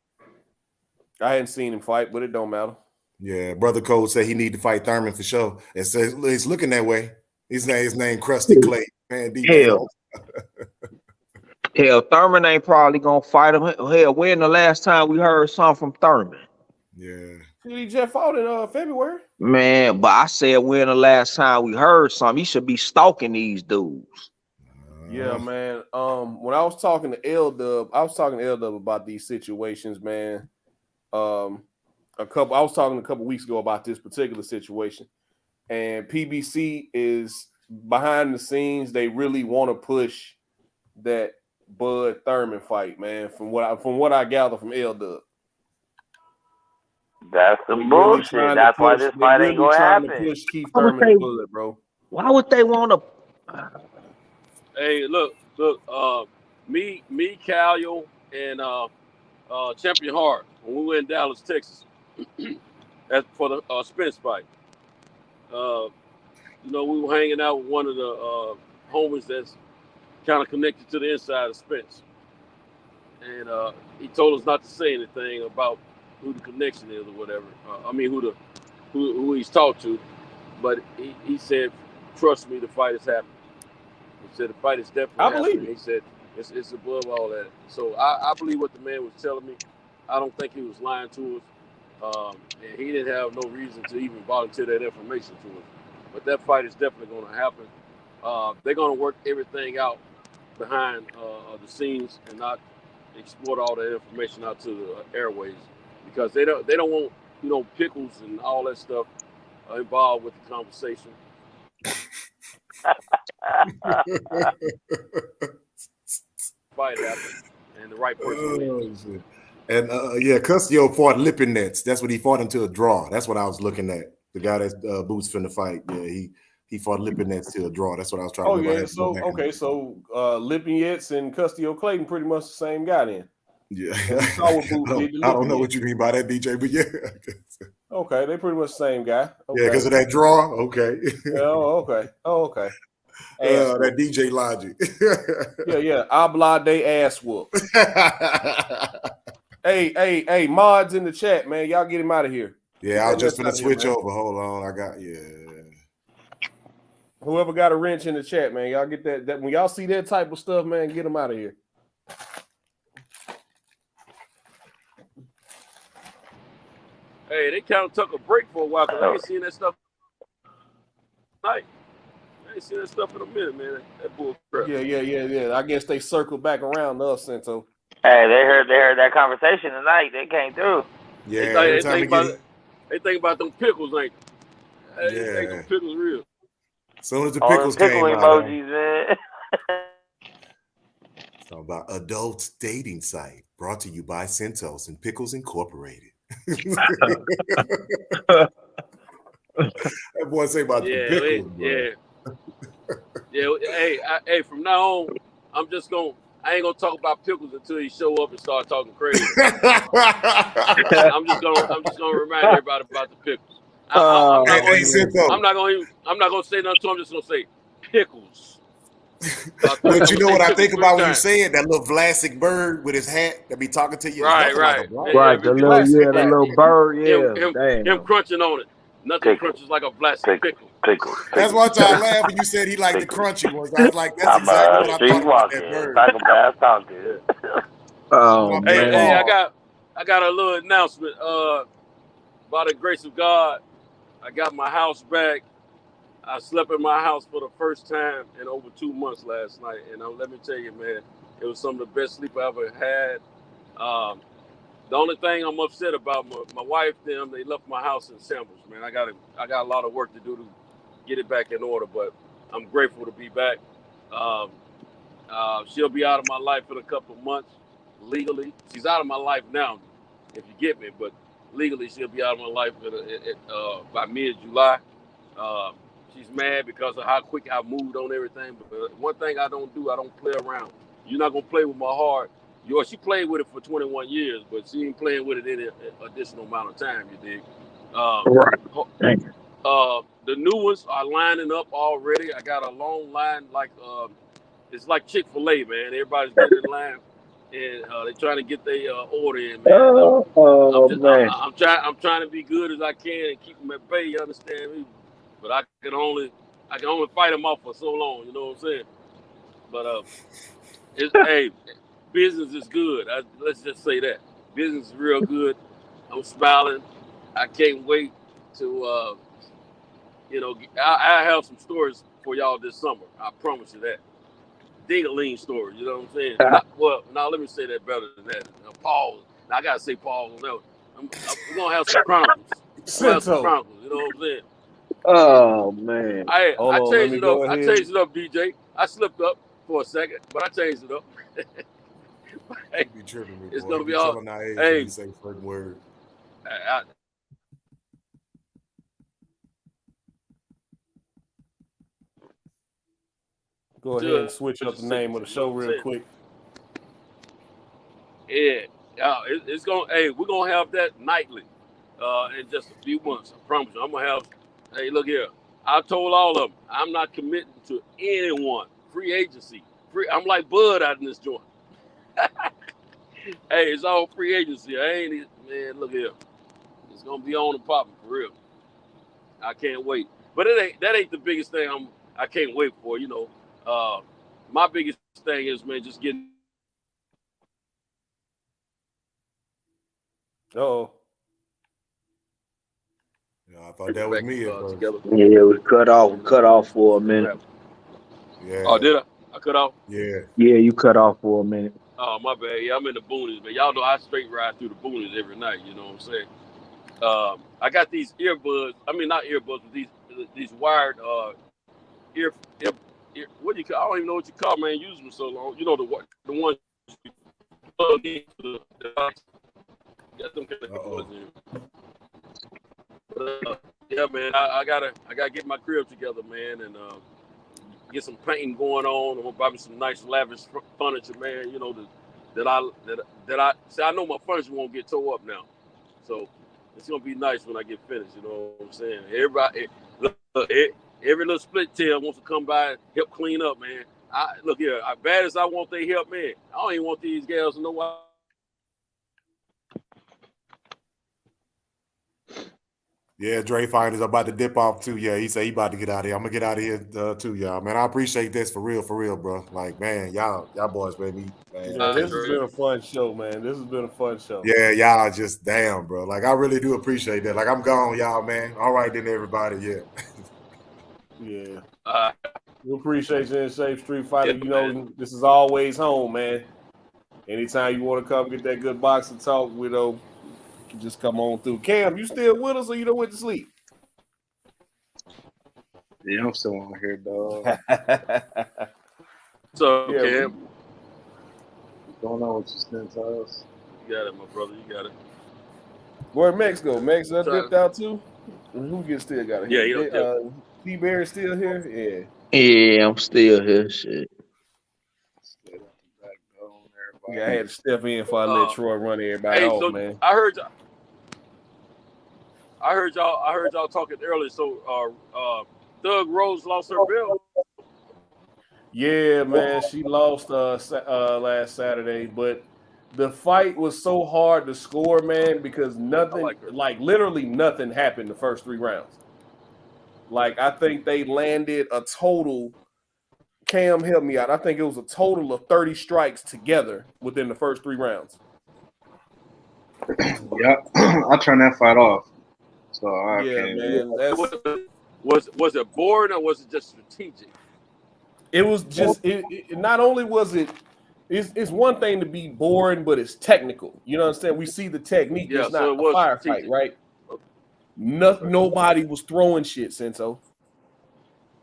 I hadn't seen him fight, but it don't matter. Yeah, Brother Cole said he need to fight Thurman for sure. It says it's looking that way. His name Krusty Clay. Man, Hell, Thurman ain't probably gonna fight him. Hell, when the last time we heard something from Thurman? Yeah. He just fought in February. Man, but I said when the last time we heard something, he should be stalking these dudes. Yeah, man. When I was talking to L-Dub, about these situations, man. I was talking a couple weeks ago about this particular situation, and PBC is behind the scenes. They really want to push that Bud Thurman fight, man. From what I gather from L-Dub. That's some bullshit. That's why this fight ain't gonna happen. To push Keith Thurman and Bud, bro. Why would they want to? Hey, look. Me, Calio, and Champion Hart when we were in Dallas, Texas, that's for the Spence fight. We were hanging out with one of the homies that's kind of connected to the inside of Spence, and he told us not to say anything about who the connection is or whatever. Who he's talked to, but he said, "Trust me, the fight is happening." He said the fight is definitely happening. Believe it. He said it's above all that. So I believe what the man was telling me. I don't think he was lying to us. And he didn't have no reason to even volunteer that information to us. But that fight is definitely going to happen. They're going to work everything out behind the scenes and not export all that information out to the airways, because they don't want pickles and all that stuff involved with the conversation. Fight happened, and the right person wins. And yeah, Castano fought Lipinets. That's what he fought into a draw. That's what I was looking at. The guy that's Boots finna fight. Yeah, he fought Lipinets to a draw. That's what I was trying to look at. So Lipinets and Castano Clayton pretty much the same guy then. Yeah. I don't know what you mean by that, DJ, but yeah. Okay, they pretty much the same guy. Okay. Yeah, because of that draw. Okay. Okay. That DJ logic. yeah. Habla de ass whoop. Hey, mods in the chat, man. Y'all get him out of here. Yeah, I was just gonna switch over. Hold on. Whoever got a wrench in the chat, man. Y'all get that when y'all see that type of stuff, man, get them out of here. Hey, they kind of took a break for a while because I ain't seen that stuff tonight. I ain't seen that stuff in a minute, man. That bull crap. Yeah. I guess they circled back around to us, Sento. Hey, they heard that conversation tonight. They came through. Yeah, they think about them pickles, ain't they? Yeah. They think them pickles real. As soon as the pickles pickle came emojis, man. It's all about adult dating site brought to you by Centos and Pickles Incorporated. That boy say about the pickles, bro. Yeah. Hey, from now on, I ain't gonna talk about pickles until he show up and start talking crazy. I'm just gonna remind everybody about the pickles. I'm not gonna say nothing to him. I'm just gonna say pickles. But you know what I think about when you say it? That little Vlasic bird with his hat that be talking to you. Right. The little bird. Him crunching on it. Nothing crunches like a Vlasic pickle. That's why I laughed when you said he liked the crunchy ones. I was like, that's exactly what I thought about that bird. Oh man. Hey, I got a little announcement. By the grace of God, I got my house back. I slept in my house for the first time in over 2 months last night, and let me tell you, man, it was some of the best sleep I ever had. The only thing I'm upset about, my wife, they left my house in shambles, man. I got a lot of work to do to get it back in order, but I'm grateful to be back. She'll be out of my life in a couple of months, legally. She's out of my life now, if you get me, but legally she'll be out of my life by mid-July. She's mad because of how quick I moved on everything. But one thing I don't play around. You're not going to play with my heart. She played with it for 21 years, but she ain't playing with it any additional amount of time, you dig? Right. Thank you. The new ones are lining up already. I got a long line, it's like Chick-fil-A, man. Everybody's getting in line, and they're trying to get their order in, man. I'm trying to be good as I can and keep them at bay, you understand me? But I can only fight them off for so long, you know what I'm saying? But hey, business is good. Let's just say that business is real good. I'm smiling. I can't wait to I have some stories for y'all this summer. I promise you that. Ding-a-ling stories, you know what I'm saying? Now let me say that better than that. Pause. Now I gotta say pause on that. We're gonna have some chronicles. You know what I'm saying? Oh man! I changed it up. I changed it up, DJ. I slipped up for a second, but I changed it up. Hey, be tripping me, it's boy. gonna be all. Hey, you say certain word. Go ahead and switch up the name of the show real quick. Yeah, it's gonna. Hey, we're gonna have that nightly in just a few months. I promise you. I'm gonna have. Hey, look here. I told all of them I'm not committing to anyone. Free agency. I'm like Bud out in this joint. Hey, it's all free agency. Man, look here. It's gonna be on and popping for real. I can't wait. But that ain't the biggest thing I can't wait for, you know. My biggest thing is, man, just getting. Yeah, I thought that was me together. Yeah, we cut off for a minute. Yeah. Oh, did I? I cut off? Yeah. Yeah, you cut off for a minute. Oh, my bad. Yeah, I'm in the boonies, man. Y'all know I straight ride through the boonies every night, you know what I'm saying? I got these earbuds. I mean, not earbuds, but these wired ear. What do you call? I don't even know what you call, man. Use them so long. You know the ones you plug into the device. Got them kind of earbuds in. Yeah, man. I gotta get my crib together, man, and get some painting going on. I'm gonna buy me some nice lavish furniture, man. You know that I see. I know my furniture won't get tore up now, so it's gonna be nice when I get finished. You know what I'm saying? Everybody, look, every little split tail wants to come by and help clean up, man. Look here, as bad as I want they help, man, I don't even want these gals to know why. Yeah, Dre Finders about to dip off too. Yeah, he said he about to get out of here. I'm gonna get out of here too, y'all. Man, I appreciate this for real, bro. Like, man, y'all boys, baby. Man. Yeah, this has been a fun show, man. This has been a fun show. Yeah, y'all just damn, bro. Like, I really do appreciate that. Like, I'm gone, y'all, man. All right, then, everybody. Yeah. We appreciate you in Safe Street Fighter. You know, this is always home, man. Anytime you want to come get that good boxing talk, you just come on through. Cam, you still with us or you done went to sleep? Yeah, I'm still on here, dog. So, yeah, Cam, what's going on with you, Stentos? You got it, my brother. You got it. Where'd Max go? Max dipped out too? Who still got it? Yeah, T-Berry still here? Yeah. Yeah, I'm still here. Shit. Yeah, I had to step in before I let Troy run everybody off, man. I heard y'all talking earlier. So, Thug Rose lost her belt. Yeah, man, she lost last Saturday, but the fight was so hard to score, man, because nothing, like literally nothing happened the first 3 rounds. Like, I think they landed a total. Cam, help me out. I think it was a total of 30 strikes together within the first 3 rounds. Yeah, I turned that fight off. So man. Was it boring or was it just strategic? It was just. It not only was it. It's one thing to be boring, but it's technical. You know what I'm saying? We see the technique. Yeah, it's not a firefight, right? Nobody was throwing shit, Senso.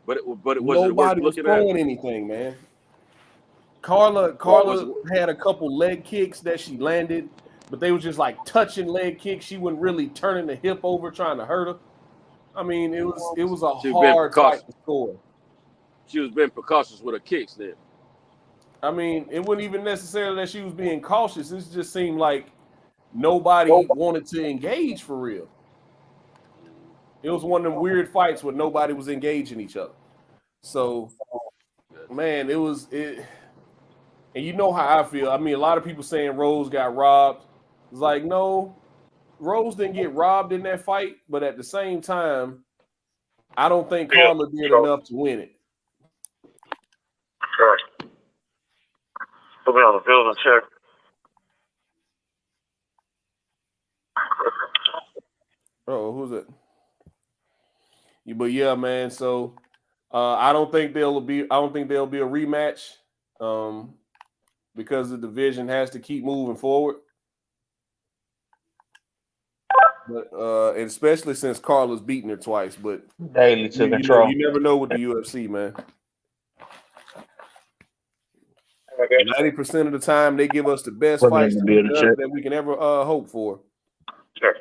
But nobody was throwing anything, man. Carla had a couple leg kicks that she landed, but they were just like touching leg kicks. She wasn't really turning the hip over trying to hurt her. I mean, it was a hard fight to score. She was being precautious with her kicks then. I mean, it wasn't even necessarily that she was being cautious. It just seemed like nobody wanted to engage for real. It was one of them weird fights where nobody was engaging each other. So, man, it. And you know how I feel. I mean, a lot of people saying Rose got robbed. It's like, no, Rose didn't get robbed in that fight. But at the same time, I don't think Carla did enough to win it. Sure. Put me on the field and check. Oh, who's it? But yeah, man. So I don't think there'll be a rematch because the division has to keep moving forward. But and especially since Carla's beaten her twice, but Daily to control. You never know with the UFC, man. 90% of the time, they give us the best fights that we can ever hope for. Sure.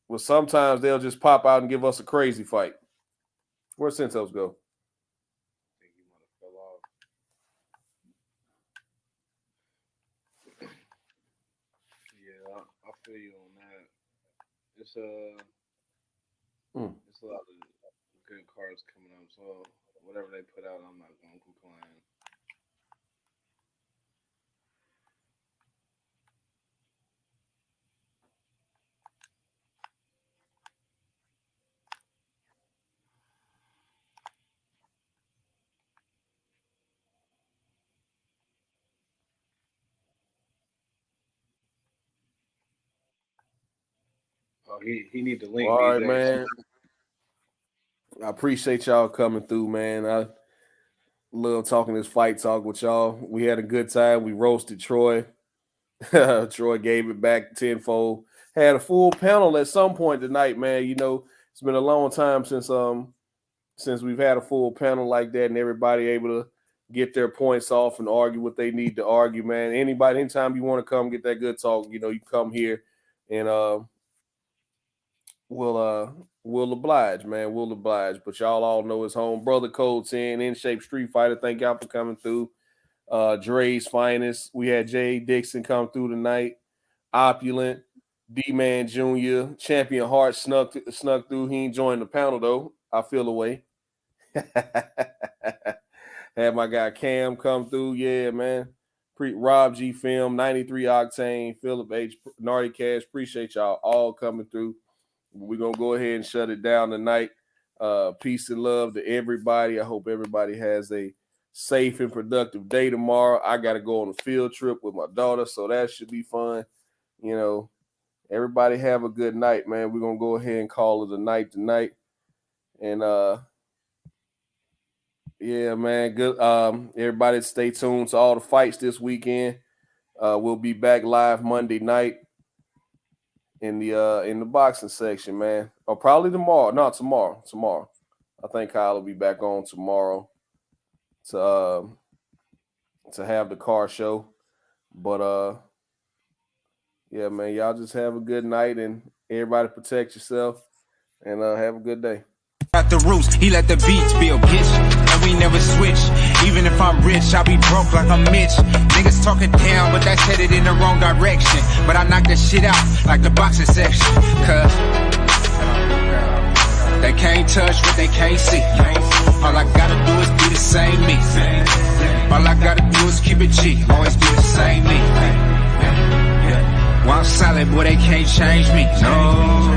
Well, sometimes they'll just pop out and give us a crazy fight. Where'd Sentos go? Yeah, I feel you on that. It's a lot of good cards coming up. So whatever they put out, I'm not gonna complain. Oh, he need to link. All right, DJ. man. I appreciate y'all coming through, man. I love talking this fight talk with y'all. We had a good time. We roasted Troy. Troy gave it back tenfold. Had a full panel at some point tonight, man. You know, it's been a long time since we've had a full panel like that and everybody able to get their points off and argue what they need to argue, man. Anytime you want to come get that good talk, you know, you come here and we'll oblige, man. We'll oblige. But y'all all know it's home. Brother Code 10, In Shape Street Fighter. Thank y'all for coming through. Dre's Finest. We had Jay Dixon come through tonight. Opulent, D-Man Jr., Champion Hart snuck through. He ain't joined the panel, though. I feel away. Had my guy Cam come through. Yeah, man. Rob G Film, 93 Octane, Philip H. Nardy Cash. Appreciate y'all all coming through. We're going to go ahead and shut it down tonight. Peace and love to everybody. I hope everybody has a safe and productive day tomorrow. I got to go on a field trip with my daughter, so that should be fun. You know, everybody have a good night, man. We're going to go ahead and call it a night tonight. And, yeah, man, good. Everybody stay tuned to all the fights this weekend. We'll be back live Monday night in the boxing section, man. Or probably tomorrow. No, tomorrow. I think Kyle will be back on tomorrow to have the car show. But yeah, man, y'all just have a good night and everybody protect yourself and have a good day. At the roots, he let the beats build, bitch, and we never switch. Even if I'm rich, I'll be broke like I'm Mitch. Niggas talking down, but that's headed in the wrong direction. But I knock that shit out like the boxing section. Cause they can't touch what they can't see. All I gotta do is be the same me. All I gotta do is keep it G. Always be the same me. While I'm solid, boy, they can't change me. No.